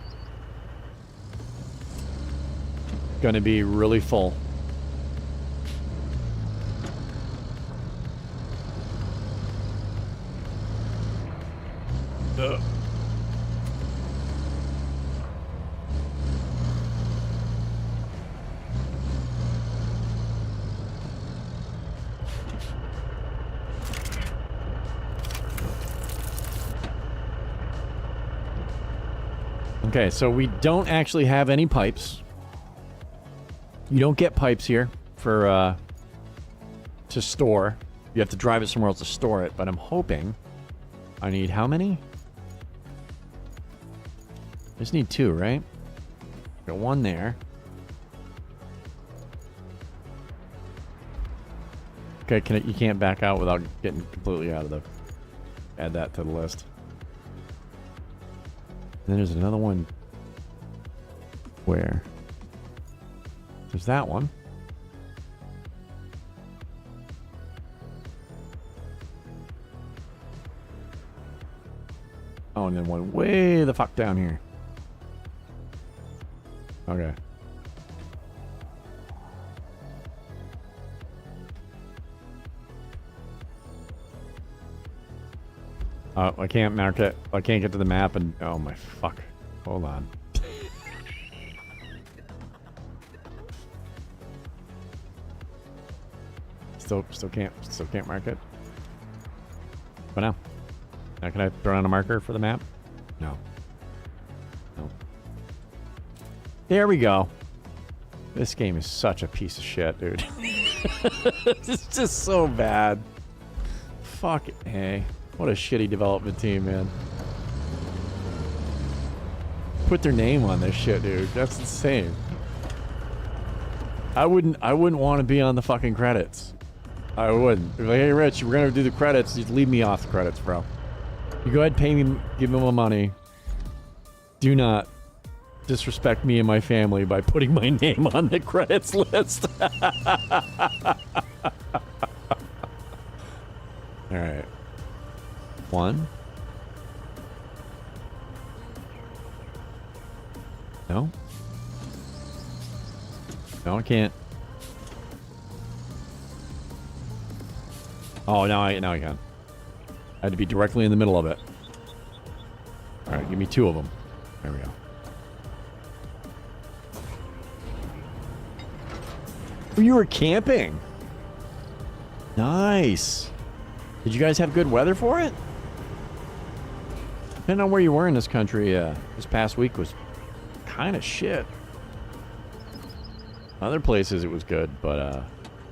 be really full. Okay, so we don't actually have any pipes. You don't get pipes here for to store. You have to drive it somewhere else to store it, but I'm hoping I need how many? Just need 2, right? Got 1 there. Okay, you can't back out without getting completely out of the... Add that to the list. And then there's another one. Where? There's that one. Oh, and then one way the fuck down here. Okay. I can't mark it. I can't get to the map and... Oh my fuck. Hold on. Still can't mark it. But now. Now can I throw on a marker for the map? No. No. There we go. This game is such a piece of shit, dude. It's just so bad. Fuck A. What a shitty development team, man. Put their name on this shit, dude. That's insane. I wouldn't want to be on the fucking credits. I wouldn't. Like, hey, Rich, we're gonna do the credits. Just leave me off the credits, bro. You go ahead, pay me, give me my money. Do not disrespect me and my family by putting my name on the credits list. All right. 1. No? No, I can't. Oh, now I can. I had to be directly in the middle of it. All right, give me 2 of them. There we go. Oh, you were camping. Nice. Did you guys have good weather for it? Depending on where you were in this country, this past week was kind of shit. Other places it was good, but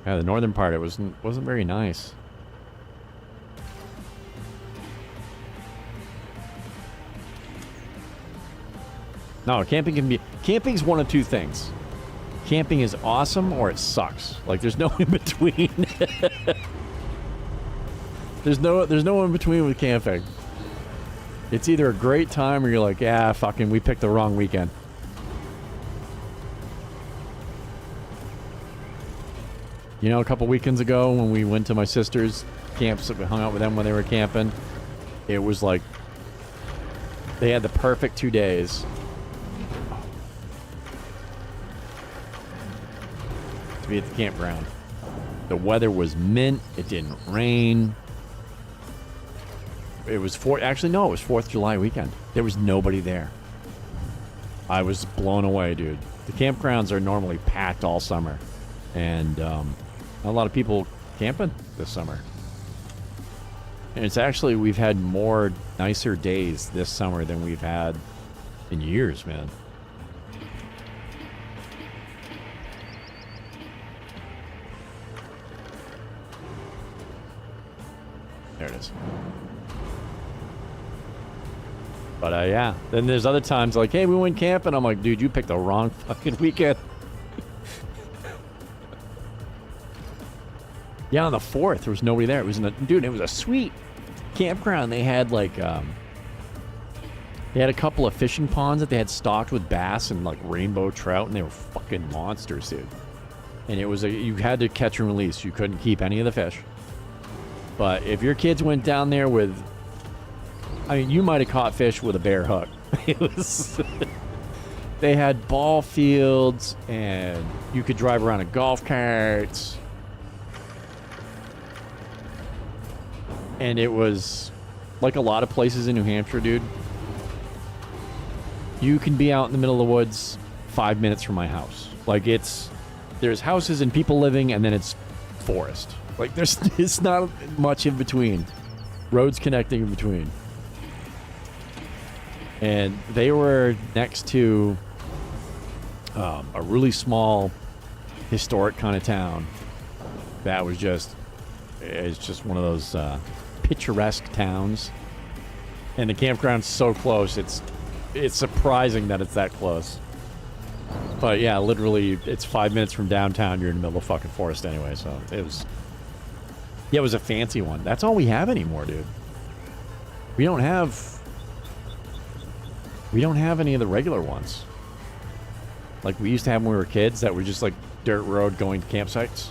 yeah, the northern part it wasn't very nice. No, camping's one of two things. Camping is awesome or it sucks. Like there's no in between. there's no in between with camping. It's either a great time or you're like, yeah, fucking we picked the wrong weekend. You know, a couple weekends ago when we went to my sister's camps, we hung out with them when they were camping. It was like they had the perfect 2 days to be at the campground. The weather was mint. It didn't rain. It was it was 4th of July weekend. There was nobody there. I was blown away, dude. The campgrounds are normally packed all summer. And a lot of people camping this summer. And it's actually, we've had more nicer days this summer than we've had in years, man. There it is. But yeah, then there's other times like, hey, we went camping. I'm like, dude, you picked the wrong fucking weekend. Yeah, on the 4th, there was nobody there. It was it was a sweet campground. They had like, they had a couple of fishing ponds that they had stocked with bass and like rainbow trout, and they were fucking monsters, dude. And it was you had to catch and release. You couldn't keep any of the fish. But if your kids went down there with, I mean, you might have caught fish with a bare hook. It was. They had ball fields, and you could drive around in golf carts. And it was like a lot of places in New Hampshire, dude. You can be out in the middle of the woods 5 minutes from my house. Like there's houses and people living, and then it's forest. Like it's not much in between. Roads connecting in between. And they were next to a really small, historic kind of town that was it's just one of those picturesque towns. And the campground's so close, it's surprising that it's that close. But yeah, literally, it's 5 minutes from downtown. You're in the middle of fucking forest anyway, so it was a fancy one. That's all we have anymore, dude. We don't have any of the regular ones. Like we used to have when we were kids that were just like dirt road going to campsites.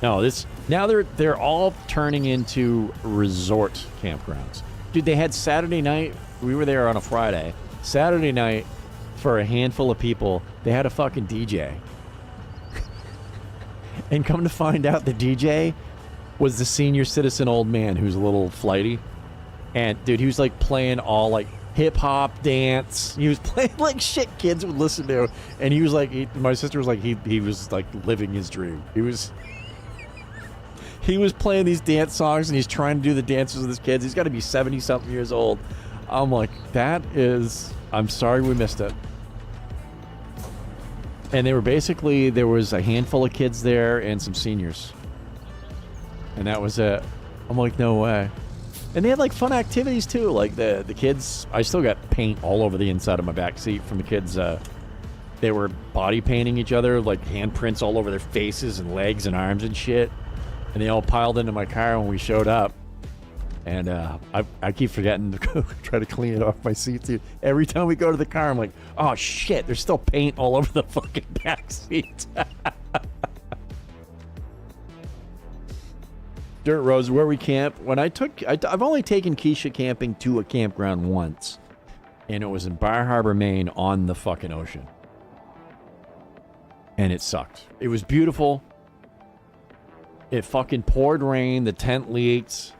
No, now they're all turning into resort campgrounds. Dude, they had Saturday night. We were there on a Friday. Saturday night, for a handful of people, they had a fucking DJ. And come to find out, the DJ was the senior citizen old man who's a little flighty. And dude, he was like playing all like hip hop, dance. He was playing like shit kids would listen to. And he was like, my sister was like, he was like living his dream. He was playing these dance songs, and he's trying to do the dances with his kids. He's got to be 70-something years old. I'm like, I'm sorry we missed it. And there was a handful of kids there and some seniors. And that was it. I'm like, no way. And they had like fun activities too. Like the kids, I still got paint all over the inside of my back seat from the kids. They were body painting each other, like handprints all over their faces and legs and arms and shit. And they all piled into my car when we showed up. And I keep forgetting to go try to clean it off my seat, too. Every time we go to the car, I'm like, oh, shit, there's still paint all over the fucking back seat. Dirt roads where we camp. When I've only taken Keisha camping to a campground once. And it was in Bar Harbor, Maine, on the fucking ocean. And it sucked. It was beautiful. It fucking poured rain. The tent leaked.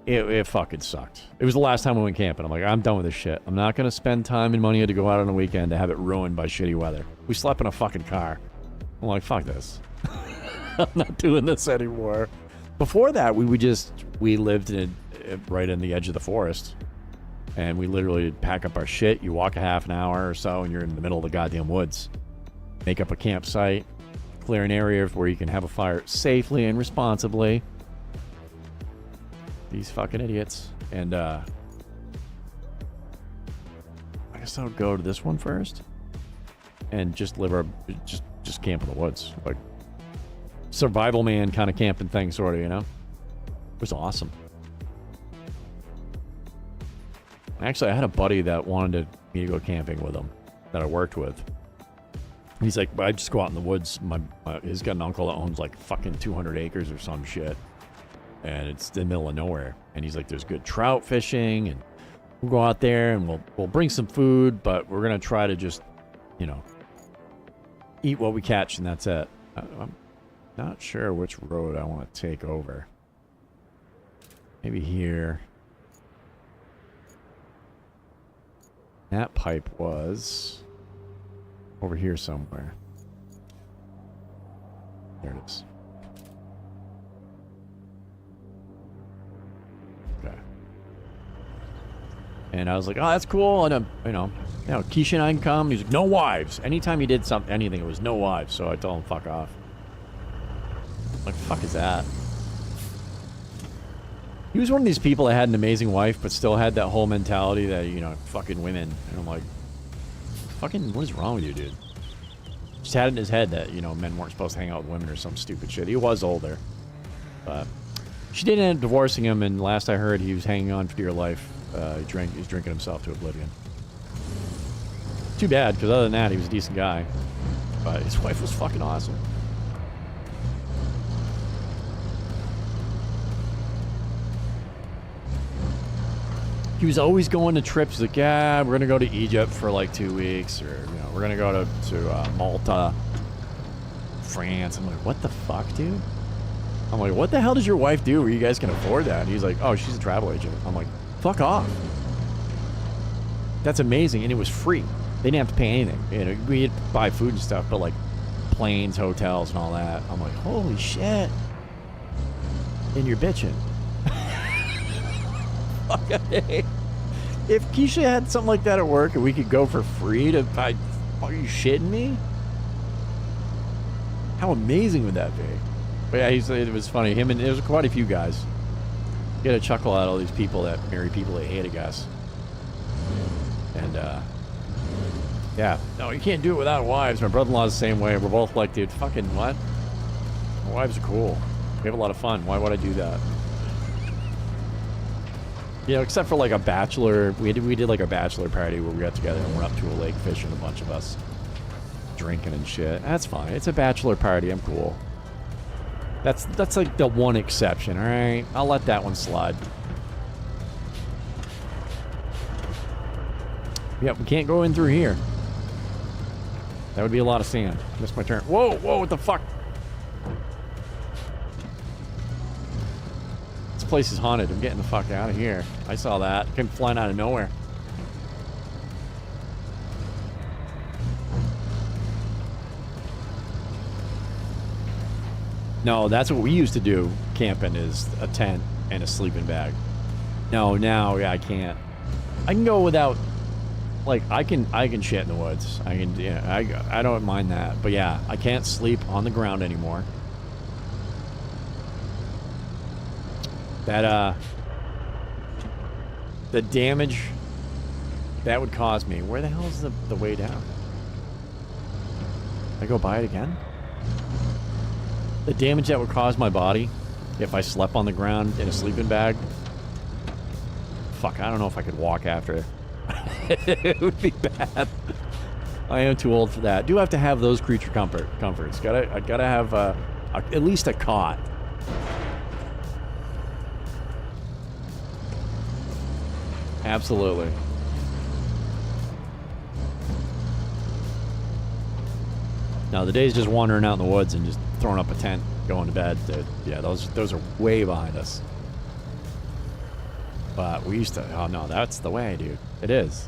It fucking sucked. It was the last time we went camping. I'm like, I'm done with this shit. I'm not going to spend time and money to go out on a weekend to have it ruined by shitty weather. We slept in a fucking car. I'm like, fuck this. I'm not doing this anymore. Before that, we lived right in the edge of the forest. And we literally pack up our shit. You walk a half an hour or so, and you're in the middle of the goddamn woods. Make up a campsite. Clear an area where you can have a fire safely and responsibly. These fucking idiots. And guess I'll go to this one first. And just just camp in the woods. Like, survival man kind of camping thing, sort of, you know? It was awesome. Actually, I had a buddy that wanted me to go camping with him that I worked with. He's like, I just go out in the woods. He's got an uncle that owns like fucking 200 acres or some shit. And it's in the middle of nowhere. And he's like, there's good trout fishing. And we'll go out there and we'll bring some food. But we're going to try to just, you know, eat what we catch. And that's it. I'm not sure which road I want to take over. Maybe here. That pipe was over here somewhere. There it is. Okay. And I was like, oh, that's cool. And, Keisha and I can come. He's like, no wives. Anytime he did anything, it was no wives. So I told him, fuck off. Like, fuck is that? He was one of these people that had an amazing wife, but still had that whole mentality that, you know, fucking women. And I'm like, fucking, what is wrong with you, dude? Just had it in his head that, you know, men weren't supposed to hang out with women or some stupid shit. He was older. But she did end up divorcing him, and last I heard, he was hanging on for dear life. He's drinking himself to oblivion. Too bad, because other than that, he was a decent guy. But his wife was fucking awesome. He was always going to trips. He's like, yeah, we're going to go to Egypt for like 2 weeks. Or, you know, we're going to go to Malta, France. I'm like, what the fuck, dude? I'm like, what the hell does your wife do where you guys can afford that? And he's like, oh, she's a travel agent. I'm like, fuck off. That's amazing. And it was free. They didn't have to pay anything. You know, we had to buy food and stuff, but like planes, hotels, and all that. I'm like, holy shit. And you're bitching. Okay. If Keisha had something like that at work and we could go for free to buy, are you shitting me? How amazing would that be? But yeah, it was funny. Him and there was quite a few guys. You had a chuckle at all these people that marry people they hate, I guess. And yeah, no, you can't do it without wives. My brother-in-law's the same way. We're both like, dude, fucking what? My wives are cool. We have a lot of fun. Why would I do that? You know, except for like a bachelor, we did like a bachelor party where we got together and went up to a lake fishing, a bunch of us drinking and shit. That's fine. It's a bachelor party. I'm cool. That's like the one exception. All right, I'll let that one slide. Yep, we can't go in through here. That would be a lot of sand. Missed my turn. Whoa, what the fuck? This place is haunted. I'm getting the fuck out of here. I saw that. Came flying out of nowhere. No, that's what we used to do camping, is a tent and a sleeping bag. No, now I can't. I can go without, like, I can shit in the woods. I can, yeah, I don't mind that. But yeah, I can't sleep on the ground anymore. That, the damage that would cause me. Where the hell is the way down? I go by it again? The damage that would cause my body if I slept on the ground in a sleeping bag. Fuck, I don't know if I could walk after. It would be bad. I am too old for that. Do have to have those creature comforts. I gotta have at least a cot. Absolutely. No, the day's just wandering out in the woods and just throwing up a tent, going to bed. Yeah, those are way behind us. But we used to. Oh no, that's the way, dude. It is.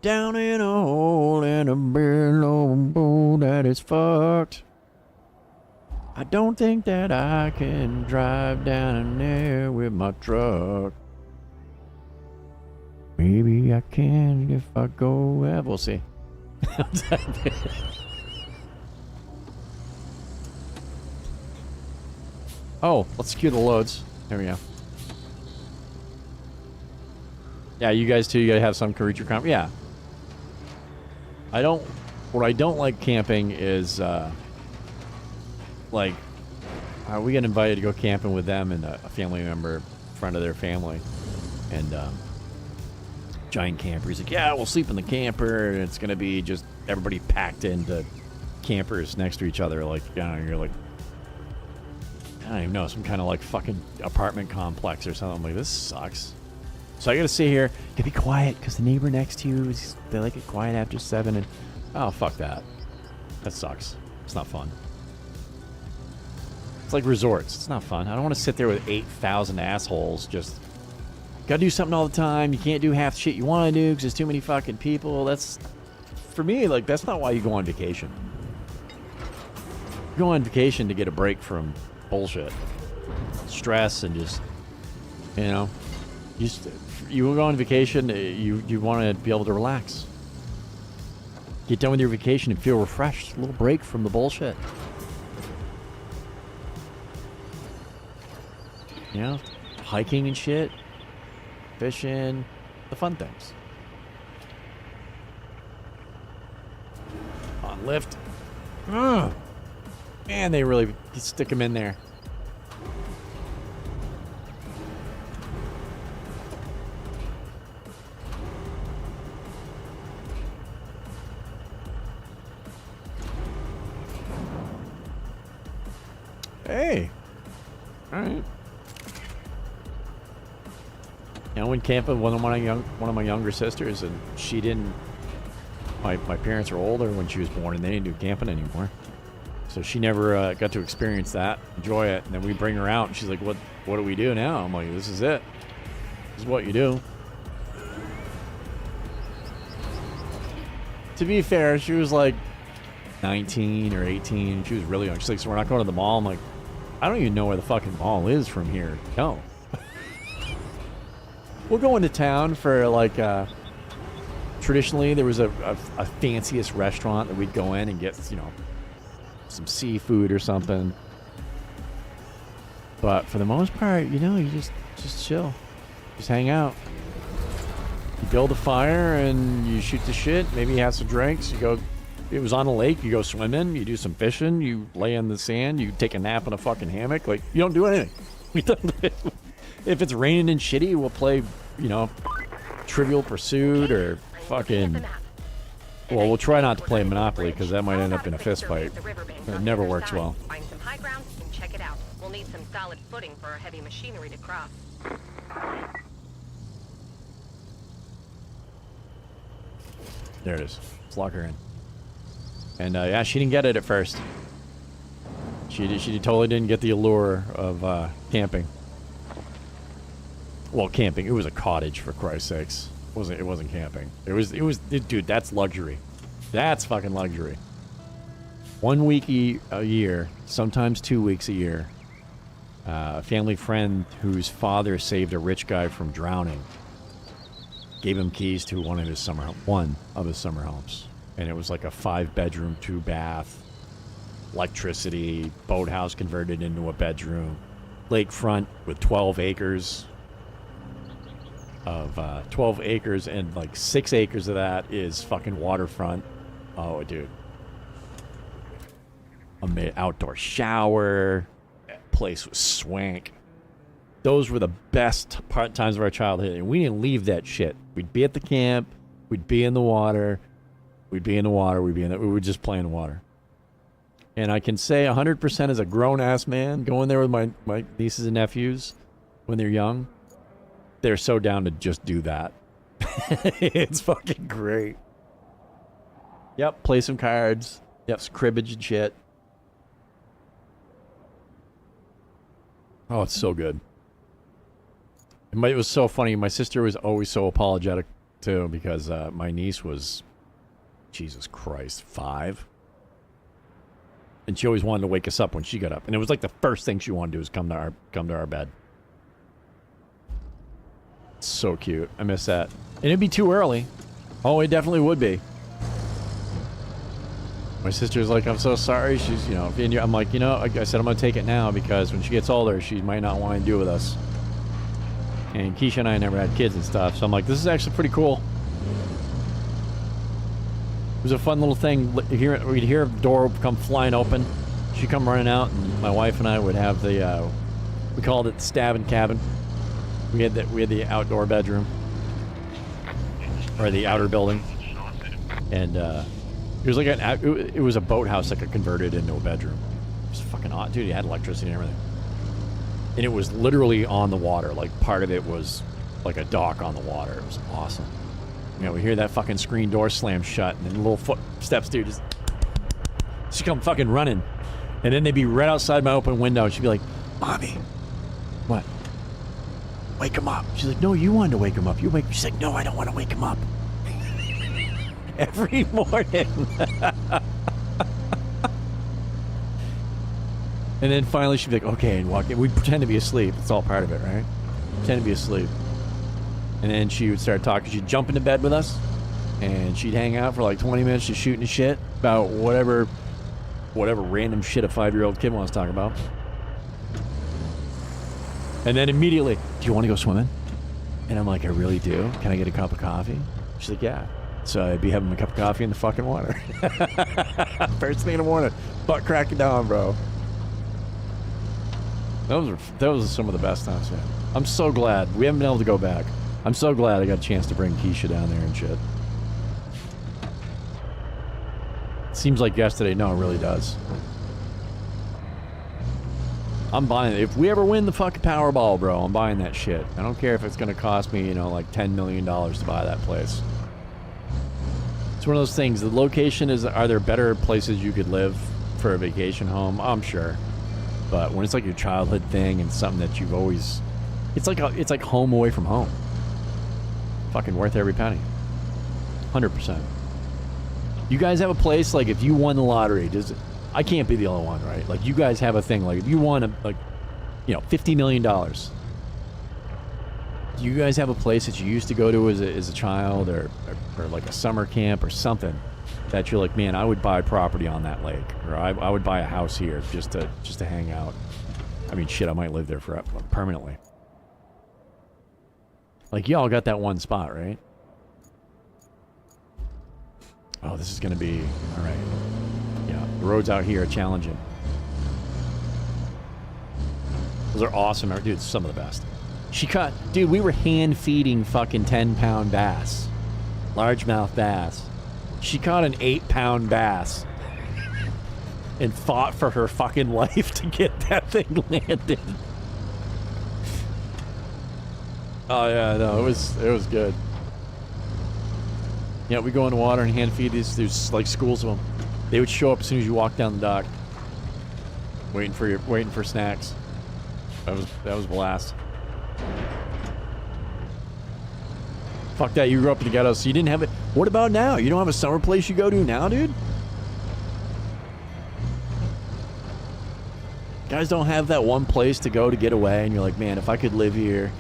Down in a hole in a barrel that is fucked. I don't think that I can drive down in there with my truck. Maybe I can if I go. Yeah, we'll see. Oh, let's queue the loads. There we go. Yeah, you guys too. You gotta have some creature comp. Yeah. What I don't like camping is, like, we get invited to go camping with them and a family member, friend of their family, and giant camper. He's like, yeah, we'll sleep in the camper, and it's gonna be just everybody packed into campers next to each other. Like, you know, you're like, I don't even know, some kind of like fucking apartment complex or something. I'm like, this sucks. So I gotta sit here, to be quiet, because the neighbor next to you, they like it quiet after 7, and oh, fuck that. That sucks. It's not fun. It's like resorts. It's not fun. I don't want to sit there with 8,000 assholes just... Gotta do something all the time. You can't do half the shit you want to do because there's too many fucking people. That's... For me, like, that's not why you go on vacation. You go on vacation to get a break from bullshit. Stress and just... You know... You go on vacation, you want to be able to relax. Get done with your vacation and feel refreshed. A little break from the bullshit. You know, hiking and shit, fishing, the fun things. On lift. Ugh. Man, they really stick them in there. Hey. All right. I went camping with one of my younger sisters, and she didn't. My parents are older when she was born, and they didn't do camping anymore. So she never got to experience that, enjoy it. And then we bring her out, and she's like, "What do we do now?" I'm like, "This is it. This is what you do." To be fair, she was like 19 or 18. She was really young. She's like, "So we're not going to the mall?" I'm like, "I don't even know where the fucking mall is from here. No." We'll go into town for, like, traditionally there was a fanciest restaurant that we'd go in and get, you know, some seafood or something. But for the most part, you know, you just chill. Just hang out. You build a fire and you shoot the shit. Maybe you have some drinks. You go, it was on a lake, you go swimming, you do some fishing, you lay in the sand, you take a nap in a fucking hammock. Like, you don't do anything. We don't. If it's raining and shitty, we'll play, you know, Trivial Pursuit or fucking... Well, we'll try not to play Monopoly because that might end up in a fist fight. It never works well. Find some high ground and check it out. We'll need some solid footing for our heavy machinery to cross. There it is. Let's lock her in. And yeah, she didn't get it at first. She totally didn't get the allure of camping. Well, camping. It was a cottage, for Christ's sakes. It wasn't camping. Dude, that's luxury. That's fucking luxury. 1 week a year, sometimes 2 weeks a year. A family friend whose father saved a rich guy from drowning gave him keys to one of his summer homes. And it was like a 5-bedroom, 2-bath, electricity, boathouse converted into a bedroom, lakefront with 12 acres. 12 acres, and like 6 acres of that is fucking waterfront. Oh, dude. Outdoor shower. Place was swank. Those were the best times of our childhood, and we didn't leave that shit. We'd be at the camp. We'd be in the water. We would just play in the water. And I can say 100% as a grown-ass man, going there with my nieces and nephews when they're young, they're so down to just do that. It's fucking great. Yep, play some cards. Yep, some cribbage and shit. Oh, it's so good. It was so funny. My sister was always so apologetic, too, because my niece was, Jesus Christ, 5. And she always wanted to wake us up when she got up. And it was like the first thing she wanted to do was come to our bed. So cute. I miss that. And it'd be too early. Oh, it definitely would be. My sister's like, I'm so sorry. She's, you know, I'm like, you know, I said I'm gonna take it now because when she gets older, she might not want to do it with us. And Keisha and I never had kids and stuff, so I'm like, this is actually pretty cool. It was a fun little thing. We'd hear a door come flying open. She'd come running out, and my wife and I would have the, we called it the stabbing cabin. We had the outdoor bedroom, or the outer building, and it was like it was a boathouse that got converted into a bedroom. It was fucking hot, dude. It had electricity and everything, and it was literally on the water. Like part of it was like a dock on the water. It was awesome. You know, we hear that fucking screen door slam shut, and then little footsteps, dude, just come fucking running, and then they'd be right outside my open window, and she'd be like, "Mommy, what? Wake him up." She's like, "No, you wanted to wake him up. You wake." She's like, "No, I don't want to wake him up." Every morning. And then finally she'd be like, "Okay," and walk in. We'd pretend to be asleep. It's all part of it, right? Pretend to be asleep. And then she would start talking. She'd jump into bed with us, and she'd hang out for like 20 minutes just shooting the shit about whatever random shit a 5-year-old kid wants to talk about. And then immediately, "Do you want to go swimming?" And I'm like, "I really do. Can I get a cup of coffee?" She's like, "Yeah." So I'd be having a cup of coffee in the fucking water. First thing in the morning, butt cracking down, bro. Those were some of the best times, man. I'm so glad. We haven't been able to go back. I'm so glad I got a chance to bring Keisha down there and shit. Seems like yesterday. No, it really does. I'm buying it. If we ever win the fucking Powerball, bro, I'm buying that shit. I don't care if it's going to cost me, you know, like $10 million to buy that place. It's one of those things. The location is, are there better places you could live for a vacation home? I'm sure. But when it's like your childhood thing and something that you've always, it's like home away from home. Fucking worth every penny. 100%. You guys have a place, like if you won the lottery, I can't be the only one, right? Like you guys have a thing, like if you won $50 million. Do you guys have a place that you used to go to as a child or like a summer camp or something that you're like, man, I would buy property on that lake, or I would buy a house here just to hang out. I mean, shit, I might live there permanently. Like y'all got that one spot, right? Oh, this is gonna be all right. Yeah, the roads out here are challenging. Those are awesome, dude. Some of the best. Dude, we were hand feeding fucking 10-pound bass, largemouth bass. She caught an 8-pound bass and fought for her fucking life to get that thing landed. Oh yeah, no, it was good. Yeah, we go in the water and hand feed these. There's like schools of them. They would show up as soon as you walk down the dock, waiting for snacks. That was a blast. Fuck that, you grew up in the ghetto, so you didn't have it. What about now? You don't have a summer place you go to now, dude? Guys don't have that one place to go to get away, and you're like, man, if I could live here.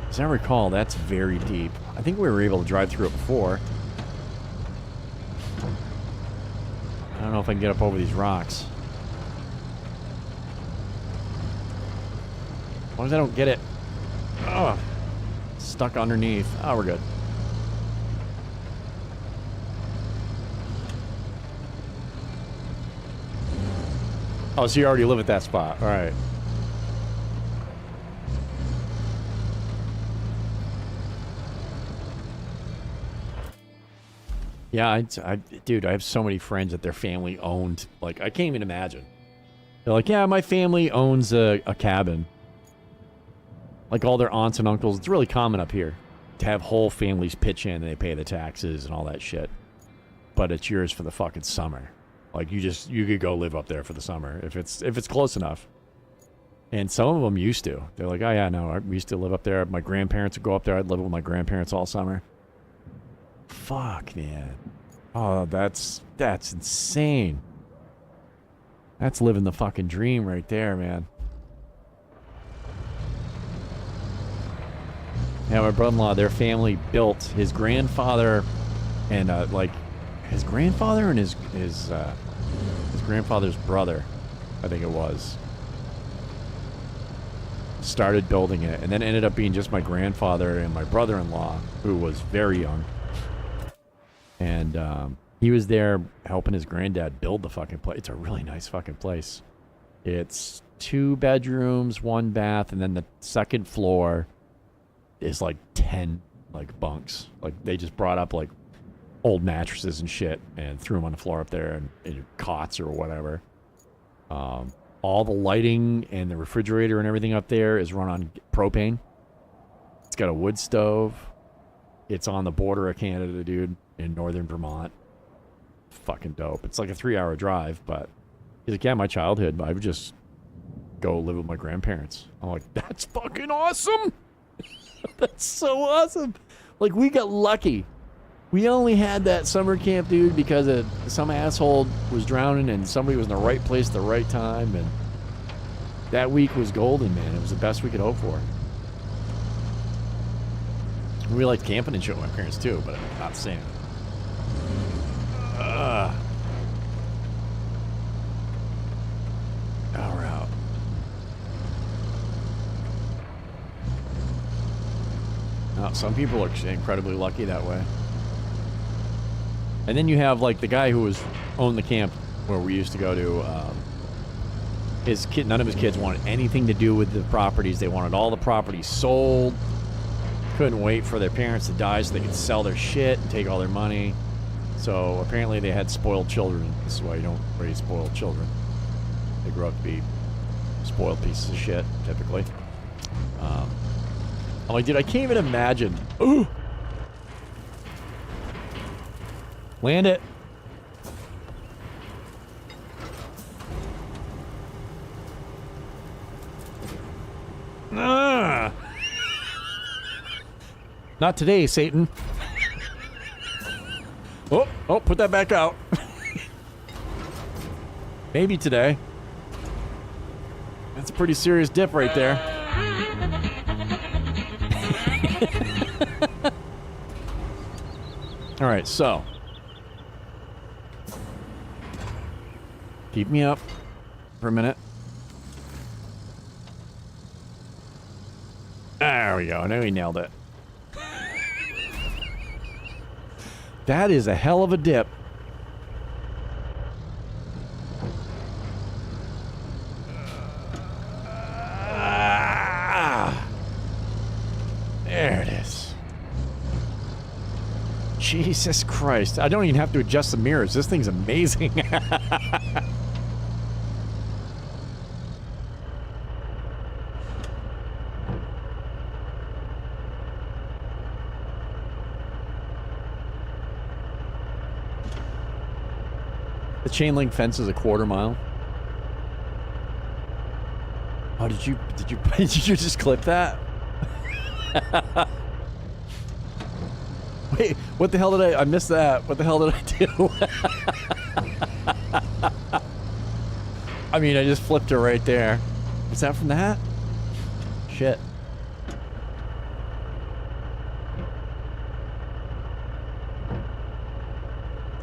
As I recall, that's very deep. I think we were able to drive through it before. I don't know if I can get up over these rocks. As long as I don't get it. Ugh. Stuck underneath. Oh, we're good. Oh, so you already live at that spot. All right. Yeah, dude, I have so many friends that their family owned. Like, I can't even imagine. They're like, yeah, my family owns a cabin. Like all their aunts and uncles. It's really common up here to have whole families pitch in and they pay the taxes and all that shit. But it's yours for the fucking summer. Like you could go live up there for the summer if it's close enough. And some of them used to. They're like, oh yeah, no, we used to live up there. My grandparents would go up there. I'd live with my grandparents all summer. Fuck, man. Oh, that's insane. That's living the fucking dream right there, man. Yeah, my brother-in-law, their family built his grandfather and like his grandfather and his grandfather's brother, I think it was, started building it, and then it ended up being just my grandfather and my brother-in-law, who was very young, and he was there helping his granddad build the fucking place. It's a really nice fucking place. It's 2 bedrooms, 1 bath, and then the second floor is like 10 like bunks. Like they just brought up like old mattresses and shit and threw them on the floor up there and cots or whatever. All the lighting and the refrigerator and everything up there is run on propane. It's got a wood stove. It's on the border of Canada, dude, in northern Vermont. Fucking dope. It's like a 3-hour drive, but he's like, yeah, my childhood, I would just go live with my grandparents. I'm like, that's fucking awesome. That's so awesome. Like, we got lucky. We only had that summer camp, dude, because some asshole was drowning and somebody was in the right place at the right time, and that week was golden, man. It was the best we could hope for. We liked camping and shit with my parents, too, but not the same. Now we're out. Now, some people are incredibly lucky that way. And then you have, like, the guy who owned the camp where we used to go to. His kid, none of his kids wanted anything to do with the properties. They wanted all the properties sold. Couldn't wait for their parents to die so they could sell their shit and take all their money. So apparently they had spoiled children. This is why you don't raise spoiled children. They grow up to be spoiled pieces of shit, typically. I'm like, dude, I can't even imagine. Ooh! Land it. Ah! Not today, Satan. Oh, put that back out. Maybe today. That's a pretty serious dip right there. All right, so. Keep me up for a minute. There we go. Now we nailed it. That is a hell of a dip. There it is. Jesus Christ. I don't even have to adjust the mirrors. This thing's amazing. The chain link fence is a 1/4 mile. Oh, did you just clip that? Wait, what the hell did I missed that. What the hell did I do? I mean, I just flipped her right there. Was that from that? Shit.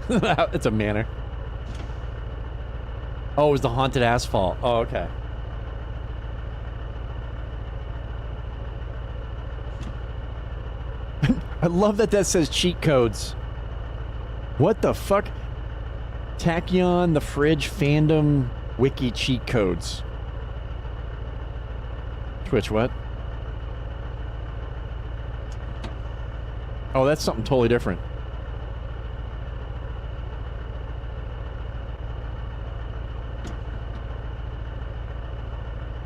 It's a manor. Oh, it was the haunted asphalt. Oh, okay. I love that says cheat codes. What the fuck? Tachyon, the fridge, fandom, wiki cheat codes. Twitch, what? Oh, that's something totally different.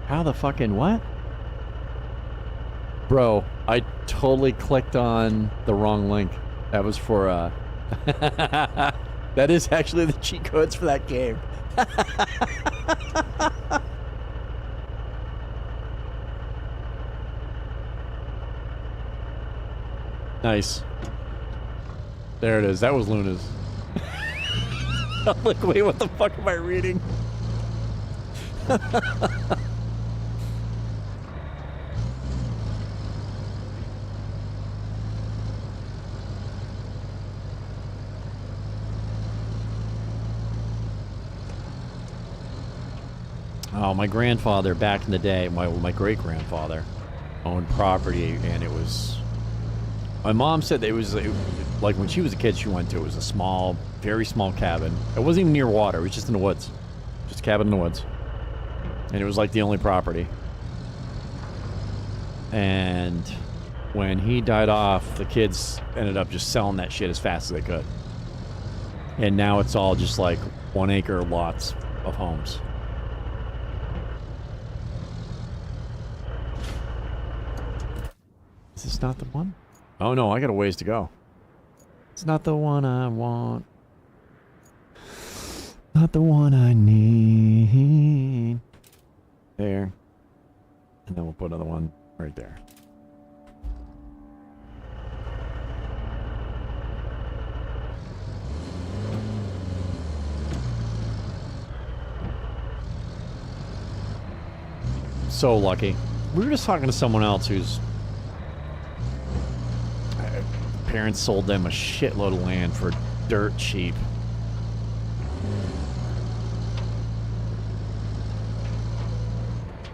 How the fucking what? Bro, I totally clicked on the wrong link. That was for, that is actually the cheat codes for that game. Nice. There it is. That was Luna's. I'm like, wait, what the fuck am I reading? Oh, my grandfather back in the day, my great-grandfather owned property, and it was... My mom said that it was like when she was a kid, she went to, it was a small, very small cabin. It wasn't even near water, it was just in the woods. Just a cabin in the woods. And it was like the only property. And when he died off, the kids ended up just selling that shit as fast as they could. And now it's all just like 1 acre lots of homes. Is this not the one? Oh no, I got a ways to go. It's not the one I want. Not the one I need. There. And then we'll put another one right there. So lucky. We were just talking to someone else whose parents sold them a shitload of land for dirt cheap.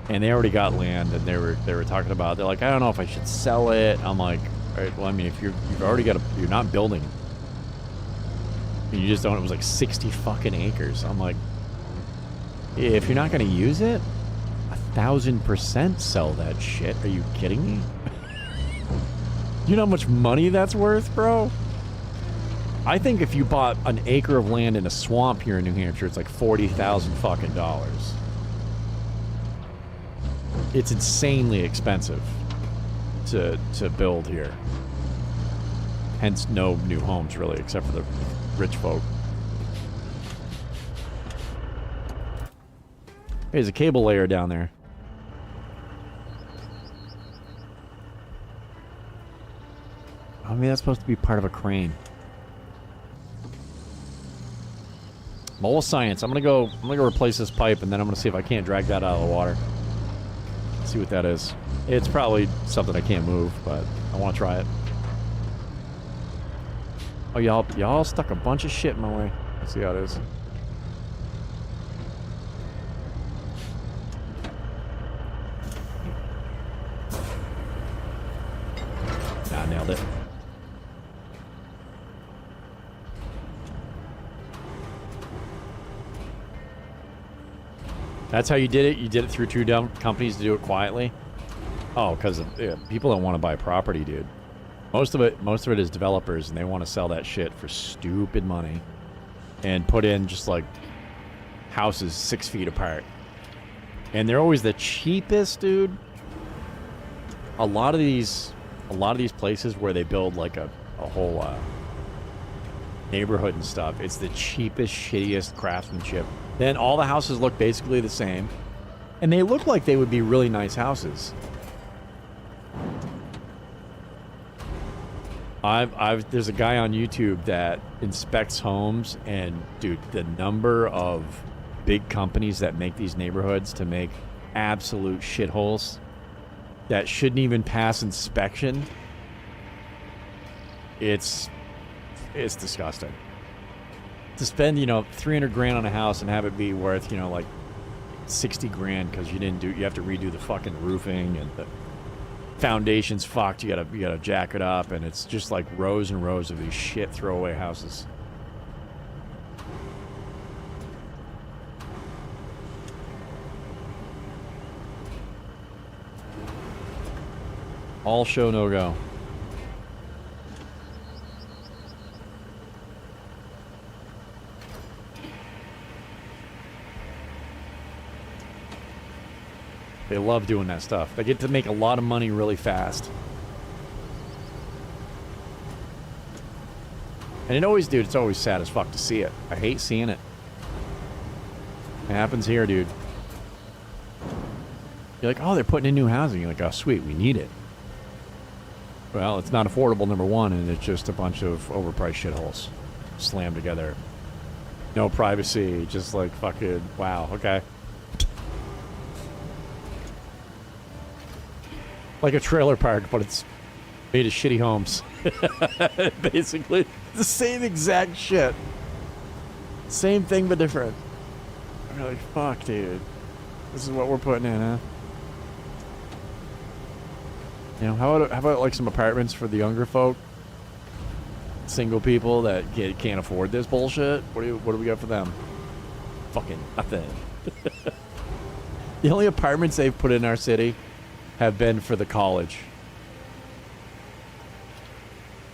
And they already got land, and they were talking about, they're like, I don't know if I should sell it. I'm like, all right, well, I mean, if you've already got you're not building. You just don't, it was like 60 fucking acres. I'm like, if you're not going to use it, 1,000% sell that shit. Are you kidding me? You know how much money that's worth, bro? I think if you bought an acre of land in a swamp here in New Hampshire, it's like $40,000 fucking dollars. It's insanely expensive to build here. Hence, no new homes really, except for the rich folk. There's a cable layer down there. I mean, that's supposed to be part of a crane. Mole science. I'm gonna go replace this pipe, and then I'm gonna see if I can't drag that out of the water. See what that is. It's probably something I can't move, but I want to try it. Oh, y'all stuck a bunch of shit in my way. Let's see how it is. Nah, nailed it. That's how you did it? You did it through two companies to do it quietly? Oh, because people don't want to buy property, dude. Most of it is developers, and they want to sell that shit for stupid money and put in just like houses 6 feet apart. And they're always the cheapest, dude. A lot of these places where they build like a whole neighborhood and stuff, it's the cheapest, shittiest craftsmanship. Then all the houses look basically the same, and they look like they would be really nice houses. There's a guy on YouTube that inspects homes, and dude, the number of big companies that make these neighborhoods to make absolute shitholes that shouldn't even pass inspection, it's disgusting. To spend, $300 grand on a house and have it be worth, like 60 grand because you have to redo the fucking roofing, and the foundation's fucked. You gotta jack it up, and it's just like rows and rows of these shit throwaway houses. All show, no go. They love doing that stuff. They get to make a lot of money really fast. And it always, dude, it's always sad as fuck to see it. I hate seeing it. It happens here, dude. You're like, oh, they're putting in new housing. You're like, oh, sweet, we need it. Well, it's not affordable, number one, and it's just a bunch of overpriced shitholes slammed together. No privacy, just like fucking, wow, okay. Like a trailer park, but it's made of shitty homes. Basically, the same exact shit. Same thing, but different. I'm like, fuck, dude. This is what we're putting in, huh? You know, how about like some apartments for the younger folk? Single people that can't afford this bullshit? What do we got for them? Fucking nothing. The only apartments they've put in our city have been for the college.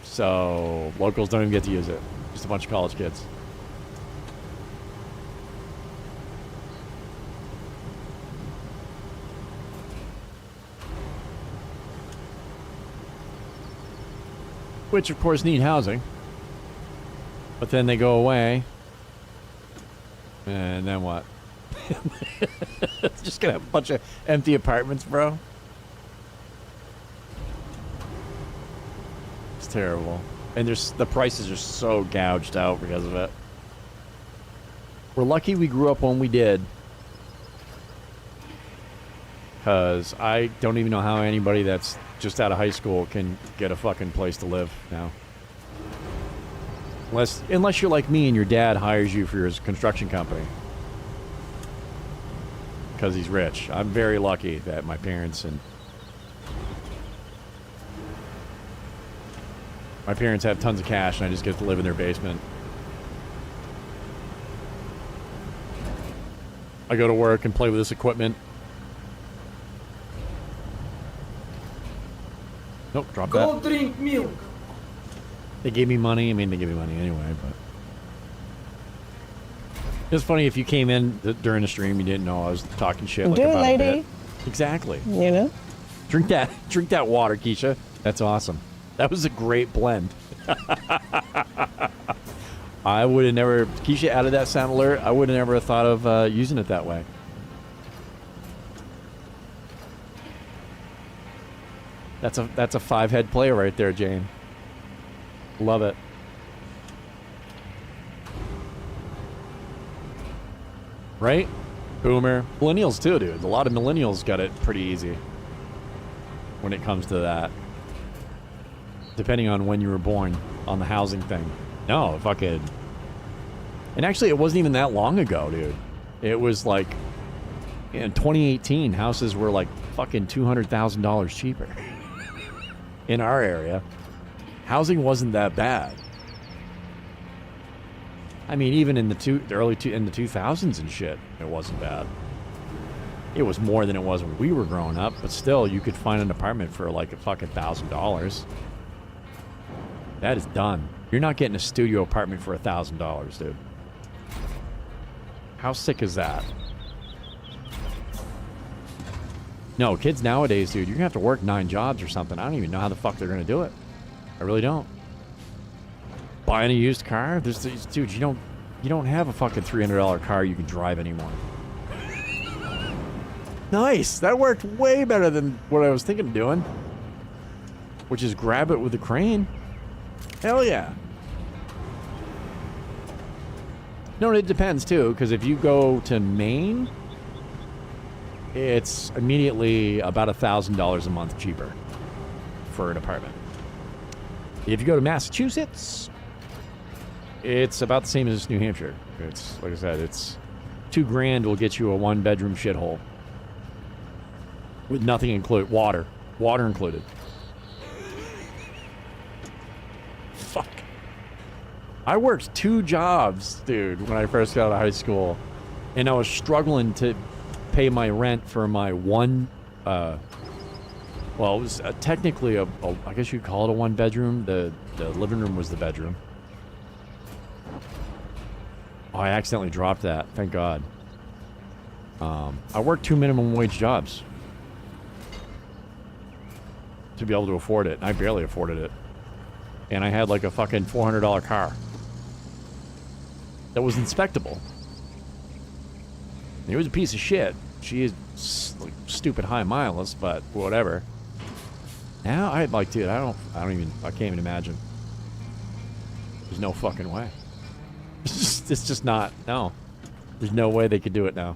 So locals don't even get to use it. Just a bunch of college kids. Which, of course, need housing. But then they go away. And then what? Just gonna have a bunch of empty apartments, bro. It's terrible. And the prices are so gouged out because of it. We're lucky we grew up when we did. Because I don't even know how anybody that's just out of high school can get a fucking place to live now. Unless you're like me and your dad hires you for his construction company. Because he's rich. I'm very lucky that my parents have tons of cash and I just get to live in their basement. I go to work and play with this equipment. Nope, drop that. Go drink milk. They gave me money. I mean, they give me money anyway, but... It's funny if you came in during the stream, you didn't know I was talking shit like about a bit. Exactly. You know? Drink that water, Keisha. That's awesome. That was a great blend. I would have never... Keisha added that sound alert. I would have never thought of using it that way. That's a 5-head play right there, Jane. Love it. Right? Boomer. Millennials too, dude. A lot of millennials got it pretty easy when it comes to that. Depending on when you were born on the housing thing. No, fucking... And actually, it wasn't even that long ago, dude. It was like... In 2018, houses were like fucking $200,000 cheaper. In our area. Housing wasn't that bad. I mean, even in the 2000s and shit, it wasn't bad. It was more than it was when we were growing up, but still, you could find an apartment for like a fucking $1,000. That is done. You're not getting a studio apartment for $1,000, dude. How sick is that? No, kids nowadays, dude, you're gonna have to work 9 jobs or something. I don't even know how the fuck they're gonna do it. I really don't. Buying a used car? Dude, you don't have a fucking $300 car you can drive anymore. Nice! That worked way better than what I was thinking of doing. Which is grab it with the crane. Hell yeah. No, it depends too, because if you go to Maine, it's immediately about $1,000 a month cheaper for an apartment. If you go to Massachusetts, it's about the same as New Hampshire. It's, like I said, it's $2,000 will get you a 1-bedroom shithole. With nothing included. Water included. Fuck. I worked 2 jobs, dude, when I first got out of high school. And I was struggling to pay my rent for my one, well, it was technically I guess you'd call it a 1-bedroom. The living room was the bedroom. Oh, I accidentally dropped that. Thank God. I worked 2 minimum wage jobs to be able to afford it. I barely afforded it. And I had like a fucking $400 car that was inspectable. It was a piece of shit. She is like stupid high miles, but whatever. Now I'd like to. I can't even imagine. There's no fucking way. It's just not. No. There's no way they could do it now.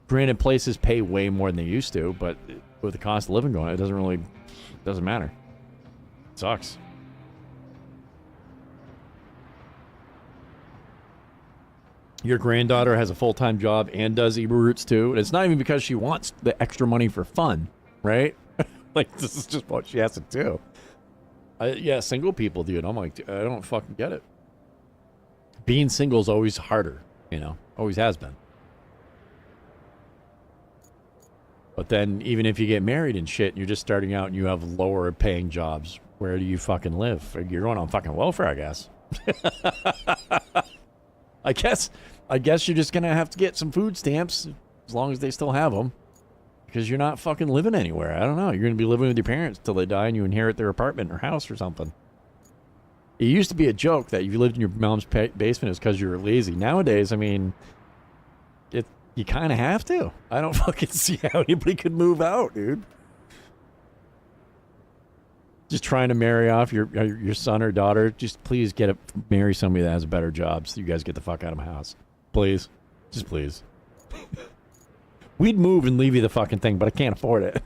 Granted, places pay way more than they used to, but with the cost of living going, it doesn't matter. It sucks. Your granddaughter has a full-time job and does Uber routes too. And it's not even because she wants the extra money for fun, right? Like, this is just what she has to do. Yeah, single people, dude. I'm like, I don't fucking get it. Being single is always harder, you know? Always has been. But then, even if you get married and shit, and you're just starting out and you have lower paying jobs, where do you fucking live? You're going on fucking welfare, I guess. I guess you're just gonna have to get some food stamps, as long as they still have them. Because you're not fucking living anywhere. I don't know. You're gonna be living with your parents till they die and you inherit their apartment or house or something. It used to be a joke that if you lived in your mom's basement, it's because you were lazy. Nowadays, I mean, you kind of have to. I don't fucking see how anybody could move out, dude. Just trying to marry off your son or daughter. Just please marry somebody that has a better job so you guys get the fuck out of my house. Please. Just please. We'd move and leave you the fucking thing, but I can't afford it.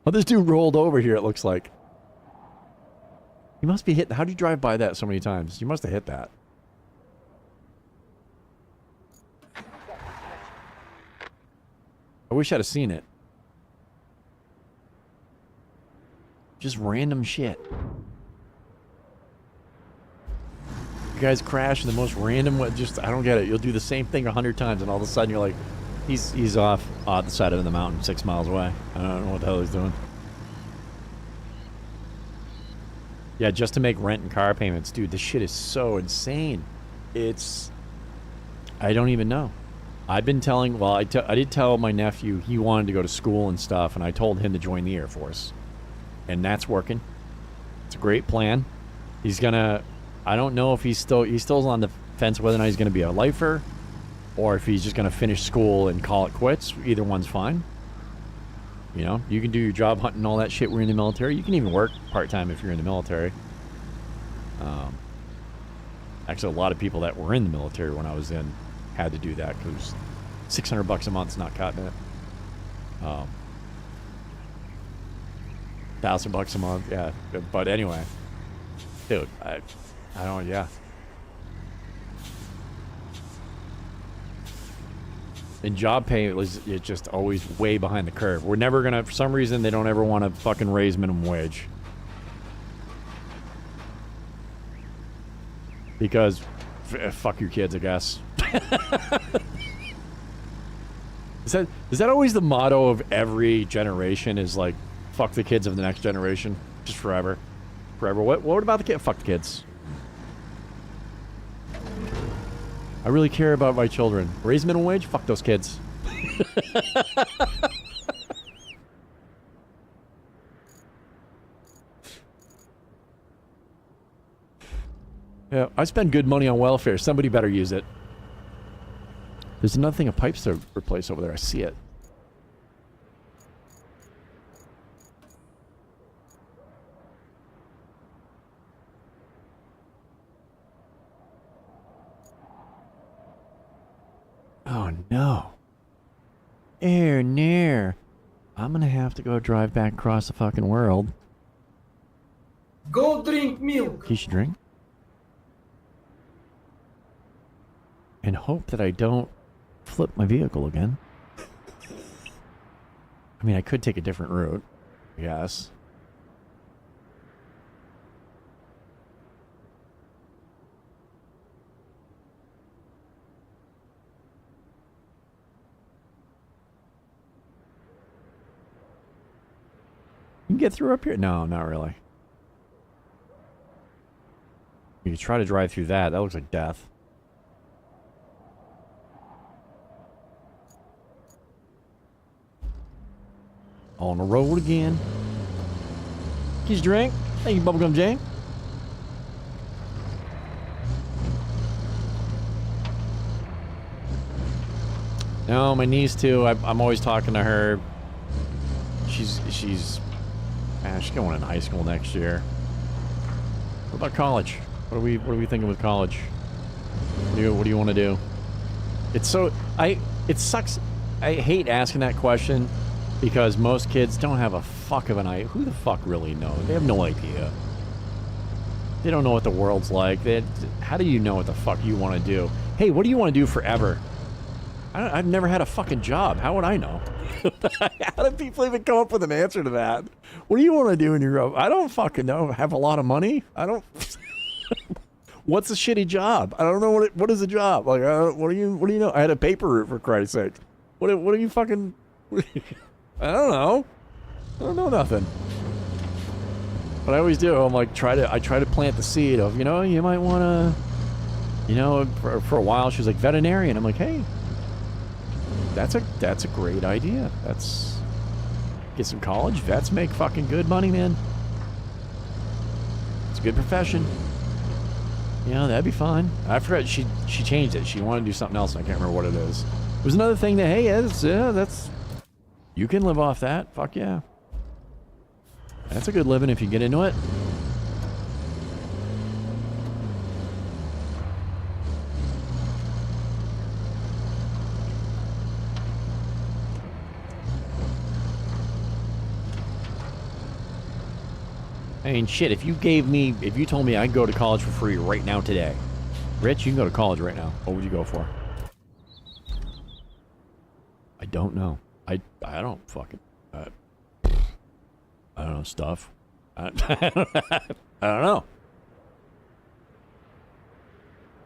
Oh, this dude rolled over here, it looks like. He must be hit. How'd you drive by that so many times? You must have hit that. I wish I'd have seen it. Just random shit. You guys crash in the most random way. Just, I don't get it. You'll do the same thing 100 times, and all of a sudden you're like, he's off the side of the mountain 6 miles away. I don't know what the hell he's doing. Yeah, just to make rent and car payments. Dude, this shit is so insane. I don't even know. I've been telling, I did tell my nephew he wanted to go to school and stuff, and I told him to join the Air Force. And that's working. It's a great plan. He's gonna, I don't know if he's still on the fence whether or not he's gonna be a lifer or if he's just gonna finish school and call it quits. Either one's fine. You know, you can do your job hunting and all that shit when you're in the military. You can even work part-time if you're in the military. Actually, a lot of people that were in the military when I was in had to do that because $600 a month's not cutting it. $1,000 a month, yeah. But anyway, dude, I don't, yeah. And job pay is just always way behind the curve. We're never gonna, for some reason, they don't ever want to fucking raise minimum wage. Because, fuck your kids, I guess. Is that always the motto of every generation? Is like, fuck the kids of the next generation, just forever. What about the kids? Fuck the kids. I really care about my children. Raise minimum wage? Fuck those kids. Yeah, I spend good money on welfare. Somebody better use it. There's another thing of pipes to replace over there. I see it. Oh no. Air near. I'm gonna have to go drive back across the fucking world. Go drink milk. He should drink. And hope that I don't flip my vehicle again. I mean, I could take a different route, I guess. You can get through up here? No, not really. You could try to drive through that. That looks like death. On the road again. Kiss drink. Thank you, Bubblegum Jane. No, my niece too. I'm always talking to her. She's going in high school next year. What about college? What are we thinking with college? What do you want to do? It sucks. I hate asking that question because most kids don't have a fuck of an idea. Who the fuck really knows? They have no idea. They don't know what the world's like. How do you know what the fuck you want to do? Hey, what do you want to do forever? I've never had a fucking job. How would I know? How do people even come up with an answer to that? What do you want to do in your... I don't fucking know. Have a lot of money? I don't... What's a shitty job? I don't know what is a job. Like, what do you know? I had a paper route, for Christ's sake. What are you fucking... I don't know. I don't know nothing. But I always do. I'm like, I try to plant the seed of, you know, you might want to, you know, for a while she was like veterinarian. I'm like, hey, that's a great idea. Get some college. Vets make fucking good money, man. It's a good profession. You know, that'd be fine. I forgot she changed it. She wanted to do something else. And I can't remember what it is. It was another thing that, hey, that's you can live off that. Fuck yeah. That's a good living if you get into it. I mean, shit, if you told me I'd go to college for free right now today. Rich, you can go to college right now. What would you go for? I don't know. I don't fucking... I don't know, stuff. I don't know. I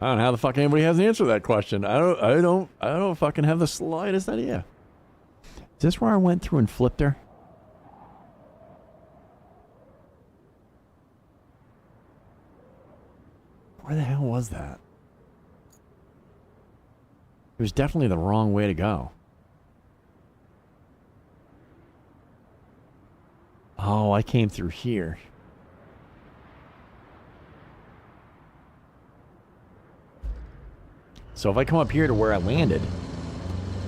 don't know how the fuck anybody has an answer to that question. I don't fucking have the slightest idea. Is this where I went through and flipped her? Where the hell was that? It was definitely the wrong way to go. Oh, I came through here. So if I come up here to where I landed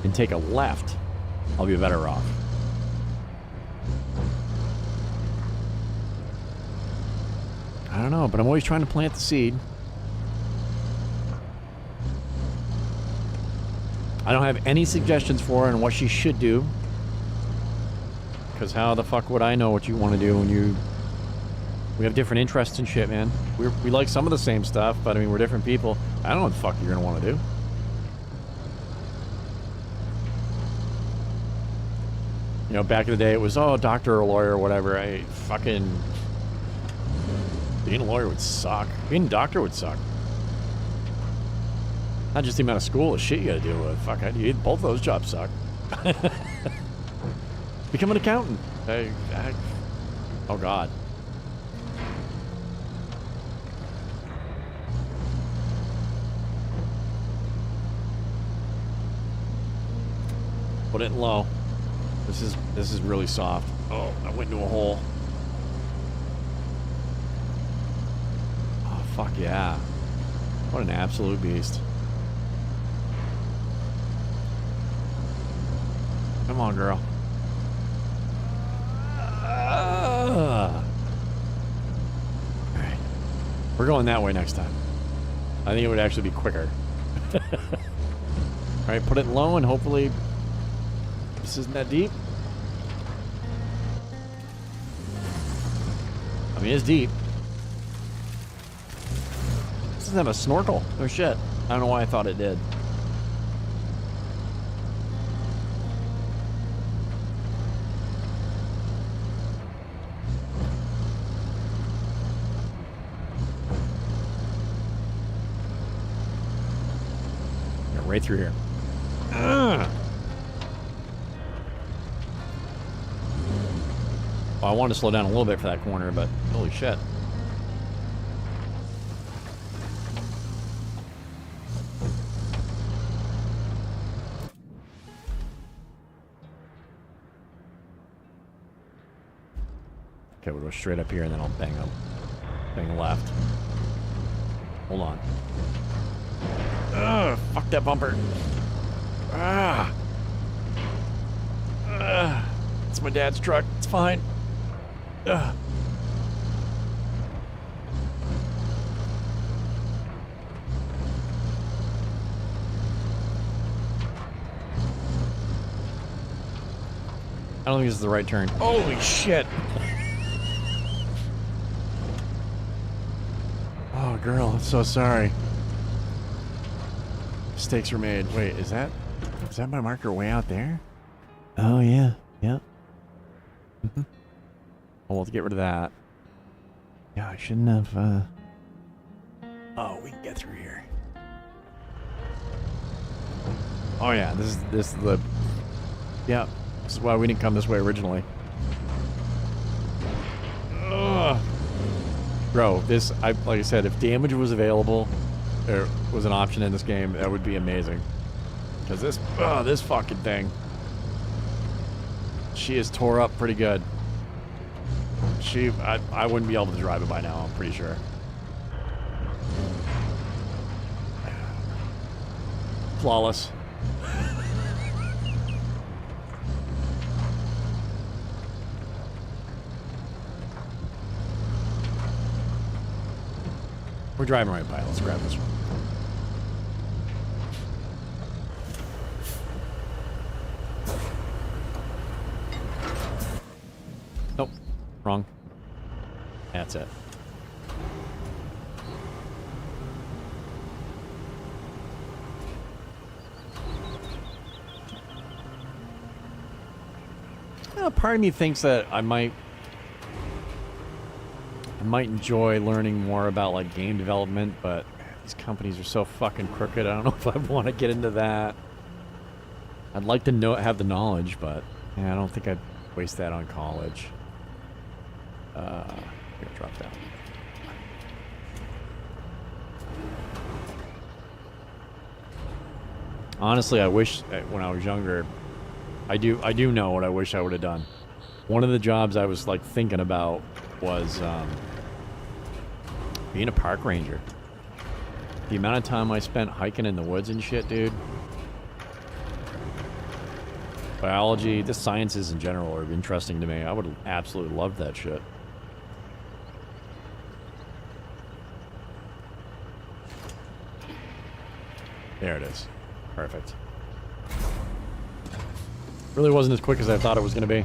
and take a left, I'll be better off. I don't know, but I'm always trying to plant the seed. I don't have any suggestions for her on what she should do. Because how the fuck would I know what you want to do when we have different interests and shit, man. We like some of the same stuff, but I mean, we're different people. I don't know what the fuck you're going to want to do. You know, back in the day, it was, oh, doctor or lawyer or whatever. Being a lawyer would suck. Being a doctor would suck. Not just the amount of school, the shit you gotta deal with. Fuck, both of those jobs suck. Become an accountant. Oh, God. Put it in low. This is really soft. Oh, I went into a hole. Oh, fuck yeah. What an absolute beast. Come on, girl. Alright. We're going that way next time. I think it would actually be quicker. Alright, put it low and hopefully this isn't that deep. I mean, it's deep. This doesn't have a snorkel. Oh shit. I don't know why I thought it did. Right through here. Well, I wanted to slow down a little bit for that corner, but holy shit. Okay, we'll go straight up here and then I'll bang left. Hold on. Ugh, fuck that bumper. It's my dad's truck. It's fine. Ugh. I don't think this is the right turn. Holy shit. girl, I'm so sorry. Mistakes were made. Wait, is that my marker way out there? Oh, yeah. Yeah. Mm-hmm. Well, we'll get rid of that. Yeah, I shouldn't have, Oh, we can get through here. Oh, yeah, this is the... Yeah, this is why we didn't come this way originally. Ugh. Bro, like I said, if damage was available, or was an option in this game, that would be amazing. Because this fucking thing, she is tore up pretty good. I wouldn't be able to drive it by now, I'm pretty sure. Flawless. We're driving right by it. Let's grab this one. Nope. Wrong. That's it. Part of me thinks that I might enjoy learning more about like game development, but these companies are so fucking crooked. I don't know if I want to get into that. I'd like to have the knowledge, but yeah, I don't think I'd waste that on college. I'm gonna drop down. Honestly, I wish when I was younger, I do know what I wish I would have done. One of the jobs I was like thinking about was being a park ranger. The amount of time I spent hiking in the woods and shit, dude. Biology, the sciences in general are interesting to me. I would absolutely love that shit. There it is. Perfect. Really wasn't as quick as I thought it was going to be.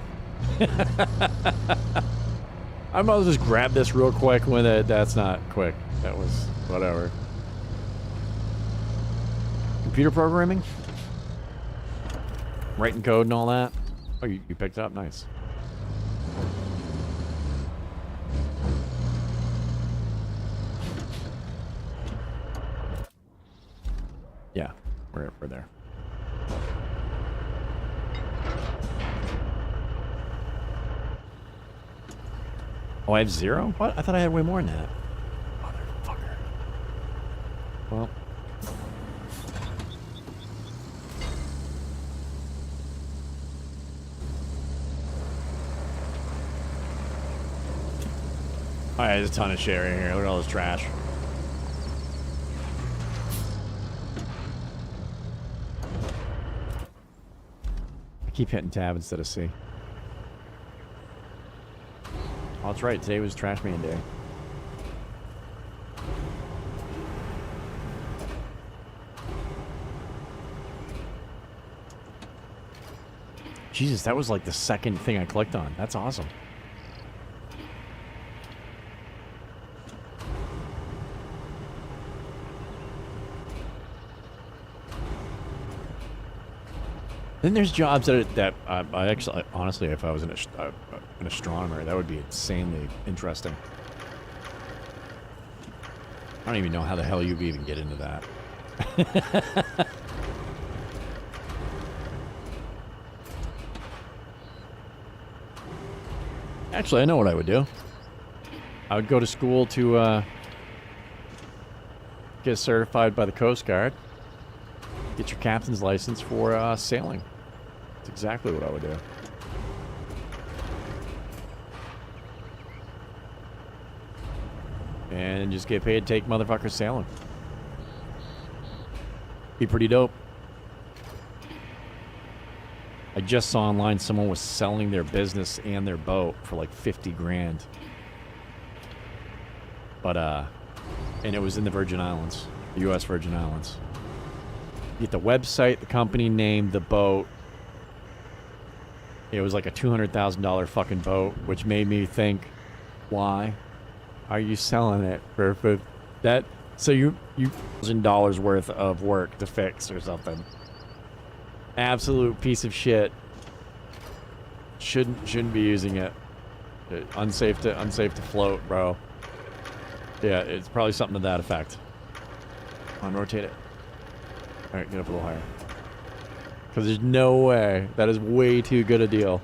I might as well just grab this real quick when that's not quick. That was whatever. Computer programming? Writing code and all that? Oh, you picked it up? Nice. Yeah, we're there. Oh, I have 0? What? I thought I had way more than that. Motherfucker. Well. Alright, there's a ton of shit right here. Look at all this trash. I keep hitting tab instead of C. Oh, that's right. Today was Trash Man Day. Jesus, that was like the second thing I clicked on. That's awesome. Then there's jobs that I actually, honestly, if I was an astronomer, that would be insanely interesting. I don't even know how the hell you even get into that. Actually, I know what I would do. I would go to school to get certified by the Coast Guard. Get your captain's license for sailing. That's exactly what I would do. And just get paid to take motherfuckers sailing. Be pretty dope. I just saw online someone was selling their business and their boat for like 50 grand. But, and it was in the Virgin Islands, the U.S. Virgin Islands. You get the website, the company name, the boat. It was like a $200,000 fucking boat, which made me think, why are you selling it for So you $1,000 worth of work to fix or something. Absolute piece of shit. Shouldn't be using it. Unsafe to float, bro. Yeah, it's probably something to that effect. On, rotate it. All right, get up a little higher. Because there's no way. That is way too good a deal.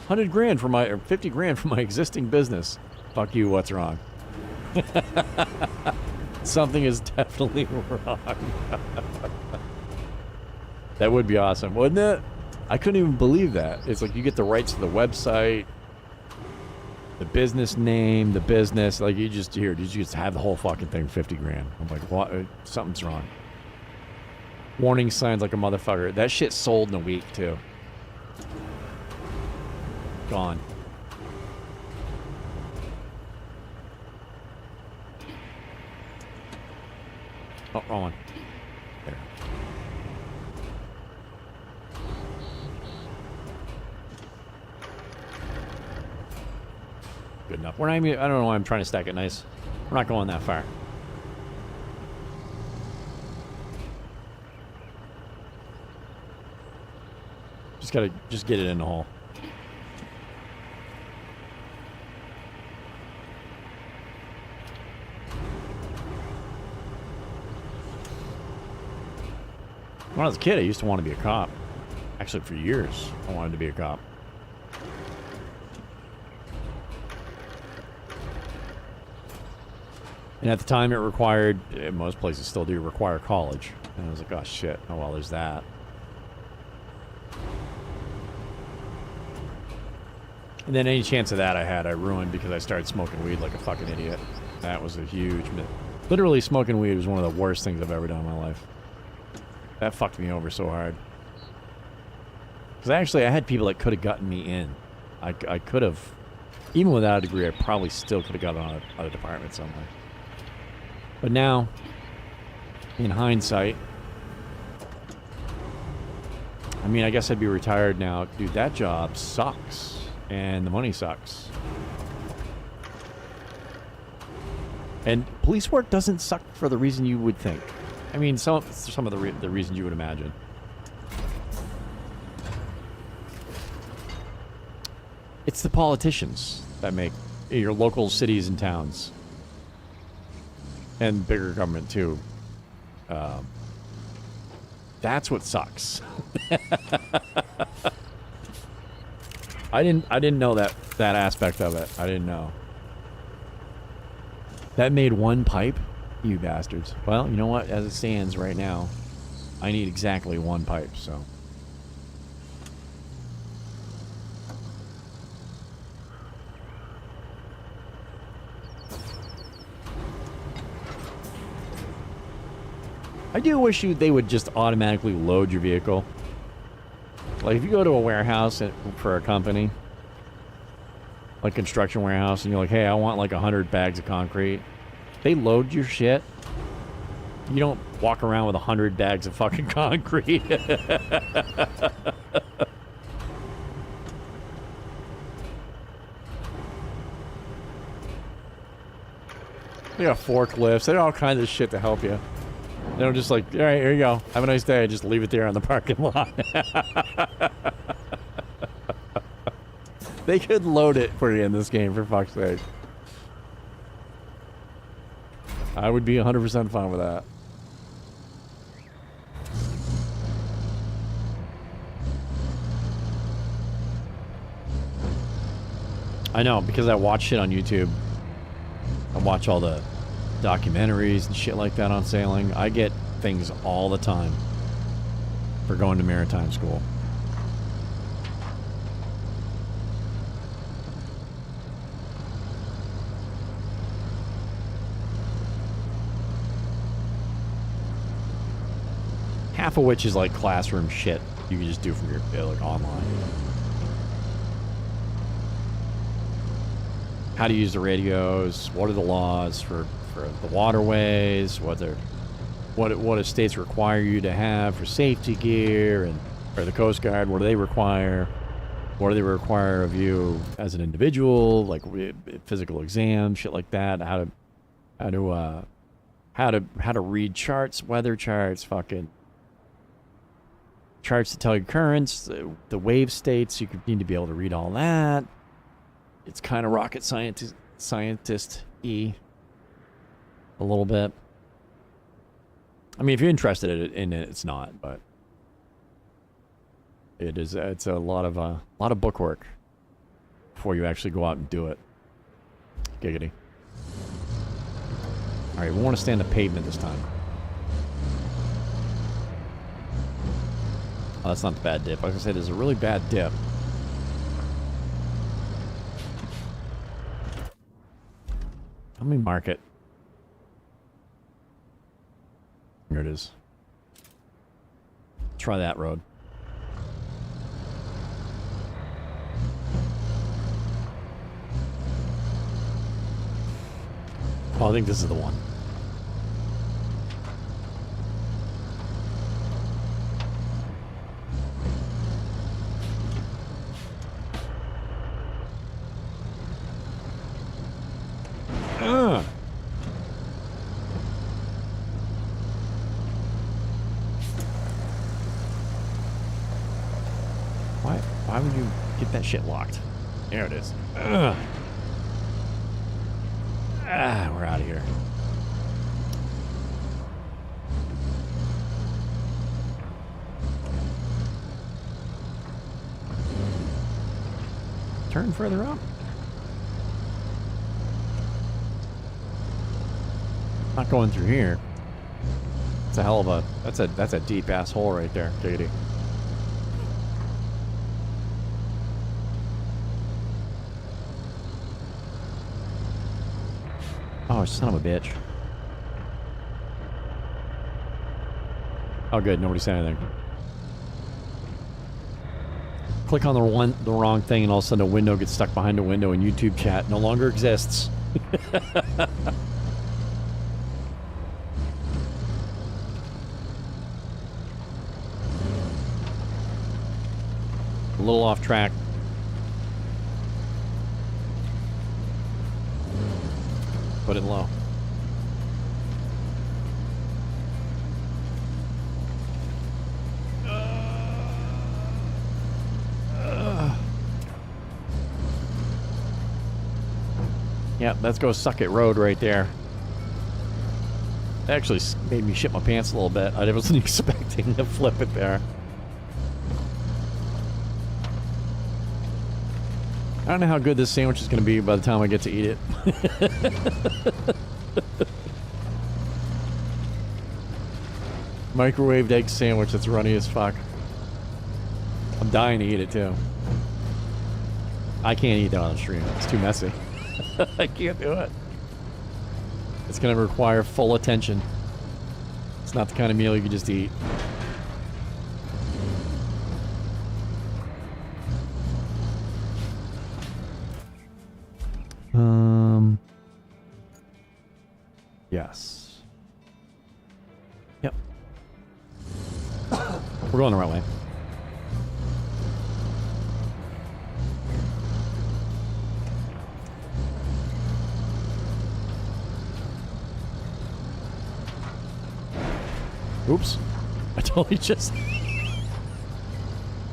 100 grand for my, or 50 grand for my existing business. Fuck you, what's wrong? Something is definitely wrong. That would be awesome, wouldn't it? I couldn't even believe that. It's like you get the rights to the website, the business name, the business. Like you just have the whole fucking thing, 50 grand. I'm like, what? Something's wrong. Warning signs like a motherfucker. That shit sold in a week too. Gone. Oh, wrong one. There. Good enough. We're not even, I don't know why I'm trying to stack it nice. We're not going that far. Just get it in the hole. When I was a kid, I used to want to be a cop. Actually, for years, I wanted to be a cop. And at the time, it required, most places still do require college. And I was like, oh shit, oh well, there's that. And then any chance of that I had, I ruined because I started smoking weed like a fucking idiot. That was a huge myth. Literally, smoking weed was one of the worst things I've ever done in my life. That fucked me over so hard. Because actually, I had people that could have gotten me in. I could have, even without a degree, I probably still could have gotten on a department somewhere. But now, in hindsight, I mean, I guess I'd be retired now. Dude, that job sucks. And the money sucks. And police work doesn't suck for the reason you would think. I mean, some of the reasons you would imagine. It's the politicians that make your local cities and towns. And bigger government, too. That's what sucks. I didn't know that aspect of it. I didn't know. That made one pipe? You bastards. Well, you know what? As it stands right now, I need exactly one pipe, so. I do wish they would just automatically load your vehicle. Like if you go to a warehouse for a company, like construction warehouse, and you're like, hey, I want like 100 bags of concrete. They load your shit. You don't walk around with 100 bags of fucking concrete. They got forklifts. They got all kinds of shit to help you. They don't just like, all right, here you go. Have a nice day. Just leave it there on the parking lot. They could load it for you in this game, for fuck's sake. I would be 100% fine with that. I know, because I watch shit on YouTube. I watch all the documentaries and shit like that on sailing. I get things all the time for going to maritime school. Half of which is like classroom shit you can just do from your like online. How to use the radios, what are the laws for the waterways, what do states require you to have for safety gear, and or the Coast Guard, what do they require? What do they require of you as an individual? Like physical exam, shit like that. How to read charts, weather charts, fucking charts to tell your currents, the wave states. You need to be able to read all that. It's kind of rocket scientist-y a little bit. I mean, if you're interested in it, it's not, but it is. It's a lot of book work before you actually go out and do it. Giggity. All right, we want to stay on the pavement this time. Oh, that's not the bad dip. Like I said, there's a really bad dip. Let me mark it. Here it is. Try that road. Oh, I think this is the one. Why would you get that shit locked? There it is. We're out of here. Turn further up. Not going through here. It's a hell of a that's a deep ass hole right there, Giggity. Oh, son of a bitch. Oh, good. Nobody said anything. Click on the wrong thing, and all of a sudden a window gets stuck behind a window, and YouTube chat no longer exists. A little off track. Put it low. Yep, let's go Suck It Road right there. That actually made me shit my pants a little bit. I wasn't expecting to flip it there. I don't know how good this sandwich is going to be by the time I get to eat it. Microwaved egg sandwich that's runny as fuck. I'm dying to eat it too. I can't eat that on the stream. It's too messy. I can't do it. It's going to require full attention. It's not the kind of meal you can just eat. Yes. Yep. We're going the right way. Oops. I totally just...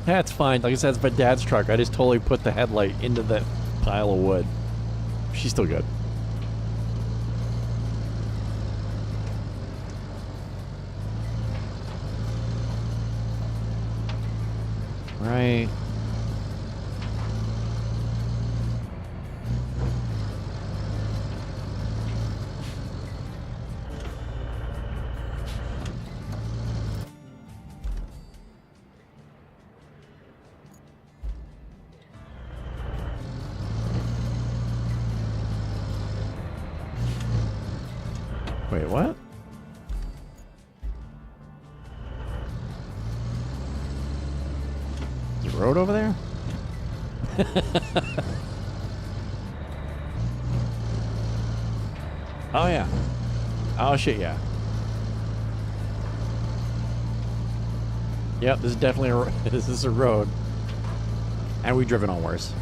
That's fine. Like I said, it's my dad's truck. I just totally put the headlight into that pile of wood. She's still good. Right. Wait, what? There's a road over there? Oh, yeah. Oh, shit, yeah. Yep, this is definitely a, this is a road. And we've driven on worse.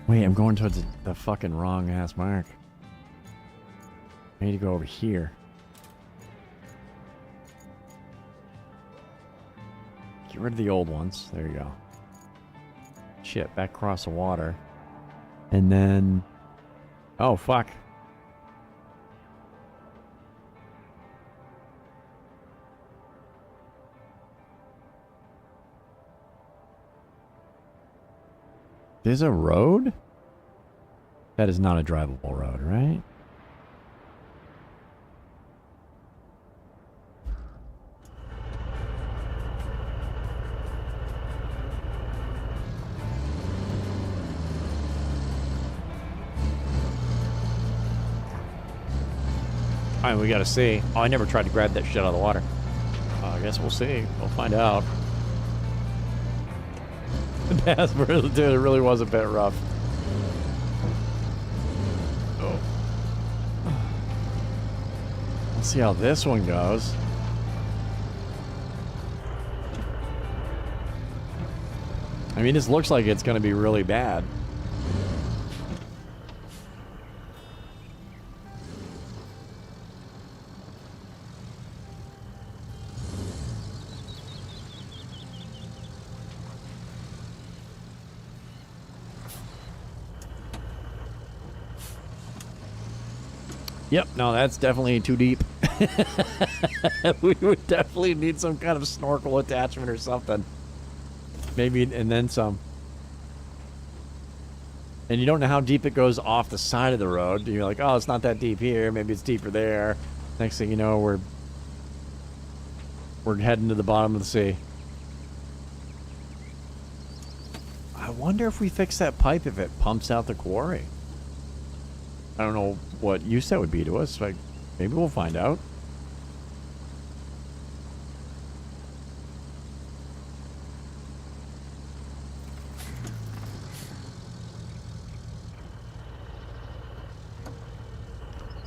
Wait, I'm going towards the fucking wrong ass mark. I need to go over here. Get rid of the old ones. There you go. Shit, back across the water. And then... Oh, fuck. There's a road? That is not a drivable road, right? Alright, we gotta see. Oh, I never tried to grab that shit out of the water. I guess we'll see. We'll find out. Dude, it really was a bit rough. Oh. Let's see how this one goes. I mean, this looks like it's going to be really bad. Yep, no, that's definitely too deep. We would definitely need some kind of snorkel attachment or something. Maybe, and then some. And you don't know how deep it goes off the side of the road. You're like, oh, it's not that deep here. Maybe it's deeper there. Next thing you know, we're heading to the bottom of the sea. I wonder if we fix that pipe if it pumps out the quarry. I don't know what use that would be to us. Like, maybe we'll find out.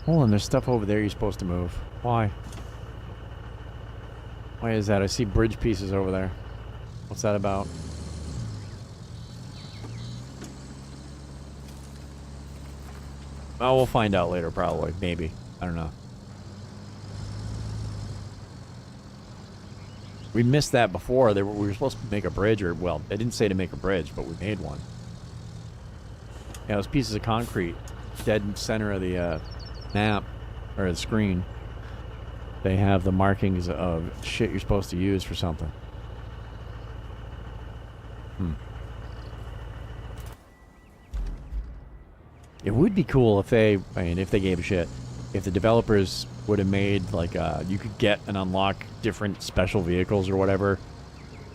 Hold on, there's stuff over there you're supposed to move. Why? Why is that? I see bridge pieces over there. What's that about? Oh, we'll find out later, probably. Maybe. I don't know. We missed that before. We were supposed to make a bridge, or, well, they didn't say to make a bridge, but we made one. Yeah, those pieces of concrete, dead in center of the map, or the screen. They have the markings of shit you're supposed to use for something. It would be cool if they, I mean, if they gave a shit, if the developers would have made, like, you could get and unlock different special vehicles or whatever,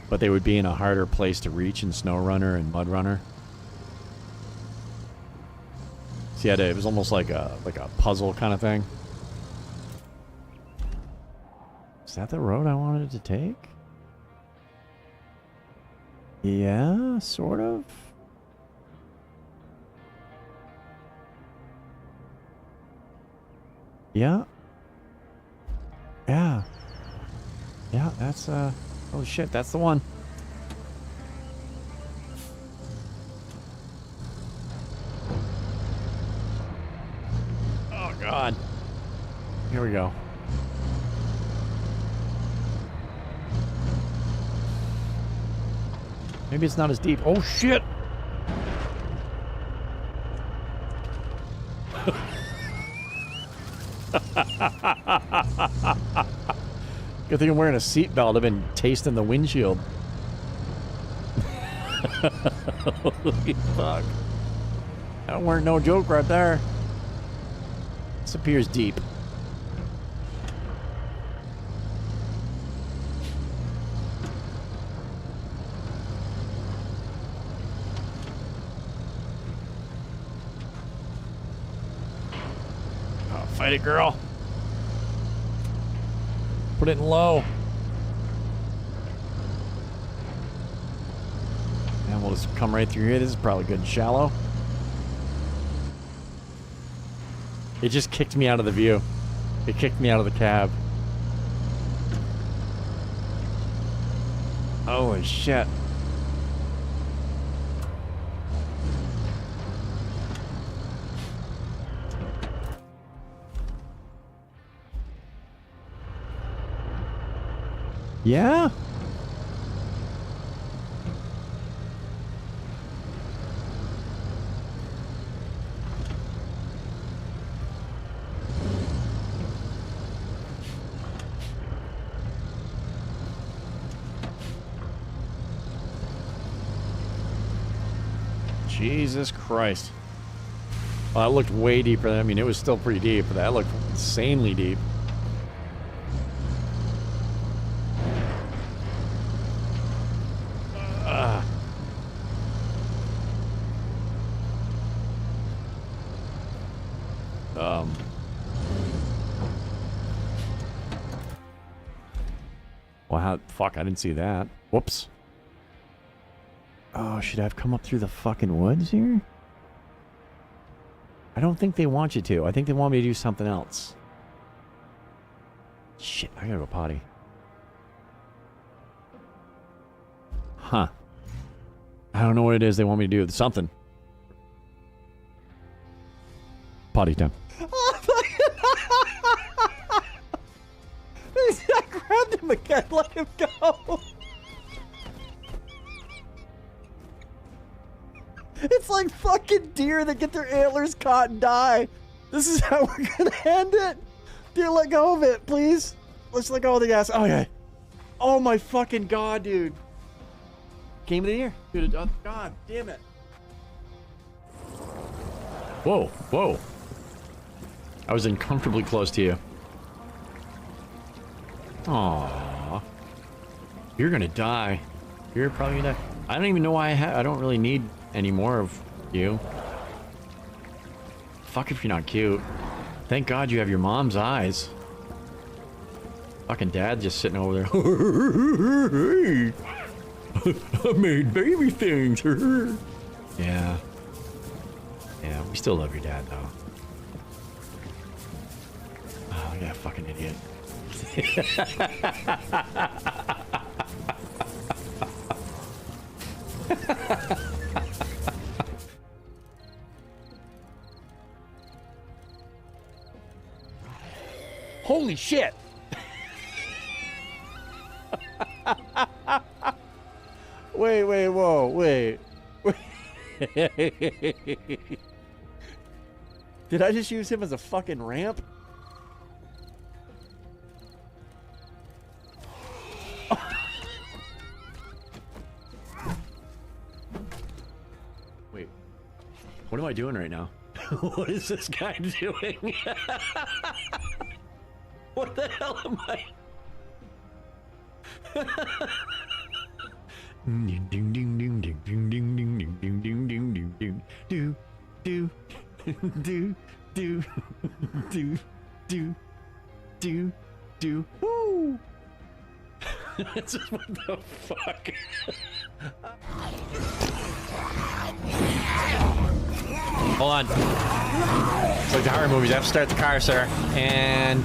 but they would be in a harder place to reach in SnowRunner and MudRunner. So yeah, it was almost like a puzzle kind of thing. Is that the road I wanted to take? Yeah, sort of. Yeah. Yeah. Yeah, that's, oh shit, that's the one. Oh, God. Here we go. Maybe it's not as deep. Oh, shit! Good thing I'm wearing a seatbelt. I've been tasting the windshield. Holy fuck. That weren't no joke right there. This appears deep. Oh, fight it, girl. Put it in low. And we'll just come right through here. This is probably good and shallow. It just kicked me out of the view. It kicked me out of the cab. Holy shit. Yeah? Jesus Christ. Well, that looked way deeper. I mean, it was still pretty deep, but that looked insanely deep. Wow, fuck, I didn't see that. Whoops. Oh, should I have come up through the fucking woods here? I don't think they want you to. I think they want me to do something else. Shit, I gotta go potty. Huh. I don't know what it is they want me to do. It's something. Potty time. I grabbed him again. Let him go. It's like fucking deer that get their antlers caught and die. This is how we're gonna end it. Dude, let go of it, please. Let's let go of the gas. Okay. Oh my fucking god, dude. Came in the ear. Dude, oh, god damn it. Whoa, whoa. I was uncomfortably close to you. Aww. You're gonna die. You're probably gonna die. I don't even know why I don't really need any more of you. Fuck if you're not cute. Thank God you have your mom's eyes. Fucking dad just sitting over there. I made baby things. Yeah. Yeah, we still love your dad though. Oh, yeah, fucking idiot. Holy shit! Wait, whoa, wait. Did I just use him as a fucking ramp? Wait, what am I doing right now? What is this guy doing? What the hell am I? Ding ding ding ding ding ding ding ding ding ding ding ding ding ding do do do do do do do do woo. It's just, what the fuck? Hold on. It's like the horror movies. I have to start the car, sir. And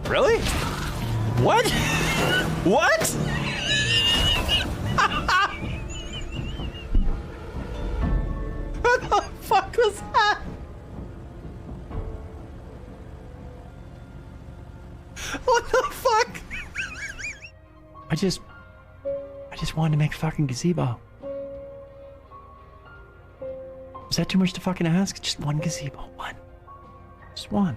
really? What? What? What the fuck was that? What the fuck? I just wanted to make a fucking gazebo. Is that too much to fucking ask? Just one gazebo. One. Just one.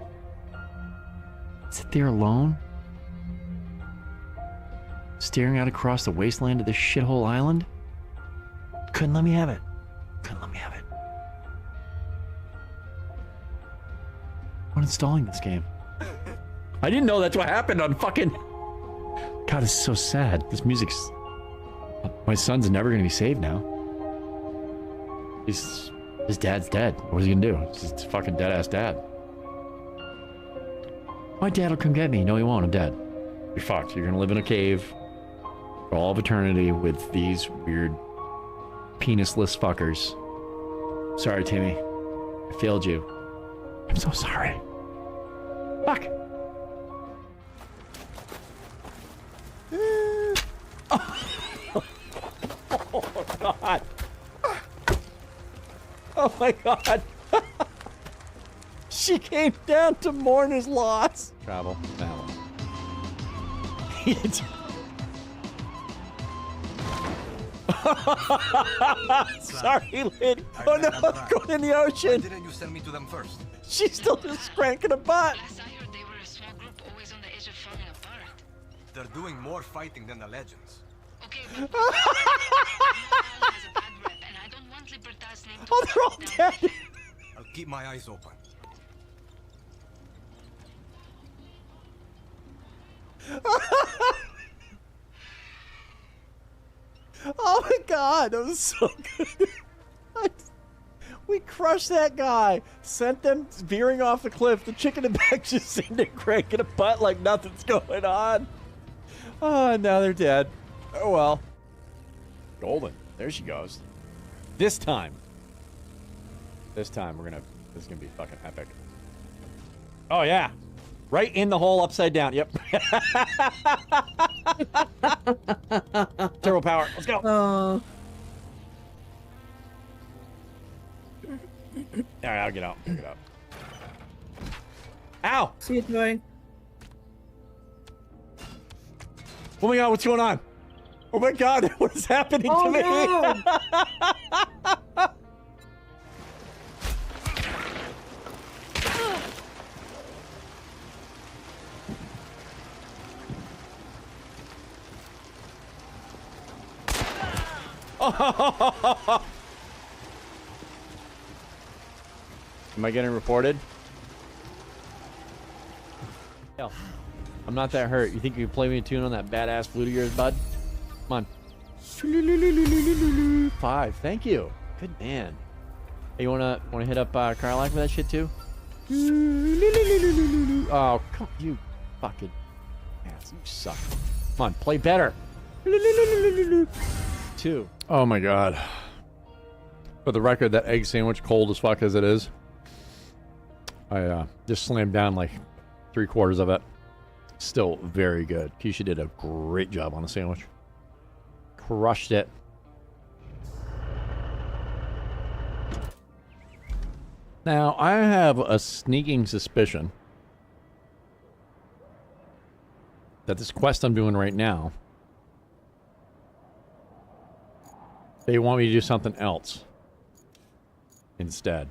Sit there alone, staring out across the wasteland of this shithole island. Couldn't let me have it. Couldn't let me have it. I'm uninstalling this game. I didn't know that's what happened on fucking... God, this is so sad. This music's... My son's never gonna be saved now. His dad's dead. What is he gonna do? It's fucking dead-ass dad. My dad will come get me. No, he won't. I'm dead. You're fucked. You're gonna live in a cave for all of eternity with these weird penisless fuckers. Sorry, Timmy. I failed you. I'm so sorry. Fuck. god. Oh my god. She came down to mourn his loss. Travel. Now. Sorry, lady. Oh no, going in the ocean. Didn't you send me to them first? She's still just cranking a butt. Last I heard, they were a small group always on the edge of falling apart. They're doing more fighting than the legends. Okay, but has a bad rep, and I don't want Libertad's name to Oh, they're all down. dead. I'll keep my eyes open. Oh my god, that was so good. We crushed that guy. Sent them veering off the cliff. The chicken and back just sitting there cranking a butt like nothing's going on. Oh, now they're dead. Oh well. Golden. There she goes. This time we're gonna. This is gonna be fucking epic. Oh yeah. Right in the hole, upside down. Yep. Turbo power. Let's go. Oh. All right, I'll get out. I'll get out. Ow! See you doing. Oh my god, what's going on? Oh my god, what is happening to me? No. Am I getting reported? Hell, I'm not that hurt. You think you can play me a tune on that badass flute of yours, bud? Come on. 5. Thank you. Good man. Hey, you wanna hit up Carlac for that shit too? Oh, come you fucking ass. You suck. Come on, play better. 2. Oh my god. For the record, that egg sandwich, cold as fuck as it is, I just slammed down like 3/4 of it. Still very good. Keisha did a great job on the sandwich. Crushed it. Now, I have a sneaking suspicion that this quest I'm doing right now, they want me to do something else instead.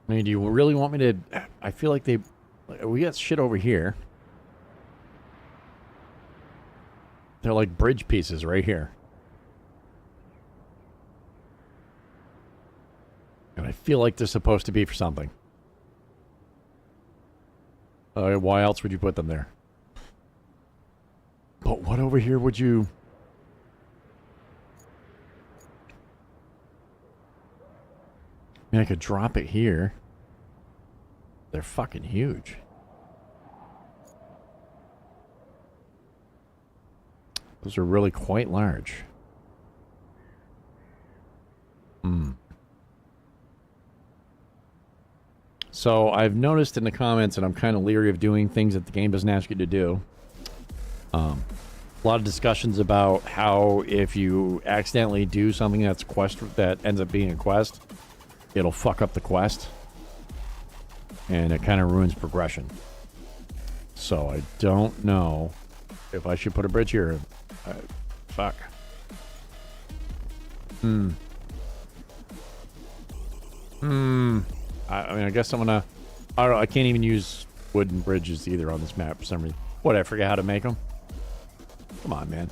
I mean, do you really want me to... I feel like we got shit over here. They're like bridge pieces right here. And I feel like they're supposed to be for something. Why else would you put them there? But what over here would you... I mean, I could drop it here. They're fucking huge. Those are really quite large. So I've noticed in the comments, and I'm kind of leery of doing things that the game doesn't ask you to do. A lot of discussions about how if you accidentally do something that's that ends up being a quest, it'll fuck up the quest. And it kind of ruins progression. So I don't know if I should put a bridge here. Fuck. I mean, I guess I'm gonna... I don't know, I can't even use wooden bridges either on this map for some reason. What, I forget how to make them? Come on, man.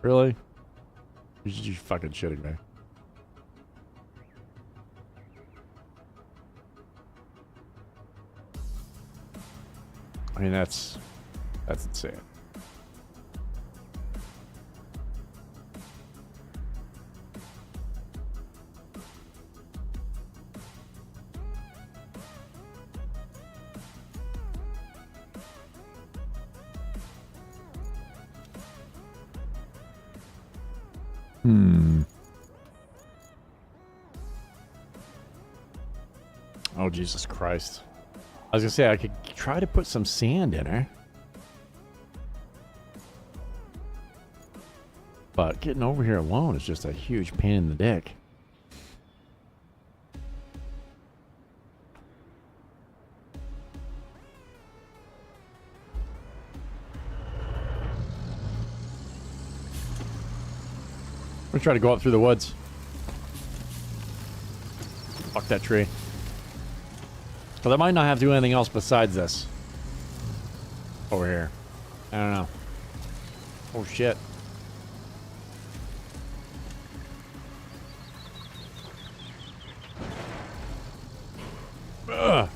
Really? You're fucking shitting me. I mean, that's insane. Jesus Christ. I was gonna say, I could try to put some sand in her. But getting over here alone is just a huge pain in the dick. We're trying to go up through the woods. Fuck that tree. But I might not have to do anything else besides this. Over here. I don't know. Oh shit. Ugh.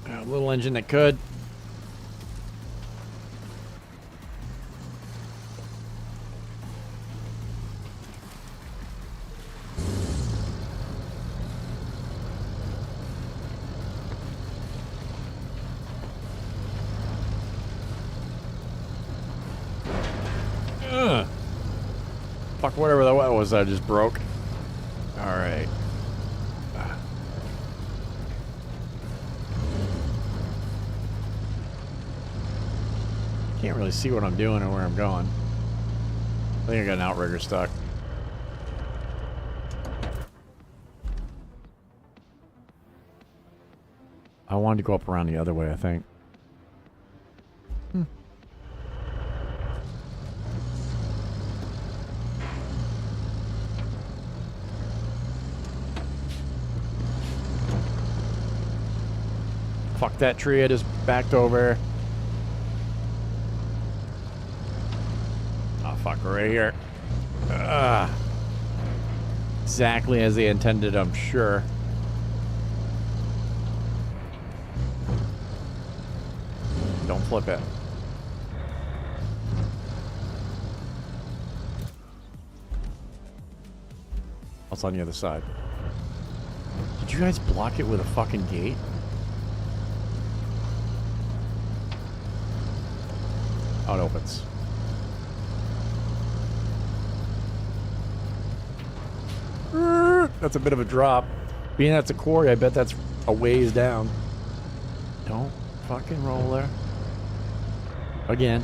A little engine that could. Ugh. Fuck whatever that was I just broke. All right. Can't really see what I'm doing or where I'm going. I think I got an outrigger stuck. I wanted to go up around the other way, I think. Fuck that tree, I just backed over. Oh, fuck, we're right here. Exactly as they intended, I'm sure. Don't flip it. What's on the other side? Did you guys block it with a fucking gate? Oh, it opens. That's a bit of a drop. Being that's a quarry, I bet that's a ways down. Don't fucking roll there. Again.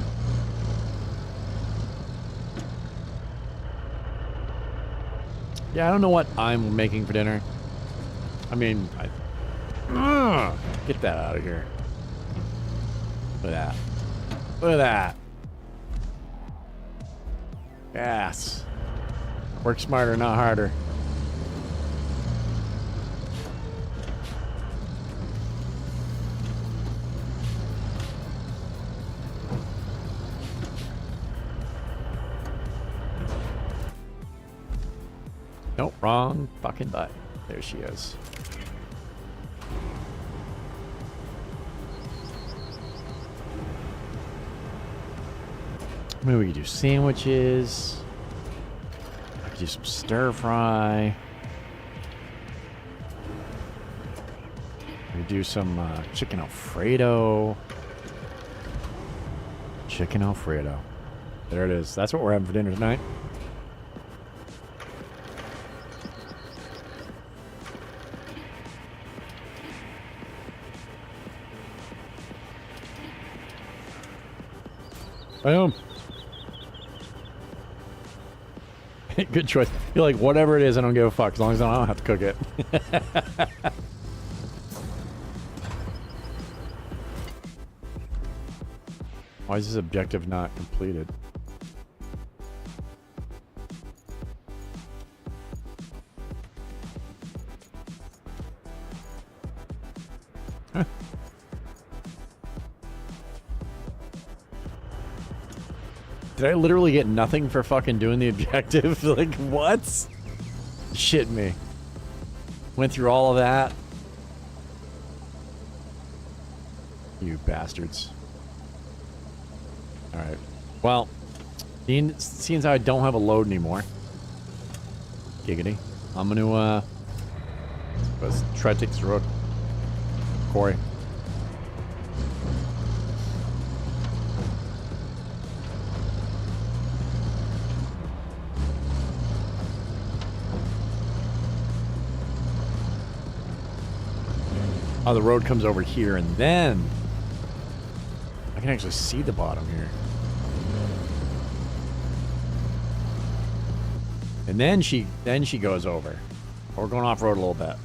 Yeah, I don't know what I'm making for dinner. I mean, get that out of here. Look at that. Look at that. Yes. Work smarter, not harder. Nope, wrong fucking button. There she is. Maybe we could do sandwiches. I could do some stir fry. We do some chicken Alfredo. Chicken Alfredo. There it is. That's what we're having for dinner tonight. Boom. Good choice. You're like, whatever it is, I don't give a fuck as long as I don't have to cook it. Why is this objective not completed? Huh. Did I literally get nothing for fucking doing the objective? Like, what? Shit me. Went through all of that. You bastards. Alright. Well, seeing as how I don't have a load anymore. Giggity. I'm gonna Let's try to take this road. Corey. Oh, the road comes over here, and then I can actually see the bottom here. And then she goes over. We're going off road a little bit.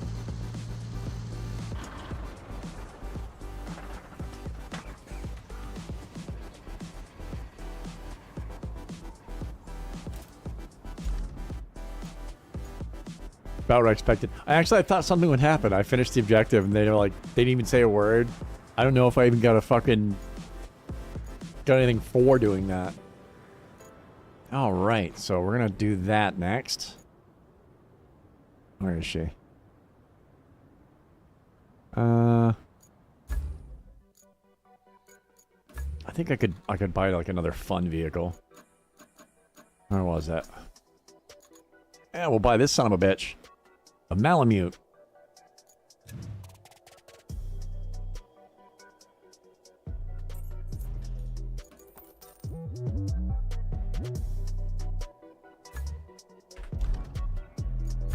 About what I expected. I thought something would happen. I finished the objective and they were like, they didn't even say a word. I don't know if I even got anything for doing that. All right, so we're gonna do that next. Where is she? I think I could buy like another fun vehicle. Where was that? Yeah, we'll buy this son of a bitch. A Malamute.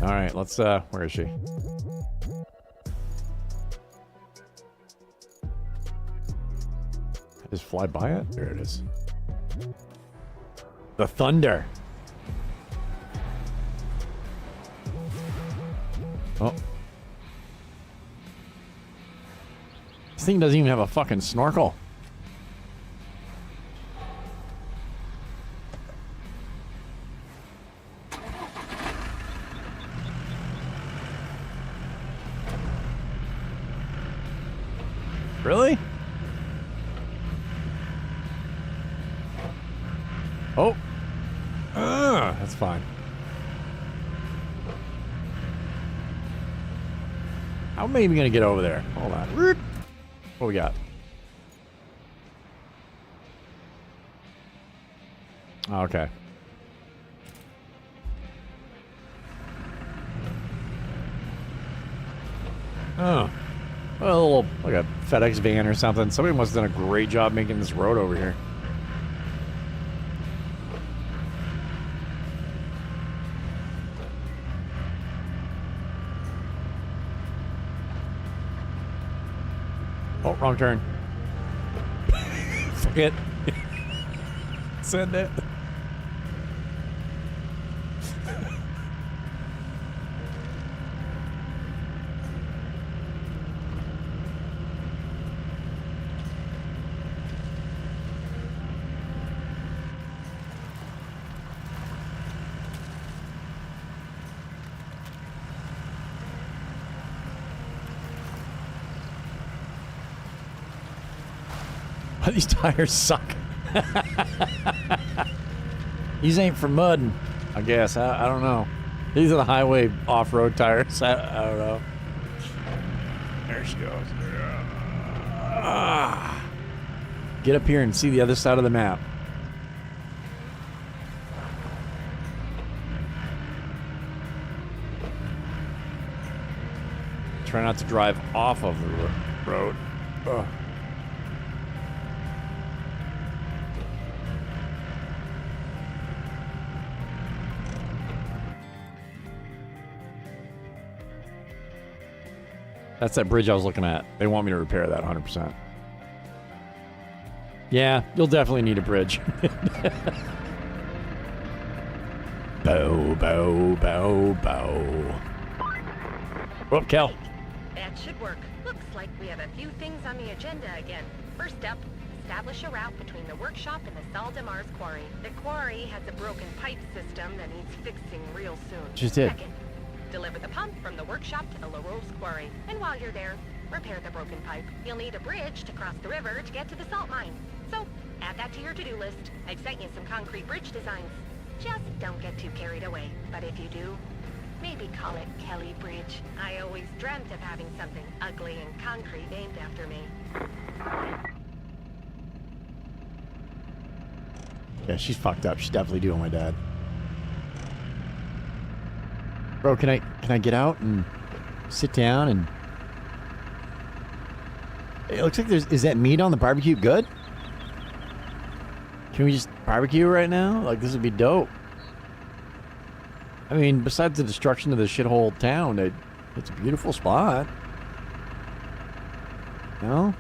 All right, let's where is she? Just fly by it? There it is. The Thunder. Oh. This thing doesn't even have a fucking snorkel. Really? Oh. That's fine. How am I even gonna get over there? Hold on. What we got? Okay. Oh. A little, like a FedEx van or something. Somebody must have done a great job making this road over here. Oh, wrong turn. Fuck it. Send it. These tires suck. These ain't for mudding, I guess. I don't know. These are the highway off-road tires. I don't know. There she goes. Get up here and see the other side of the map. Try not to drive off of the road. Ugh. That's that bridge I was looking at. They want me to repair that 100%. Yeah, you'll definitely need a bridge. Bow, bow, bow, bow. Whoop, Kel. That should work. Looks like we have a few things on the agenda again. First up, establish a route between the workshop and the Sal de Mars quarry. The quarry has a broken pipe system that needs fixing real soon. Just did. Second, deliver the pump from the workshop to the La Rose quarry. And while you're there, repair the broken pipe. You'll need a bridge to cross the river to get to the salt mine. So, add that to your to-do list. I've sent you some concrete bridge designs. Just don't get too carried away. But if you do, maybe call it Kelly Bridge. I always dreamt of having something ugly and concrete named after me. Yeah, she's fucked up. She's definitely doing my dad. Bro, can I get out and sit down and... It looks like there's... Is that meat on the barbecue good? Can we just barbecue right now? Like, this would be dope. I mean, besides the destruction of the shithole town, it's a beautiful spot. No?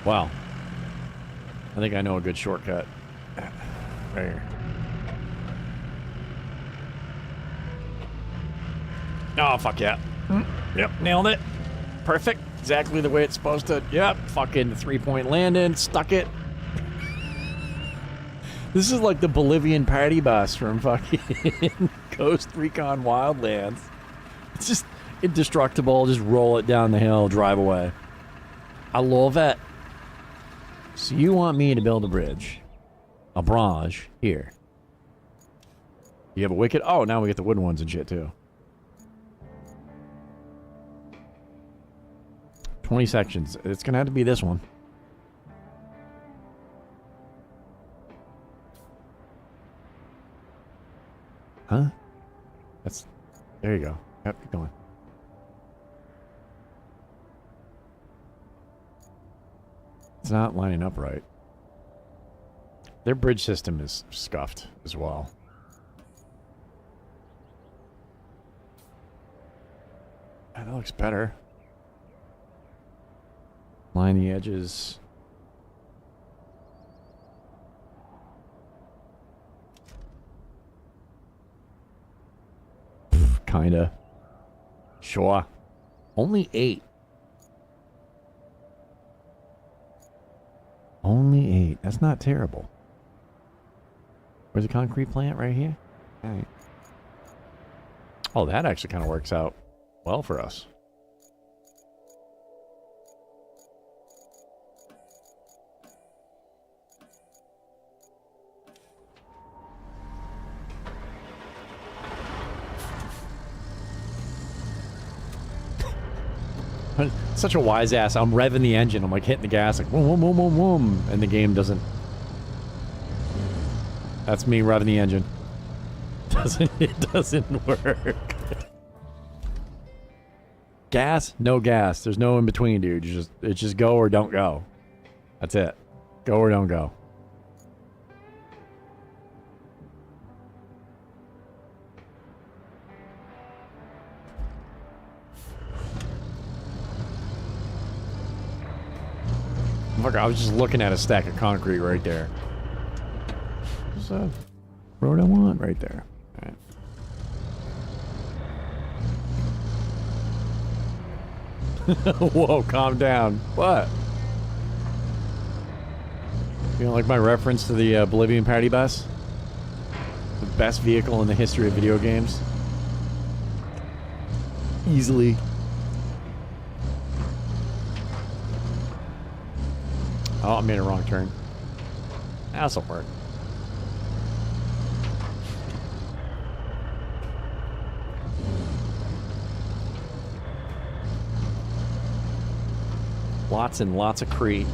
Wow. I think I know a good shortcut. Right here. Oh, fuck yeah. Yep, nailed it. Perfect. Exactly the way it's supposed to. Yep, fucking 3-point landing. Stuck it. This is like the Bolivian party bus from fucking Ghost Recon Wildlands. It's just indestructible. Just roll it down the hill, drive away. I love it. So you want me to build a bridge? A barrage here. You have a wicket? Oh, now we get the wooden ones and shit too. 20 sections. It's gonna have to be this one. Huh? That's... There you go. Yep, keep going. It's not lining up right. Their bridge system is scuffed as well. That looks better. Line the edges. Kinda. Sure. Only 8. Only 8. That's not terrible. Where's the concrete plant? Right here? Alright. Oh, that actually kind of works out well for us. Such a wise ass. I'm revving the engine. I'm like hitting the gas, like boom, boom, boom, boom, boom, and the game doesn't. That's me revving the engine. It doesn't work. Gas, no gas. There's no in between, dude. It's just go or don't go. That's it. Go or don't go. Fuck, I was just looking at a stack of concrete right there. There's a road I want right there. All right. Whoa, calm down. What? You don't like my reference to the Bolivian party bus? The best vehicle in the history of video games? Easily. Oh, I made a wrong turn. This'll work. Lots and lots of Crete.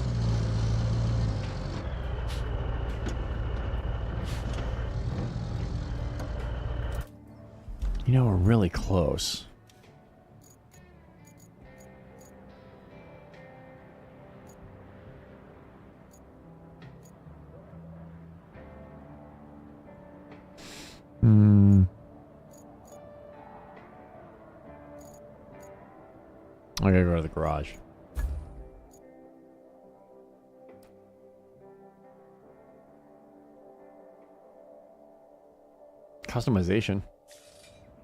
You know, we're really close. I gotta go to the garage. Customization.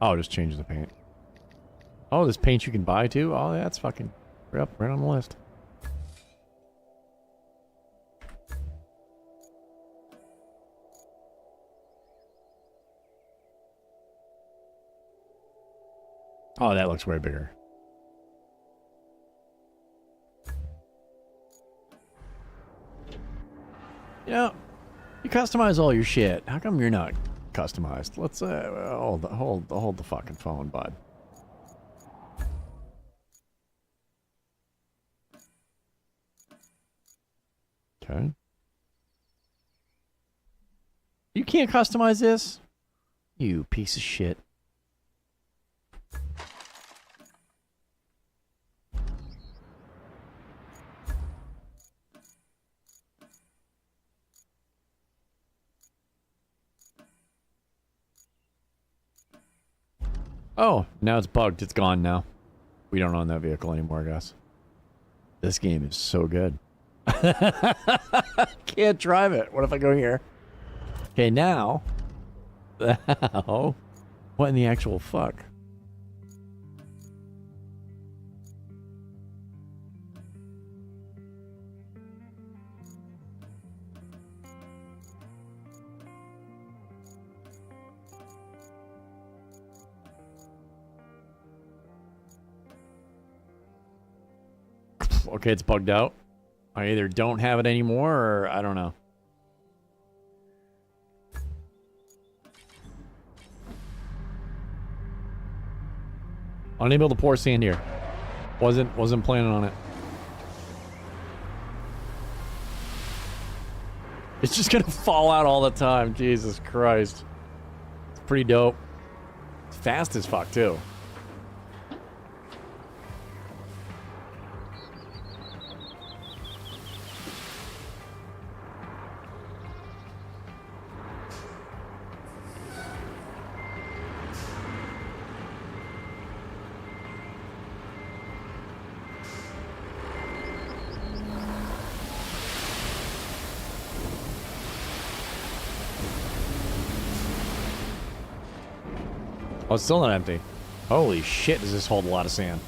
Oh, just change the paint. Oh, there's paint you can buy too? Oh, that's fucking... Yep, right on the list. Oh, that looks way bigger. You know, you customize all your shit. How come you're not customized? Let's hold the fucking phone, bud. Okay. Are you can't customize this? You piece of shit. Oh, now it's bugged. It's gone now. We don't own that vehicle anymore, guys. This game is so good. Can't drive it. What if I go here? Okay, now. What in the actual fuck? Okay, it's bugged out. I either don't have it anymore or I don't know. Unable to pour sand here. Wasn't planning on it. It's just gonna fall out all the time. Jesus Christ. It's pretty dope. It's fast as fuck too. Oh, it's still not empty. Holy shit, does this hold a lot of sand.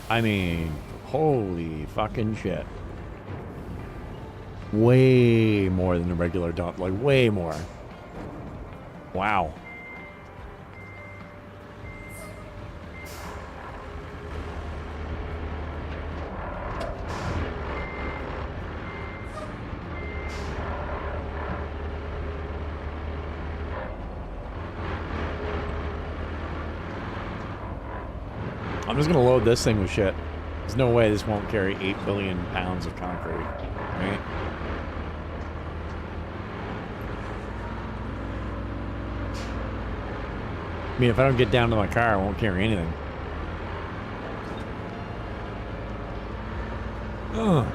I mean, holy fucking shit. Way more than a regular dump. Like, way more. Wow. I'm just gonna load this thing with shit. There's no way this won't carry 8 billion pounds of concrete, right? I mean, if I don't get down to my car, I won't carry anything. Ugh.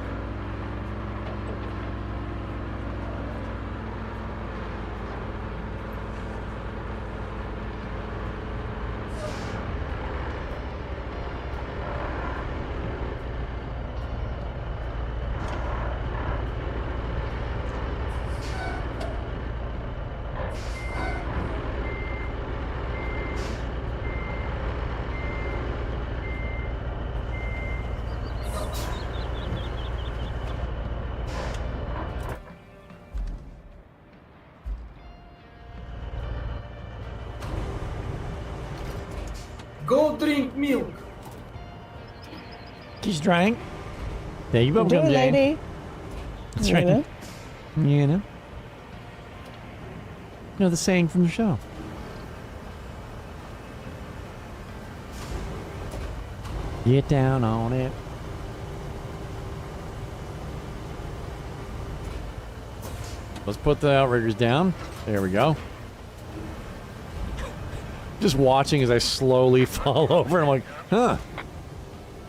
Go drink milk. She's drank. There you go, Do it, Jane. lady. That's You right. know? You know? You know the saying from the show. Get down on it. Let's put the outriggers down. There we go. Just watching as I slowly fall over. I'm like, huh.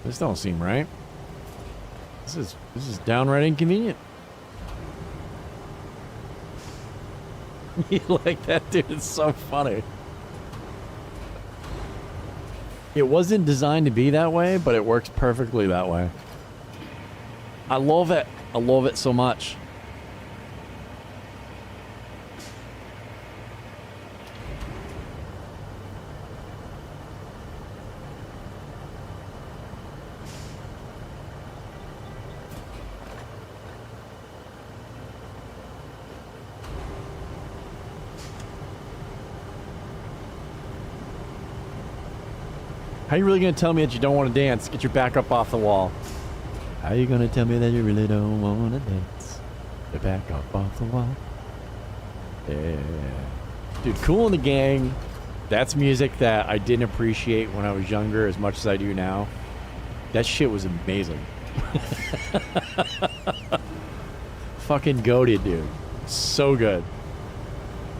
This don't seem right. This is downright inconvenient. You like that, dude? It's so funny. It wasn't designed to be that way, but it works perfectly that way. I love it. I love it so much. How are you really going to tell me that you don't want to dance? Get your back up off the wall. How are you going to tell me that you really don't want to dance? Get back up off the wall. Yeah. Dude, Cool in the Gang. That's music that I didn't appreciate when I was younger as much as I do now. That shit was amazing. Fucking goated, dude. So good.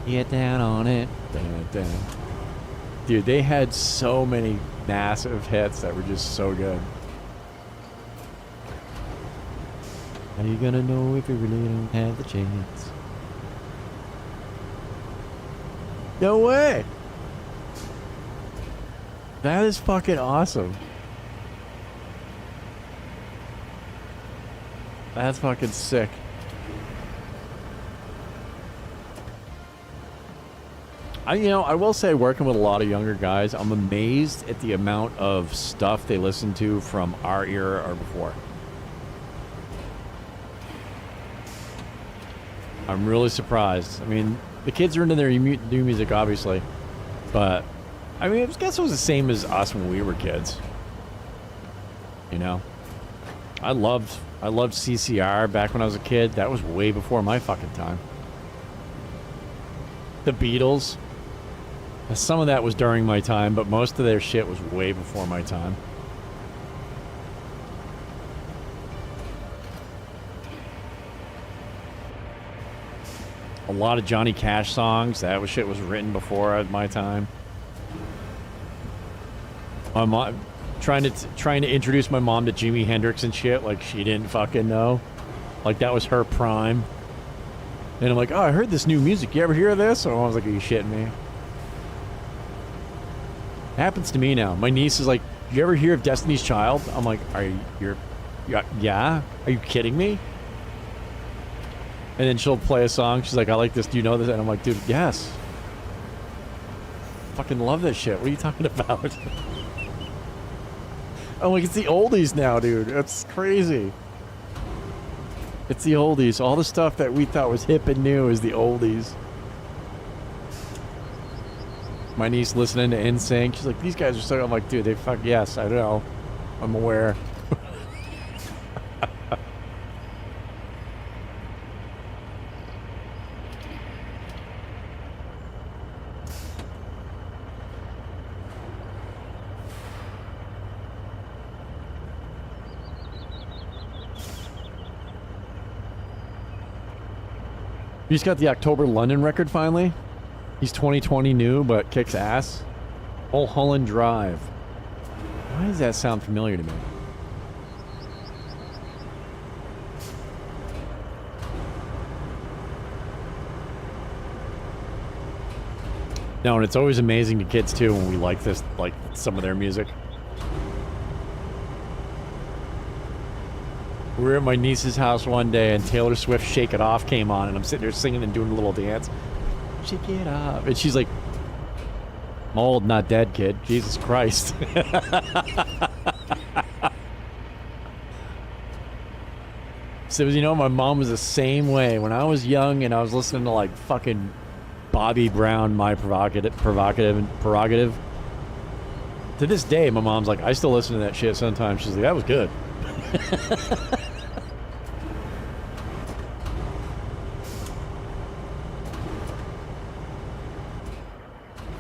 Get down on it. Down, down. Dude, they had so many massive hits that were just so good. How you gonna know if you really don't have the chance? No way! That is fucking awesome. That's fucking sick. I will say, working with a lot of younger guys, I'm amazed at the amount of stuff they listen to from our era or before. I'm really surprised. I mean, the kids are into their new music, obviously, but I mean, I guess it was the same as us when we were kids. You know, I loved CCR back when I was a kid. That was way before my fucking time. The Beatles. Some of that was during my time, but most of their shit was way before my time. A lot of Johnny Cash songs. That shit was written before my time. My mom trying to introduce my mom to Jimi Hendrix and shit, like she didn't fucking know. Like that was her prime. And I'm like, oh, I heard this new music. You ever hear of this? And I was like, are you shitting me? Happens to me now. My niece is like, you ever hear of Destiny's Child? I'm like, yeah? Are you kidding me? And then she'll play a song. She's like, I like this. Do you know this? And I'm like, dude, yes. Fucking love this shit. What are you talking about? I'm like, it's the oldies now, dude. That's crazy. It's the oldies. All the stuff that we thought was hip and new is the oldies. My niece listening to NSYNC. She's like, these guys are so... I'm like, dude, they fuck... Yes, I know. I'm aware. He's got the October London record finally. He's 2020 new, but kicks ass. Mulholland Drive. Why does that sound familiar to me? No, and it's always amazing to kids too when we like this, like some of their music. We were at my niece's house one day and Taylor Swift's Shake It Off came on and I'm sitting there singing and doing a little dance. Shake it off. And she's like, I'm old, not dead, kid. Jesus Christ. So, you know, my mom was the same way. When I was young and I was listening to like fucking Bobby Brown, My Prerogative. To this day, my mom's like, I still listen to that shit sometimes. She's like, that was good.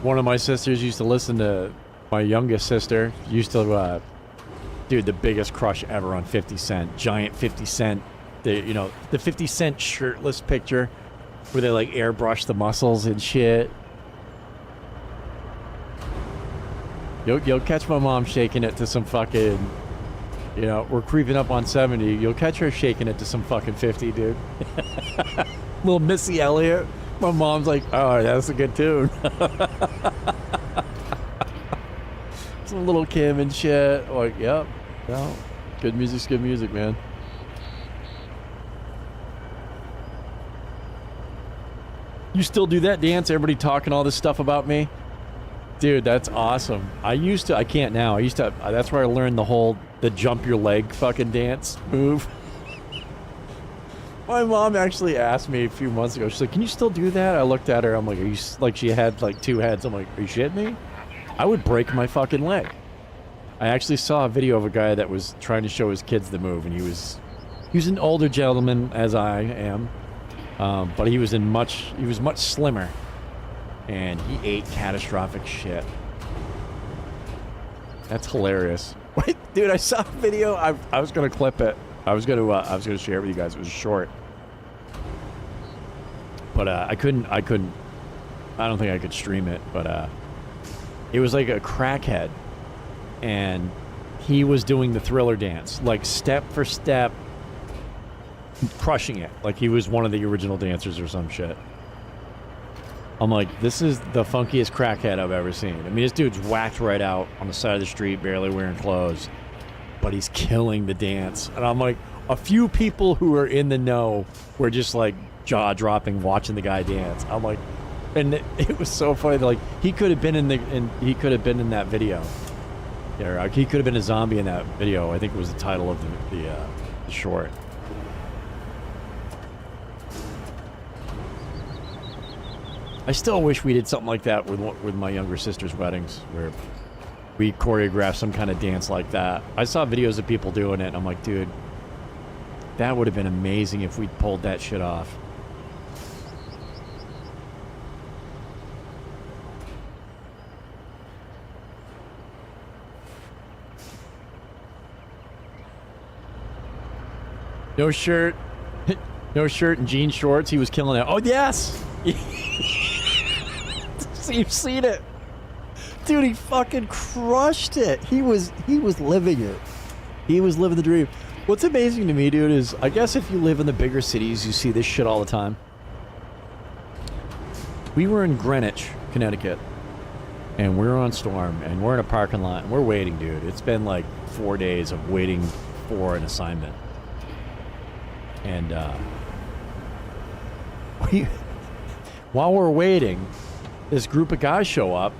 One of my sisters used to listen to, my youngest sister used to, dude, the biggest crush ever on 50 Cent. Giant 50 Cent. The 50 Cent shirtless picture where they like airbrush the muscles and shit. You'll catch my mom shaking it to some fucking, we're creeping up on 70. You'll catch her shaking it to some fucking 50, dude. Little Missy Elliott. My mom's like, oh, that's a good tune. Some Little Kim and shit. Like, yep. No. Good music's good music, man. You still do that dance? Everybody talking all this stuff about me? Dude, that's awesome. I can't now. That's where I learned the jump your leg fucking dance move. My mom actually asked me a few months ago. She's like, can you still do that? I looked at her. I'm like, are you, like, she had like two heads. I'm like, are you shitting me? I would break my fucking leg. I actually saw a video of a guy that was trying to show his kids the move, and he was an older gentleman, as I am, but he was much slimmer, and he ate catastrophic shit. That's hilarious. Wait, dude, I saw a video. I was gonna clip it. I was gonna share it with you guys. It was short. But I couldn't. I don't think I could stream it. But it was like a crackhead, and he was doing the Thriller dance, like step for step, crushing it. Like he was one of the original dancers or some shit. I'm like, this is the funkiest crackhead I've ever seen. I mean, this dude's whacked right out on the side of the street, barely wearing clothes, but he's killing the dance. And I'm like, a few people who are in the know were just like jaw-dropping watching the guy dance. I'm like, and it was so funny. Like he could have been in that video. Yeah, he could have been a zombie in that video. I think it was the title of the short. I still wish we did something like that with my younger sister's weddings, where we choreographed some kind of dance like that. I saw videos of people doing it, and I'm like, dude, that would have been amazing if we pulled that shit off. No shirt, no shirt and jean shorts. He was killing it. Oh yes. You've seen it, dude. He fucking crushed it. He was living it. He was living the dream. What's amazing to me, dude, is I guess if you live in the bigger cities, you see this shit all the time. We were in Greenwich, Connecticut, and we're on Storm, and we're in a parking lot, and we're waiting, dude. It's been like 4 days of waiting for an assignment, and while we're waiting, this group of guys show up,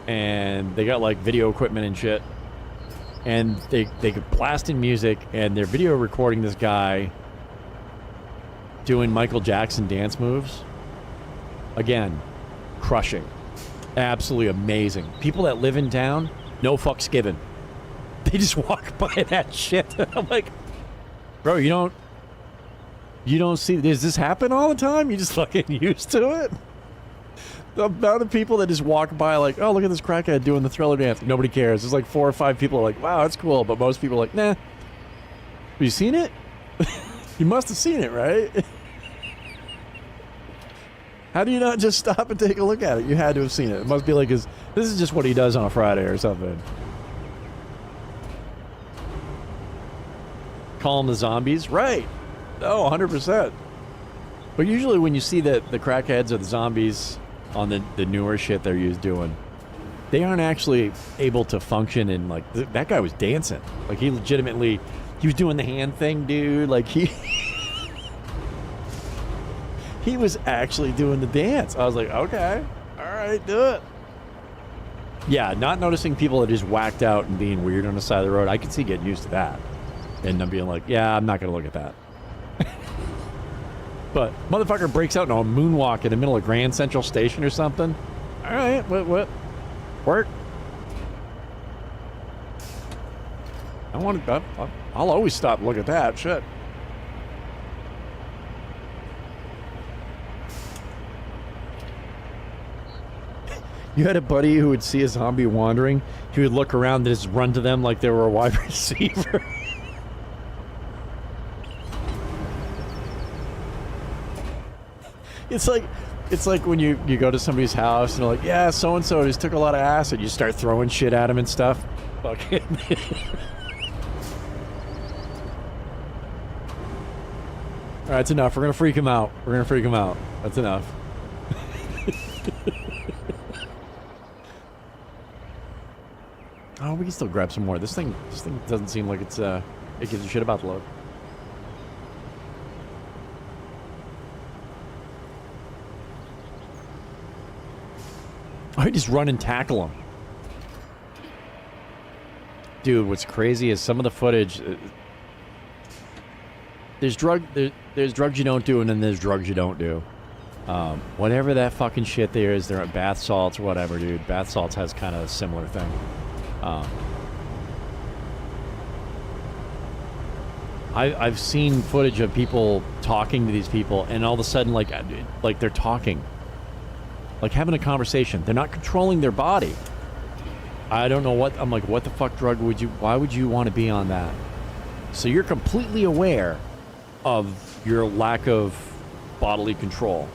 and they got like video equipment and shit, and they could blast in music, and they're video recording this guy doing Michael Jackson dance moves. Again, crushing, absolutely amazing. People that live in town, no fucks given. They just walk by that shit. I'm like, bro, you don't see, does this happen all the time? You just fucking used to it? The amount of people that just walk by like, oh, look at this crackhead doing the Thriller dance. Nobody cares. There's like 4 or 5 people are like, wow, that's cool. But most people are like, nah. Have you seen it? You must have seen it, right? How do you not just stop and take a look at it? You had to have seen it. It must be like this is just what he does on a Friday or something. Call them the zombies? Right. Oh, 100%. But usually when you see the crackheads or the zombies on the newer shit they're doing, they aren't actually able to function in, like, that guy was dancing. Like, he was doing the hand thing, dude. Like, he was actually doing the dance. I was like, okay, all right, do it. Yeah, not noticing people that just whacked out and being weird on the side of the road, I could see getting used to that. And I'm being like, yeah, I'm not going to look at that. But motherfucker breaks out in a moonwalk in the middle of Grand Central Station or something. All right, what? Work. I'll always stop and look at that shit. You had a buddy who would see a zombie wandering. He would look around and just run to them like they were a wide receiver. It's like when you go to somebody's house and they're like, yeah, so-and-so just took a lot of acid. You start throwing shit at him and stuff. Fucking. All right, that's enough. We're going to freak him out. That's enough. Oh, we can still grab some more. This thing doesn't seem like it gives a shit about the load. I just run and tackle him. Dude, what's crazy is some of the footage. There's drugs you don't do, and then there's drugs you don't do. Whatever that fucking shit there is, they're at bath salts or whatever, dude. Bath salts has kind of a similar thing. I've seen footage of people talking to these people, and all of a sudden, like they're talking. Like having a conversation. They're not controlling their body. I don't know what, I'm like, what the fuck drug why would you want to be on that? So you're completely aware of your lack of bodily control.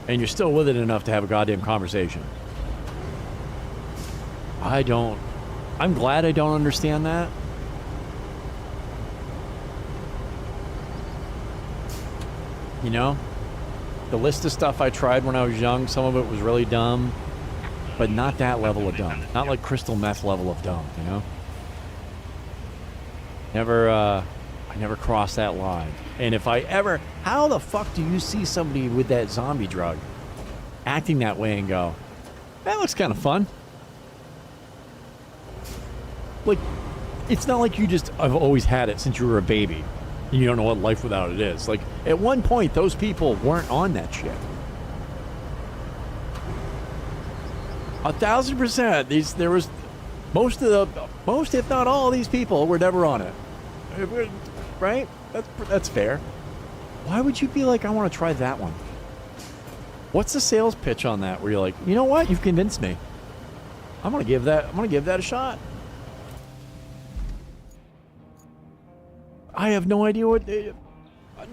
And you're still with it enough to have a goddamn conversation. I'm glad I don't understand that. You know? The list of stuff I tried when I was young, some of it was really dumb, but not that level of dumb. Not like crystal meth level of dumb, you know? I never crossed that line. And if I ever, how the fuck do you see somebody with that zombie drug acting that way and go, that looks kind of fun? Like, it's not like I've always had it since you were a baby. And you don't know what life without it is. Like, at one point, those people weren't on that shit. 1,000%. There was most, if not all, of these people were never on it. Right? That's fair. Why would you be like, I want to try that one? What's the sales pitch on that? Where you're like, you know what? You've convinced me. I'm gonna give that a shot. I have no idea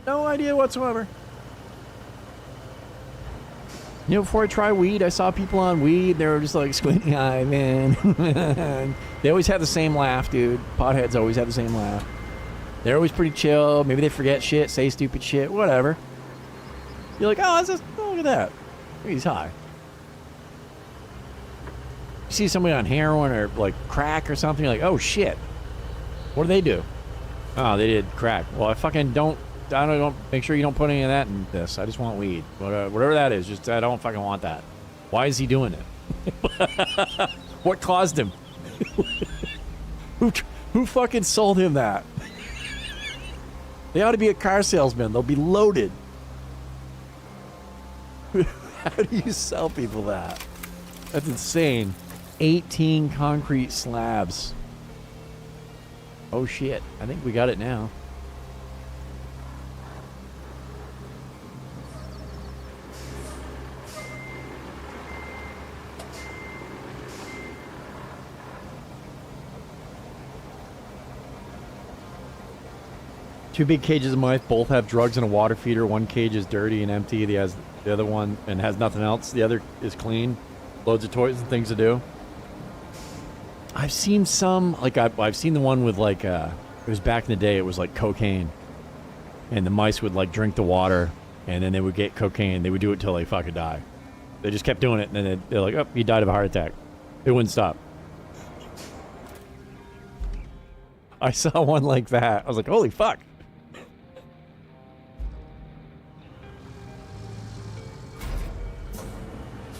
no idea whatsoever. You know, before I try weed, I saw people on weed. They were just like squinty eye, man. They always have the same laugh, dude. Potheads always have the same laugh. They're always pretty chill. Maybe they forget shit, say stupid shit, whatever. You're like, oh, look at that. He's high. You see somebody on heroin or like crack or something, you're like, oh shit. What do they do? Oh, they did crack. Well, I don't make sure you don't put any of that in this. I just want weed. Whatever that is, I don't fucking want that. Why is he doing it? What caused him? Who fucking sold him that? They ought to be a car salesman. They'll be loaded. How do you sell people that? That's insane. 18 concrete slabs. Oh shit, I think we got it now. Two big cages of mice, both have drugs and a water feeder. One cage is dirty and empty. The other one and has nothing else. The other is clean. Loads of toys and things to do. I've seen some, like I've seen the one with like, it was back in the day, it was like cocaine. And the mice would like drink the water and then they would get cocaine. They would do it till they fucking die. They just kept doing it and then they're like, oh, he died of a heart attack. It wouldn't stop. I saw one like that. I was like, holy fuck.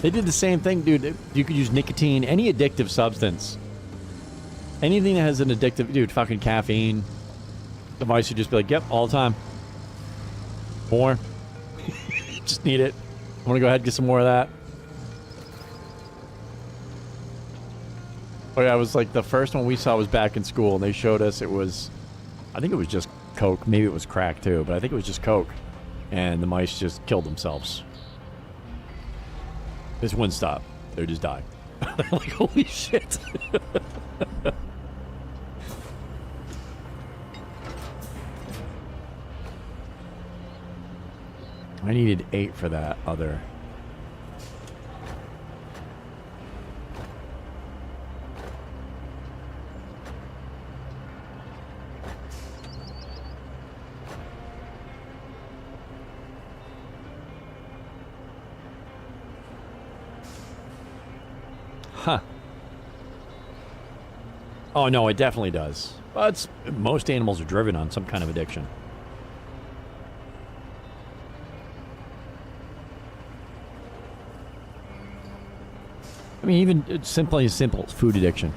They did the same thing, dude. You could use nicotine, any addictive substance. Anything that has an addictive... Dude, fucking caffeine. The mice would just be like, yep, all the time. More. Just need it. I want to go ahead and get some more of that. Oh yeah, it was like the first one we saw was back in school, and they showed us it was... I think it was just coke. Maybe it was crack, too, but I think it was just coke. And the mice just killed themselves. This wouldn't stop. They would just die. Like, holy shit. I needed 8 for that other. Huh. Oh, no, it definitely does. But most animals are driven on some kind of addiction. I mean, even simply as simple as food addiction.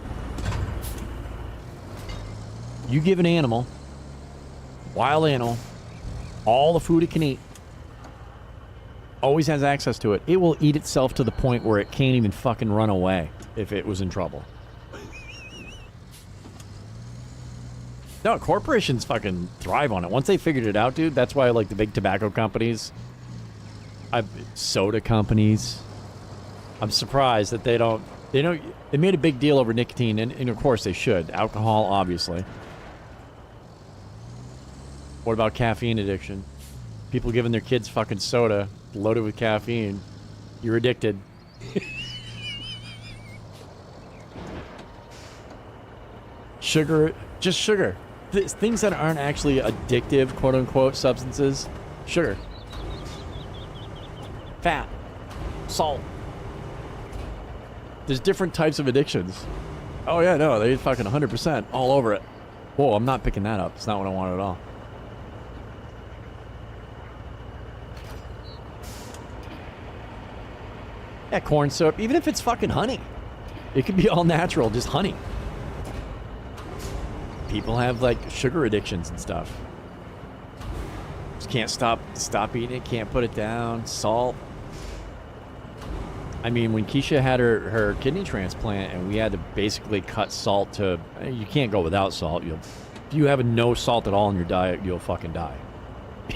You give an animal, wild animal, all the food it can eat, always has access to it. It will eat itself to the point where it can't even fucking run away if it was in trouble. No, corporations fucking thrive on it. Once they figured it out, dude, that's why like the big tobacco companies, soda companies, I'm surprised that they made a big deal over nicotine, and of course they should. Alcohol, obviously. What about caffeine addiction? People giving their kids fucking soda loaded with caffeine. You're addicted. Sugar, just sugar. Things that aren't actually addictive, quote unquote, substances. Sugar. Fat. Salt. There's different types of addictions. Oh yeah, no, they fucking 100% all over it. Whoa, I'm not picking that up. It's not what I want at all. Yeah, corn syrup, even if it's fucking honey. It could be all natural, just honey. People have like sugar addictions and stuff. Just can't stop eating it, can't put it down. Salt. I mean, when Keisha had her kidney transplant and we had to basically cut salt to, you can't go without salt. If you have no salt at all in your diet, you'll fucking die.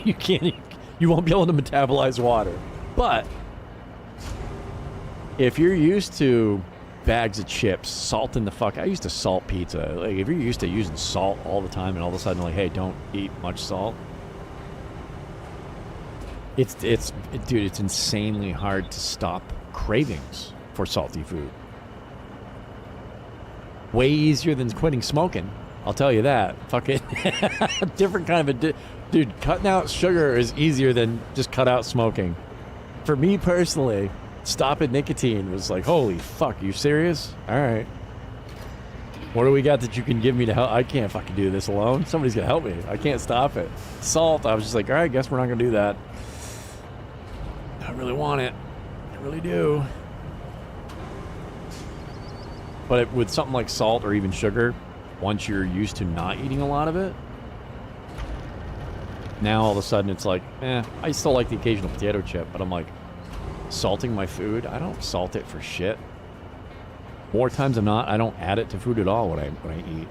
You won't be able to metabolize water. But if you're used to bags of chips, salt in the fuck, I used to salt pizza. Like if you're used to using salt all the time and all of a sudden like, hey, don't eat much salt. Dude, it's insanely hard to stop cravings for salty food. Way easier than quitting smoking, I'll tell you that. Fucking different kind of dude, cutting out sugar is easier than just cut out smoking. For me personally, stopping nicotine was like, holy fuck, you serious? All right. What do we got that you can give me to help? I can't fucking do this alone. Somebody's gonna help me. I can't stop it. Salt, I was just like, all right, guess we're not gonna do that. I really want it. I really do. But with something like salt or even sugar, once you're used to not eating a lot of it, now all of a sudden it's like, I still like the occasional potato chip, but I'm like, salting my food, I don't salt it for shit. More times than not, I don't add it to food at all when I eat.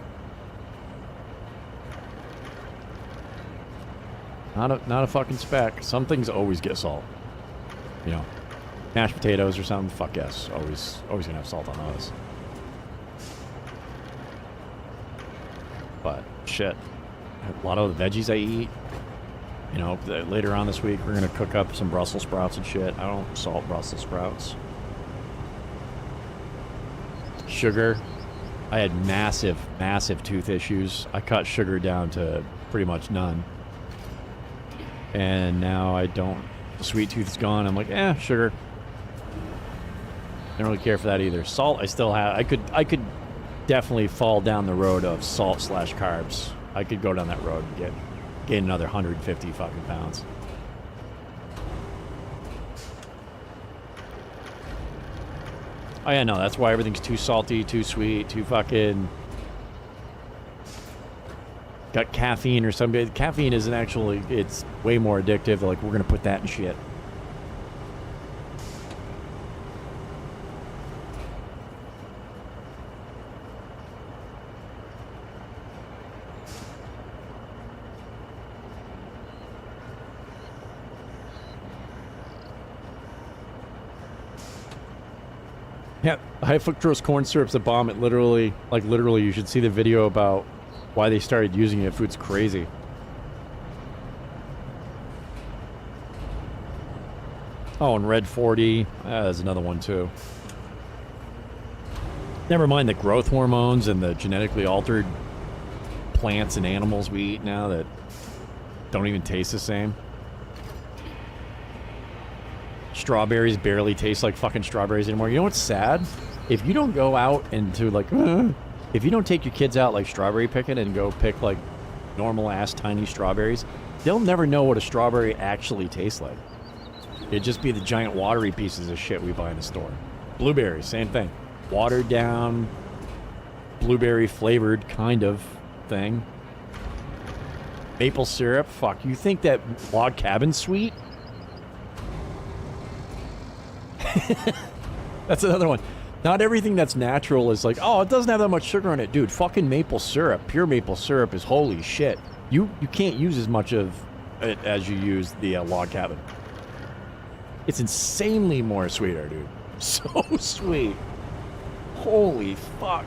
Not a fucking speck. Some things always get salt. You know, mashed potatoes or something, fuck yes. Always gonna have salt on those. But shit, a lot of the veggies I eat, you know, later on this week we're gonna cook up some Brussels sprouts and shit. I don't salt Brussels sprouts. Sugar, I had massive tooth issues. I cut sugar down to pretty much none. And now I don't. The sweet tooth is gone. I'm like, sugar. I don't really care for that either. Salt, I still have. I could definitely fall down the road of salt / carbs. I could go down that road and gain another 150 fucking pounds. Oh yeah, no, that's why everything's too salty, too sweet, too fucking... Got caffeine or something. Caffeine isn't actually, it's way more addictive. Like, we're gonna put that in shit. Yeah, high fructose corn syrup's a bomb. It literally, you should see the video about why they started using it. Food's crazy. Oh, and Red 40. There's another one, too. Never mind the growth hormones and the genetically altered plants and animals we eat now that don't even taste the same. Strawberries barely taste like fucking strawberries anymore. You know what's sad? If you don't go out into like, if you don't take your kids out like strawberry picking and go pick like normal ass tiny strawberries, they'll never know what a strawberry actually tastes like. It'd just be the giant watery pieces of shit we buy in the store. Blueberries, same thing. Watered down, blueberry flavored kind of thing. Maple syrup, fuck. You think that log cabin's sweet? That's another one. Not everything that's natural is like, oh, it doesn't have that much sugar in it. Dude, fucking maple syrup, pure maple syrup is holy shit. You can't use as much of it as you use the log cabin. It's insanely more sweeter, dude. So sweet. Holy fuck.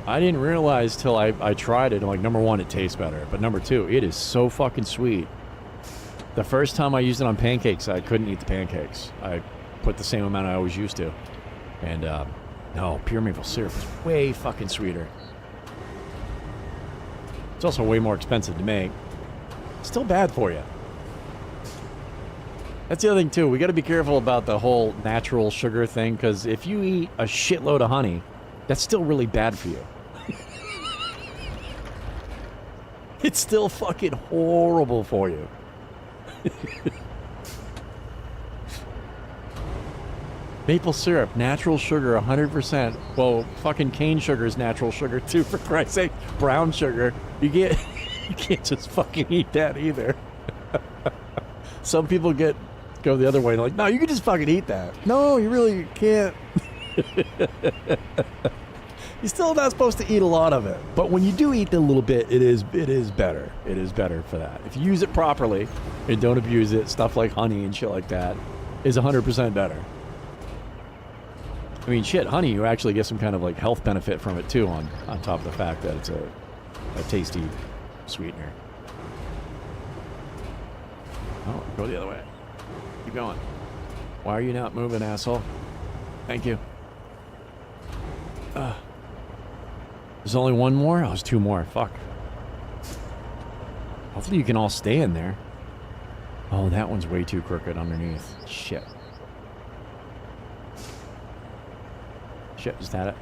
I didn't realize till I tried it. I'm like, number one, it tastes better. But number two, it is so fucking sweet. The first time I used it on pancakes, I couldn't eat the pancakes. I put the same amount I always used to. And, no, pure maple syrup is way fucking sweeter. It's also way more expensive to make. Still bad for you. That's the other thing, too. We got to be careful about the whole natural sugar thing, because if you eat a shitload of honey, that's still really bad for you. It's still fucking horrible for you. Maple syrup, natural sugar, 100%. Well, fucking cane sugar is natural sugar, too, for Christ's sake. Brown sugar. You can't just fucking eat that either. Some people go the other way. They're like, no, you can just fucking eat that. No, you really can't. You're still not supposed to eat a lot of it. But when you do eat a little bit, it is better. It is better for that. If you use it properly and don't abuse it, stuff like honey and shit like that is 100% better. I mean, shit, honey, you actually get some kind of like health benefit from it too, on top of the fact that it's a tasty sweetener. Oh, go the other way. Keep going. Why are you not moving, asshole? Thank you. There's only one more? Oh, there's two more. Fuck. Hopefully you can all stay in there. Oh, that one's way too crooked underneath. Shit. Shit, just had it.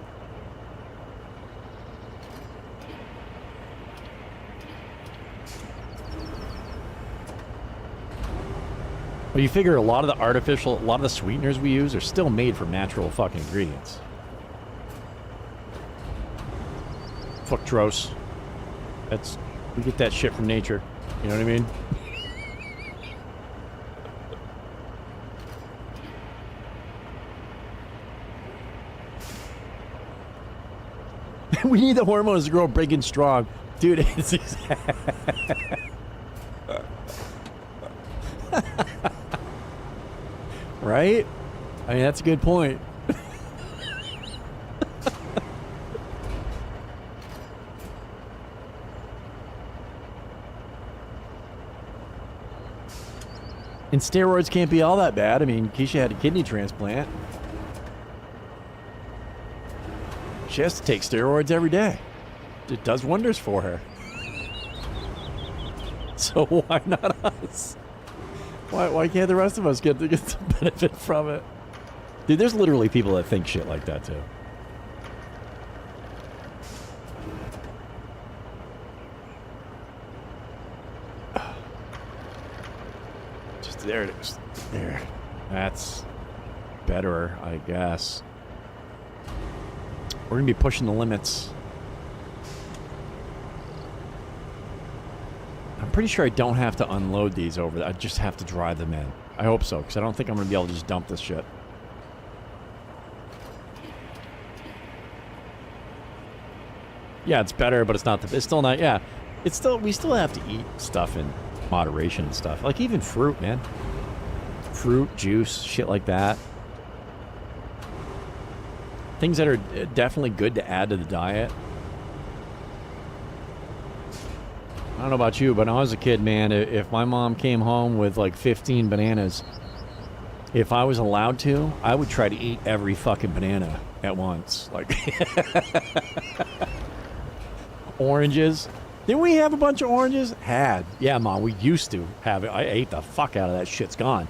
Well, you figure a lot of the sweeteners we use are still made from natural fucking ingredients. Fructose. We get that shit from nature. You know what I mean? We need the hormones to grow big and strong. Dude, it's right? I mean, that's a good point. And steroids can't be all that bad. I mean, Keisha had a kidney transplant. She has to take steroids every day. It does wonders for her. So why not us? Why can't the rest of us get some benefit from it? Dude, there's literally people that think shit like that too. Just there it is. There. That's better, I guess. We're gonna be pushing the limits. I'm pretty sure I don't have to unload these over. I just have to drive them in. I hope so, because I don't think I'm gonna be able to just dump this shit. Yeah, it's better, but it's not. It's still not. Yeah, it's still. We still have to eat stuff in moderation and stuff. Like even fruit, man. Fruit, juice, shit like that. Things that are definitely good to add to the diet. I don't know about you, but when I was a kid, man, if my mom came home with like 15 bananas, if I was allowed to, I would try to eat every fucking banana at once. Like oranges. Didn't we have a bunch of oranges? Had. Yeah, Mom, we used to have it. I ate the fuck out of that shit. It's gone.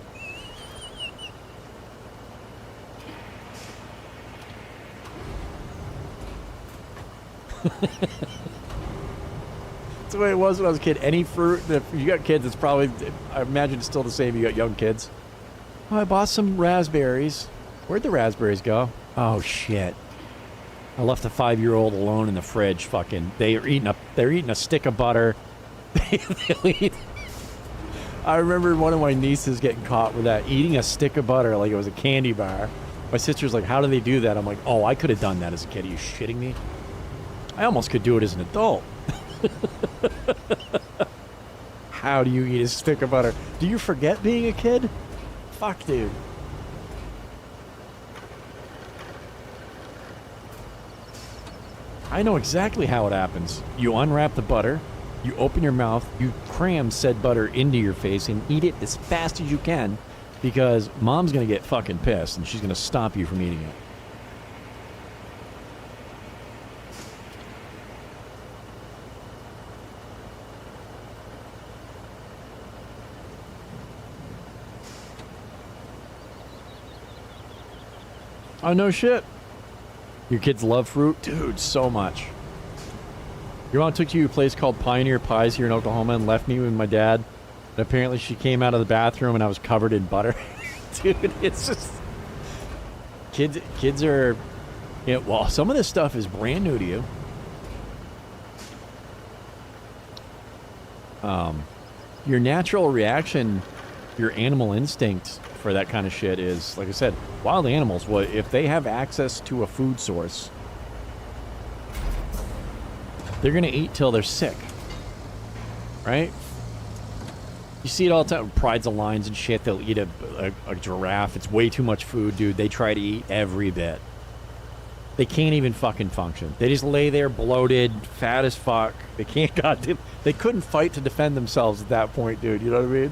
That's the way it was when I was a kid. Any fruit, if you got kids, it's probably, I imagine it's still the same. You got young kids. Oh, I bought some raspberries. Where'd the raspberries go? Oh, shit. I left a 5-year-old alone in the fridge. Fucking, they're eating a stick of butter. I remember one of my nieces getting caught with that, eating a stick of butter like it was a candy bar. My sister's like, how do they do that? I'm like, oh, I could have done that as a kid. Are you shitting me? I almost could do it as an adult. How do you eat a stick of butter? Do you forget being a kid? Fuck, dude. I know exactly how it happens. You unwrap the butter, You open your mouth, you cram said butter into your face and eat it as fast as you can because mom's going to get fucking pissed and she's going to stop you from eating it. Oh, no shit. Your kids love fruit? Dude, so much. Your mom took you to a place called Pioneer Pies here in Oklahoma and left me with my dad. And apparently she came out of the bathroom and I was covered in butter. Dude, it's just... Kids are... You know, well, some of this stuff is brand new to you. Your natural reaction, your animal instinct for that kind of shit is, like I said, wild animals. Well, if they have access to a food source, they're going to eat till they're sick. Right? You see it all the time. Prides of lions and shit. They'll eat a giraffe. It's way too much food, dude. They try to eat every bit. They can't even fucking function. They just lay there bloated, fat as fuck. They can't goddamn... They couldn't fight to defend themselves at that point, dude. You know what I mean?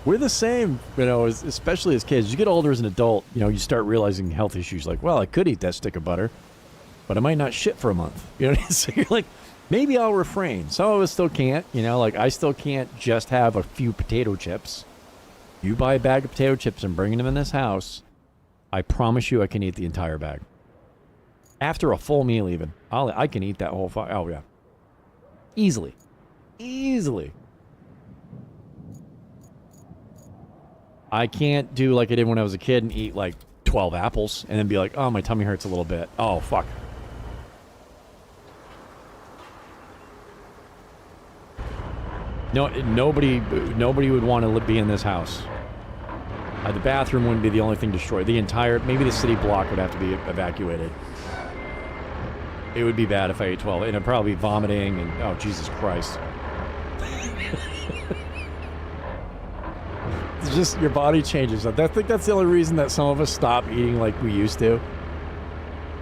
We're the same, you know, especially as kids. You get older as an adult, you know, you start realizing health issues like, well, I could eat that stick of butter, but I might not shit for a month. You know what I mean? So you're like, maybe I'll refrain. Some of us still can't, you know, like I still can't just have a few potato chips. You buy a bag of potato chips and bring them in this house, I promise you I can eat the entire bag. After a full meal even. I can eat that whole oh yeah. Easily. Easily. I can't do like I did when I was a kid and eat like 12 apples and then be like, oh, my tummy hurts a little bit. Oh, fuck. No, nobody would want to be in this house. The bathroom wouldn't be the only thing destroyed. The entire, maybe the city block would have to be evacuated. It would be bad if I ate 12. And I'd probably be vomiting and, oh, Jesus Christ. It's just your body changes. I think that's the only reason that some of us stop eating like we used to.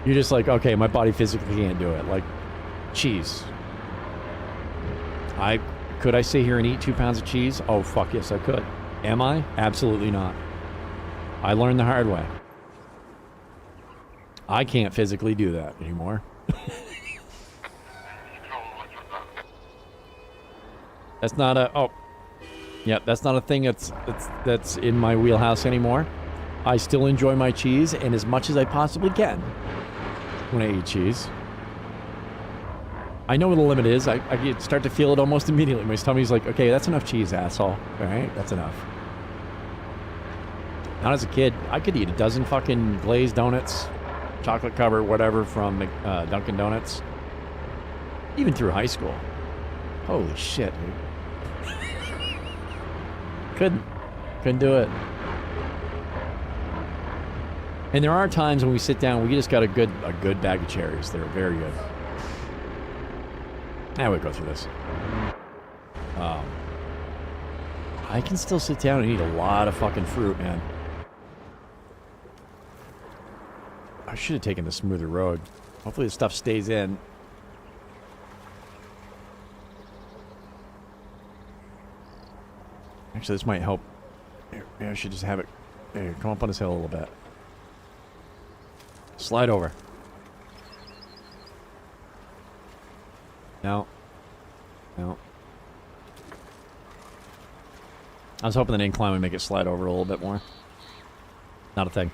You're just like, okay, my body physically can't do it. Like, cheese. Could I sit here and eat 2 pounds of cheese? Oh, fuck yes, I could. Am I? Absolutely not. I learned the hard way. I can't physically do that anymore. That's not a... Oh. Yep, that's not a thing that's in my wheelhouse anymore. I still enjoy my cheese, and as much as I possibly can when I eat cheese. I know what the limit is. I start to feel it almost immediately. My tummy's like, okay, that's enough cheese, asshole. All right, that's enough. Not as a kid. I could eat a dozen fucking glazed donuts, chocolate covered, whatever, from Dunkin' Donuts. Even through high school. Holy shit, dude. Couldn't do it. And there are times when we sit down, we just got a good bag of cherries. They're very good. I would go through this. I can still sit down and eat a lot of fucking fruit, man. I should have taken the smoother road. Hopefully the stuff stays in. Actually, this might help. Maybe I should just have it. Here, come up on this hill a little bit. Slide over. No. No. I was hoping the incline would make it slide over a little bit more. Not a thing.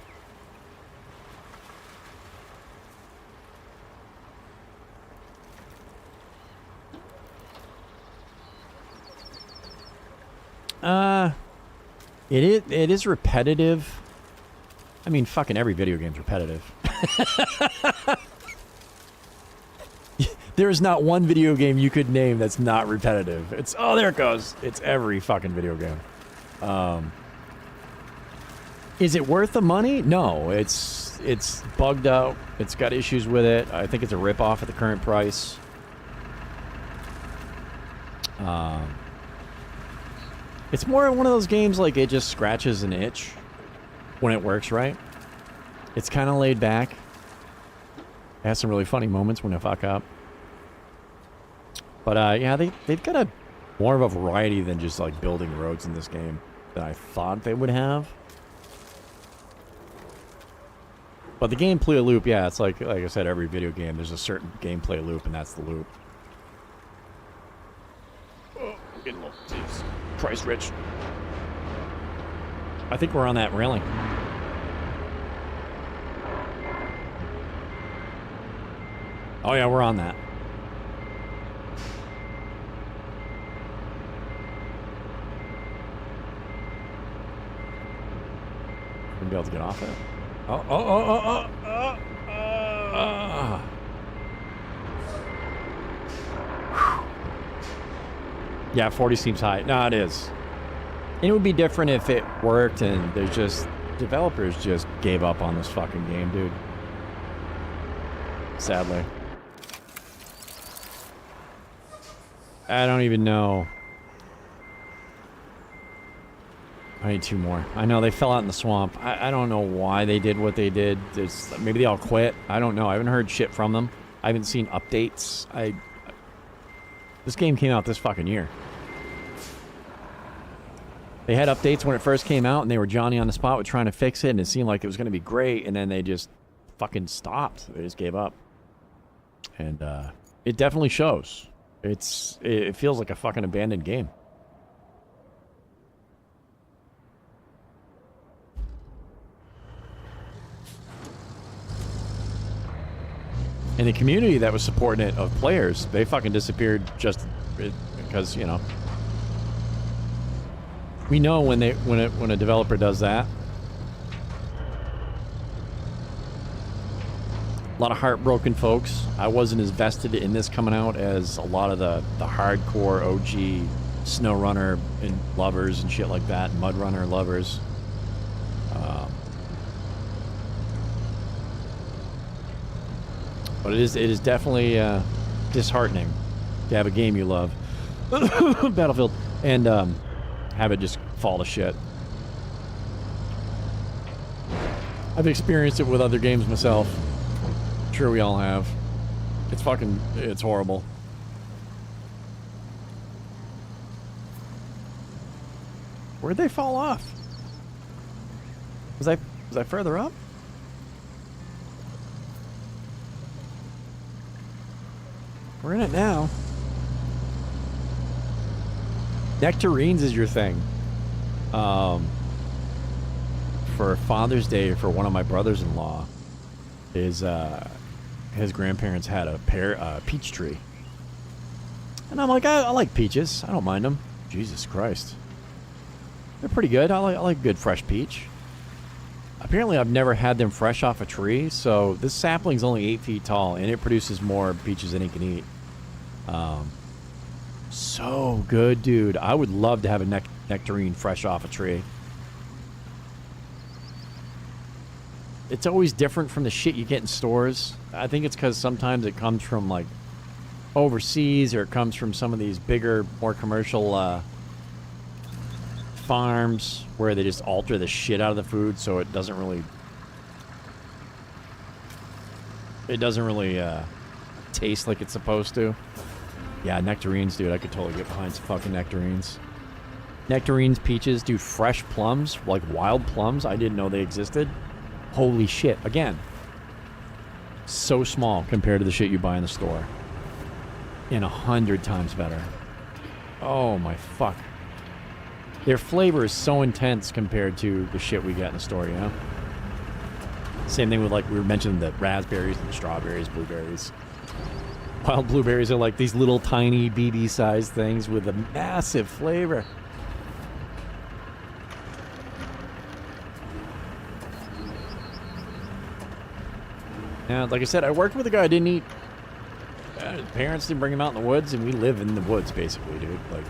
It is repetitive. I mean, fucking every video game's repetitive. There is not one video game you could name that's not repetitive. It's, oh, there it goes. It's every fucking video game. Is it worth the money? No, it's bugged out. It's got issues with it. I think it's a ripoff at the current price. It's more one of those games like it just scratches an itch when it works right. It's kind of laid back. It has some really funny moments when I fuck up. But yeah, they've got a more of a variety than just like building roads in this game than I thought they would have. But the gameplay loop, yeah, it's like I said, every video game, there's a certain gameplay loop, and that's the loop. Oh, I'm getting a little Jesus Christ rich. I think we're on that railing. Oh yeah, we're on that. Gonna be able to get off it. Yeah, 40 seems high. No, it is. And it would be different if it worked and there's just... Developers just gave up on this fucking game, dude. Sadly. I don't even know. I need 2 more. I know they fell out in the swamp. I don't know why they did what they did. Maybe they all quit. I don't know. I haven't heard shit from them. I haven't seen updates. This game came out this fucking year. They had updates when it first came out, and they were Johnny on the spot with trying to fix it, and it seemed like it was going to be great, and then they just fucking stopped. They just gave up. And it definitely shows. It feels like a fucking abandoned game. And the community that was supporting it of players, they fucking disappeared just because, you know. We know when a developer does that. A lot of heartbroken folks. I wasn't as vested in this coming out as a lot of the hardcore OG SnowRunner and lovers and shit like that, MudRunner lovers. But it is definitely disheartening to have a game you love, Battlefield, and have it just fall to shit. I've experienced it with other games myself. I'm sure we all have. It's horrible. Where'd they fall off? Was I further up? We're in it now. Nectarines is your thing. For Father's Day, for one of my brothers-in-law, his grandparents had a peach tree. And I'm like, I like peaches. I don't mind them. Jesus Christ. They're pretty good. I like good fresh peach. Apparently, I've never had them fresh off a tree, so this sapling's only 8 feet tall, and it produces more peaches than it can eat. So good, dude. I would love to have a nectarine fresh off a tree. It's always different from the shit you get in stores. I think it's because sometimes it comes from, like, overseas, or it comes from some of these bigger, more commercial, farms where they just alter the shit out of the food so it doesn't really taste like it's supposed to. Yeah, nectarines, dude. I could totally get behind some fucking nectarines. Nectarines, peaches, dude. Fresh plums, like wild plums. I didn't know they existed. Holy shit. Again, so small compared to the shit you buy in the store. And 100 times better. Oh my fuck. Their flavor is so intense compared to the shit we get in the store, you know? Same thing with, like, we were mentioning the raspberries and the strawberries, blueberries. Wild blueberries are like these little tiny BB-sized things with a massive flavor. Now, like I said, I worked with a guy who didn't eat... his parents didn't bring him out in the woods, and we live in the woods, basically, dude. Like,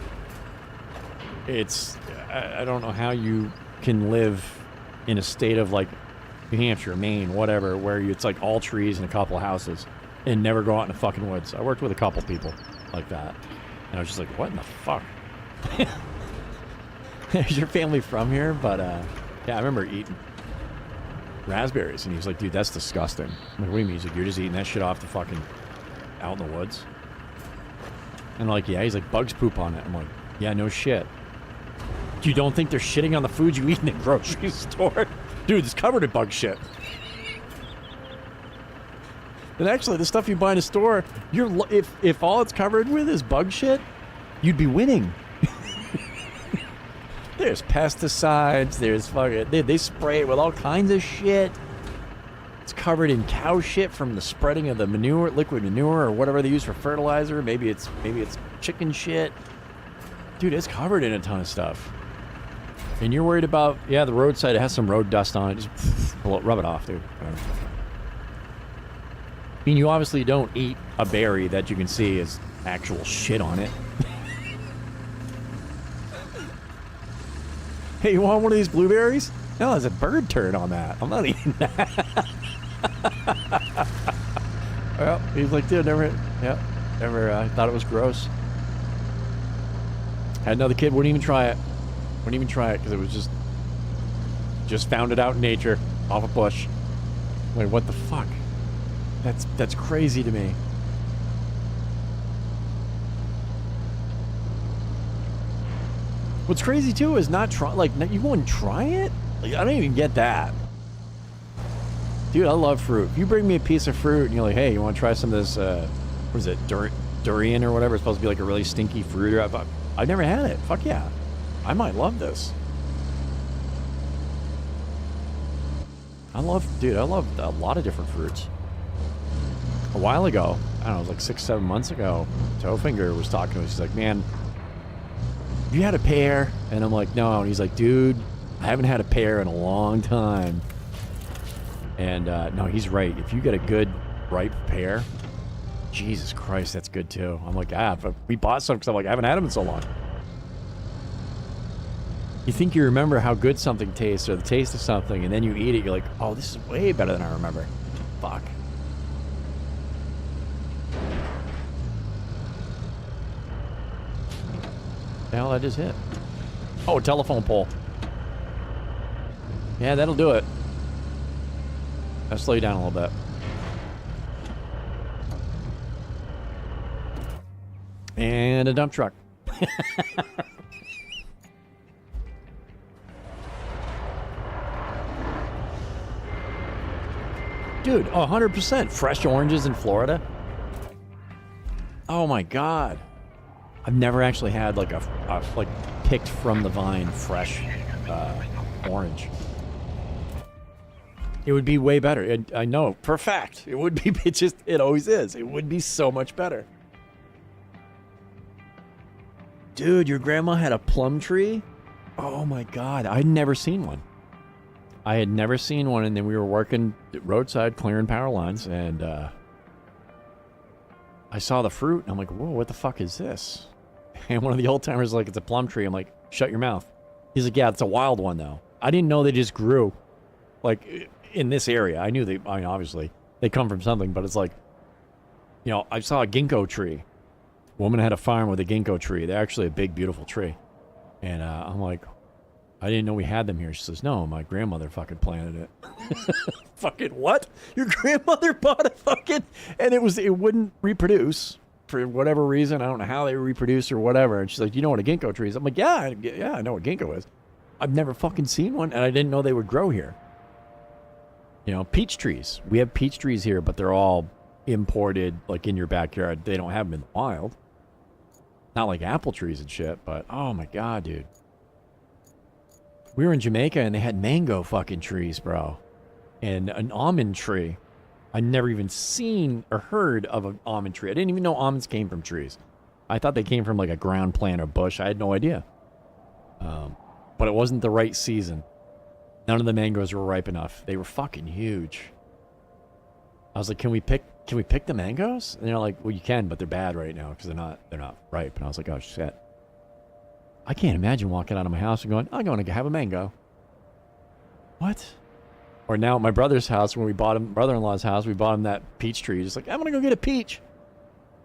it's... I don't know how you can live in a state of, like, New Hampshire, Maine, whatever, where it's like all trees and a couple of houses and never go out in the fucking woods. I worked with a couple people like that. And I was just like, what in the fuck? Is your family from here? But, yeah, I remember eating raspberries. And he was like, dude, that's disgusting. I'm like, what do you mean? He's like, you're just eating that shit off the fucking... out in the woods? And like, yeah, he's like, bugs poop on it. I'm like, yeah, no shit. You don't think they're shitting on the food you eat in the grocery store? Dude, it's covered in bug shit. And actually, the stuff you buy in a store, if all it's covered with is bug shit, you'd be winning. There's pesticides, there's fucking... They spray it with all kinds of shit. It's covered in cow shit from the spreading of the manure, liquid manure, or whatever they use for fertilizer. Maybe it's chicken shit. Dude, it's covered in a ton of stuff. And you're worried about, yeah, the roadside, it has some road dust on it. Just rub it off, dude. I mean, you obviously don't eat a berry that you can see is actual shit on it. Hey, you want one of these blueberries? No, there's a bird turd on that. I'm not eating that. Well, he's like, dude, never thought it was gross. Had another kid, wouldn't even try it. Wouldn't even try it because it was just found it out in nature, off a bush. Like, what the fuck? That's crazy to me. What's crazy too is not try, like, you wouldn't try it? Like, I don't even get that. Dude, I love fruit. If you bring me a piece of fruit and you're like, hey, you want to try some of this, what is it, durian or whatever? It's supposed to be like a really stinky fruit. Or I've never had it. Fuck yeah. I might love this. I love a lot of different fruits. A while ago, I don't know, it was like 6-7 months ago, Toefinger was talking to us. He's like, man, have you had a pear? And I'm like, no. And he's like, dude, I haven't had a pear in a long time. And no, he's right. If you get a good ripe pear, Jesus Christ, that's good too. I'm like, but we bought some because I'm like, I haven't had them in so long. You think you remember how good something tastes or the taste of something, and then you eat it, you're like, oh, this is way better than I remember. Fuck. The hell I just hit? Oh, telephone pole. Yeah, that'll do it. I'll slow you down a little bit. And a dump truck. Dude, 100% fresh oranges in Florida. Oh my God. I've never actually had like a picked from the vine fresh orange. It would be way better. I know for a fact. It would be. It always is. It would be so much better. Dude, your grandma had a plum tree? Oh my God. I'd never seen one. I had never seen one, and then we were working roadside clearing power lines, and I saw the fruit, and I'm like, whoa, what the fuck is this? And one of the old timers was like, it's a plum tree. I'm like, shut your mouth. He's like, yeah, it's a wild one, though. I didn't know they just grew, like, in this area. I mean, obviously, they come from something, but it's like, you know, I saw a ginkgo tree. A woman had a farm with a ginkgo tree. They're actually a big, beautiful tree. And I'm like, I didn't know we had them here. She says, no, my grandmother fucking planted it. Fucking what? Your grandmother bought a fucking... And it wouldn't reproduce for whatever reason. I don't know how they reproduce or whatever. And she's like, you know what a ginkgo tree is? I'm like, yeah, I know what ginkgo is. I've never fucking seen one, and I didn't know they would grow here. You know, peach trees. We have peach trees here, but they're all imported, like, in your backyard. They don't have them in the wild. Not like apple trees and shit, but oh my God, dude. We were in Jamaica and they had mango fucking trees, bro. And an almond tree. I never even seen or heard of an almond tree. I didn't even know almonds came from trees. I thought they came from like a ground plant or bush. I had no idea. But it wasn't the right season. None of the mangoes were ripe enough. They were fucking huge. I was like, can we pick the mangoes? And they're like, well, you can, but they're bad right now because they're not ripe. And I was like, oh shit. I can't imagine walking out of my house and going, I'm going to have a mango. What? Or now at my brother's house, when we bought him, brother-in-law's house, we bought him that peach tree. Just like, I'm going to go get a peach.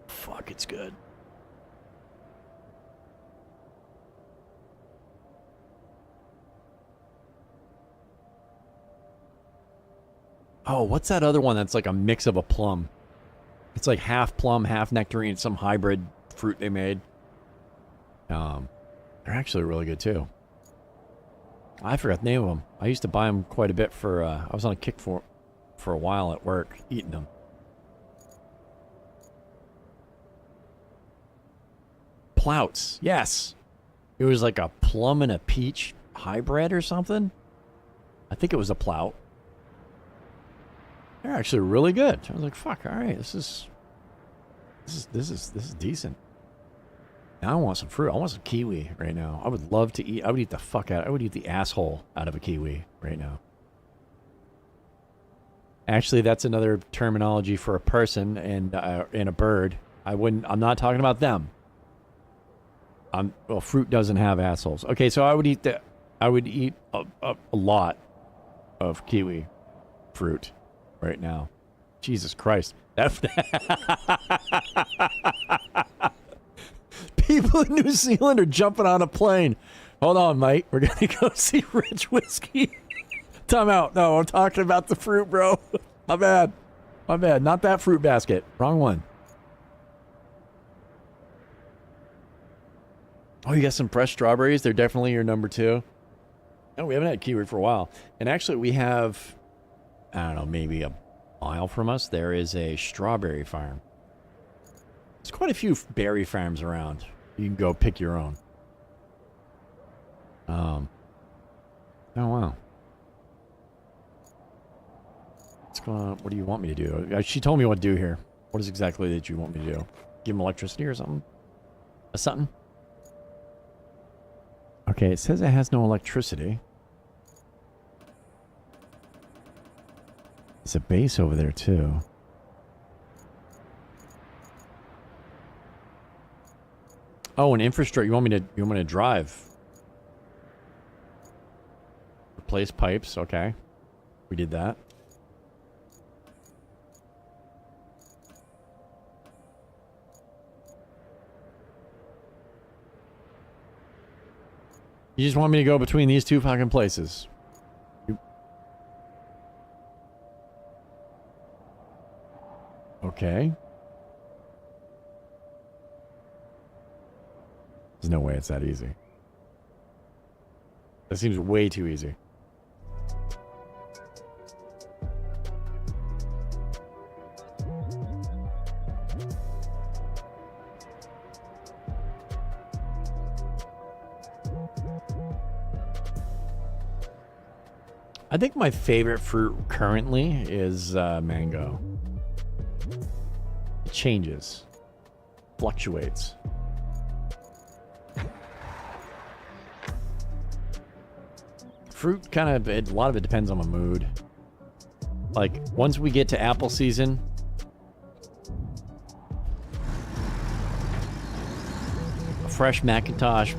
Fuck, it's good. Oh, what's that other one that's like a mix of a plum? It's like half plum, half nectarine, some hybrid fruit they made. They're actually really good too. I forgot the name of them. I used to buy them quite a bit for. I was on a kick for a while at work, eating them. Plouts, yes. It was like a plum and a peach hybrid or something. I think it was a plout. They're actually really good. I was like, "Fuck! All right, this is decent." Now I want some fruit. I want some kiwi right now. I would love to eat. I would eat the fuck out. I would eat the asshole out of a kiwi right now. Actually, that's another terminology for a person and a bird. I'm not talking about them. Well, fruit doesn't have assholes. Okay, so I would eat a lot of kiwi fruit right now. Jesus Christ. People in New Zealand are jumping on a plane. Hold on, mate. We're going to go see Rich Whiskey. Time out. No, I'm talking about the fruit, bro. My bad. My bad. Not that fruit basket. Wrong one. Oh, you got some fresh strawberries? They're definitely your number 2. No, we haven't had kiwi for a while. And actually, we have, I don't know, maybe a mile from us, there is a strawberry farm. There's quite a few berry farms around. You can go pick your own. Oh, wow. What's going on? What do you want me to do? She told me what to do here. What is exactly that you want me to do? Give him electricity or something? Something? Okay, it says it has no electricity. There's a base over there, too. Oh, an infrastructure. You want me to drive? Replace pipes. Okay. We did that. You just want me to go between these two fucking places. Okay. There's no way it's that easy. That seems way too easy. I think my favorite fruit currently is mango. It changes. Fluctuates. Fruit kind of, a lot of it depends on my mood. Like, once we get to apple season, a fresh Macintosh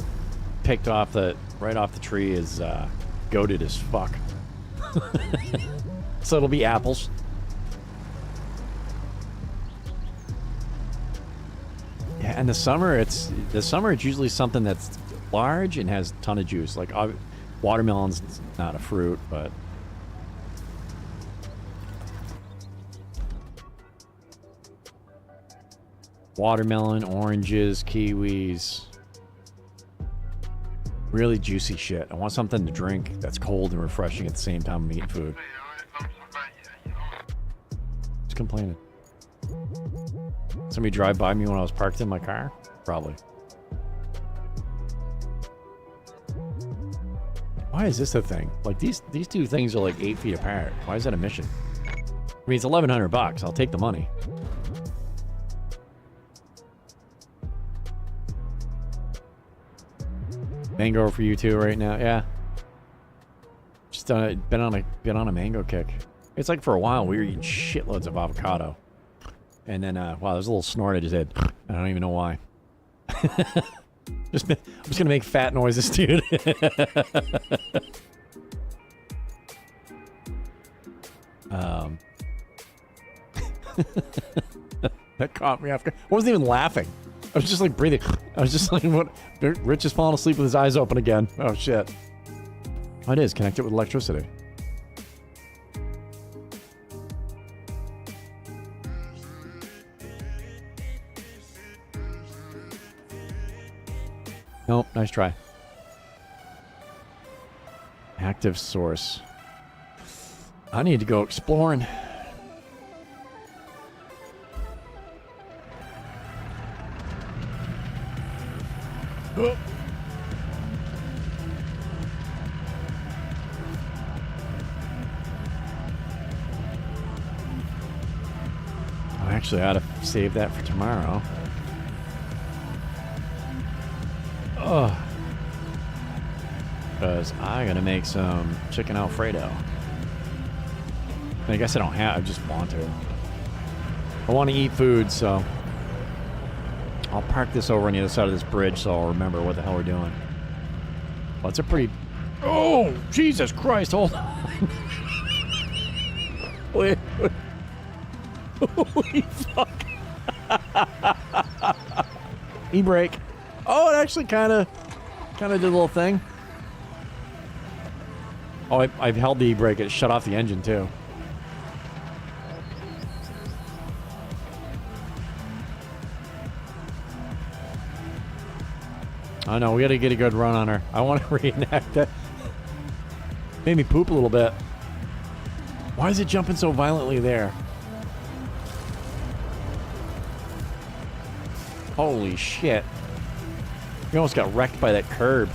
picked off right off the tree is goated as fuck. So it'll be apples. Yeah, and the summer it's usually something that's large and has a ton of juice. Like watermelon's not a fruit, but watermelon, oranges, kiwis. Really juicy shit. I want something to drink that's cold and refreshing at the same time I'm eating food. Just complaining. Somebody drive by me when I was parked in my car? Probably. Why is this a thing? Like, these two things are like 8 feet apart. Why is that a mission? I mean, it's $1,100. I'll take the money. Mango for you too right now, yeah. Just been on a mango kick. It's like for a while we were eating shitloads of avocado, and then wow, there's a little snort I just had. I don't even know why. I'm just gonna make fat noises, dude. That caught me off guard. I wasn't even laughing. I was just like breathing. I was just like, what? Rich is falling asleep with his eyes open again. Oh, shit. Oh, it is connected with electricity. Nope, nice try. Active source. I need to go exploring. Oh. Actually, I ought to save that for tomorrow. Oh. Because I gotta make some chicken Alfredo. I guess I don't have, I just want to. I want to eat food, so I'll park this over on the other side of this bridge so I'll remember what the hell we're doing. Well, it's a pretty... Oh, Jesus Christ, hold on. Wait. Holy fuck. E-brake. Oh, it actually kind of did a little thing. Oh, I've held the e-brake. It shut off the engine, too. I know, we gotta get a good run on her. I want to reenact that. Made me poop a little bit. Why is it jumping so violently there? Holy shit. You almost got wrecked by that curb.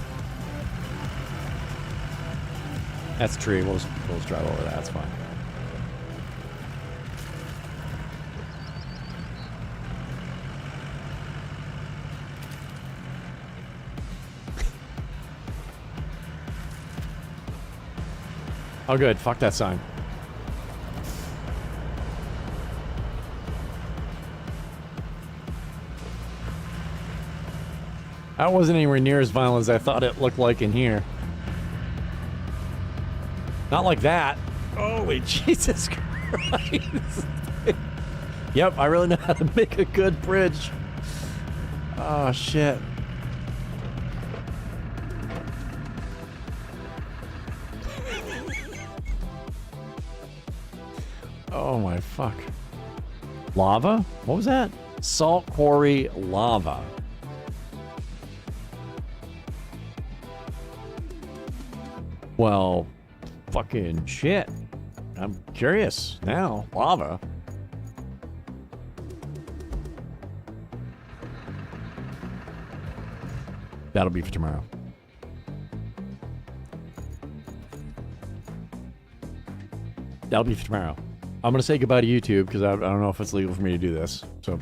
That's a tree. We'll just drive over that. That's fine. Oh, good. Fuck that sign. That wasn't anywhere near as violent as I thought it looked like in here. Not like that. Holy Jesus Christ. Yep, I really know how to make a good bridge. Oh, shit. Oh my fuck. Lava? What was that? Salt quarry lava. Well, fucking shit. I'm curious now. Lava. That'll be for tomorrow. That'll be for tomorrow. I'm going to say goodbye to YouTube because I don't know if it's legal for me to do this. So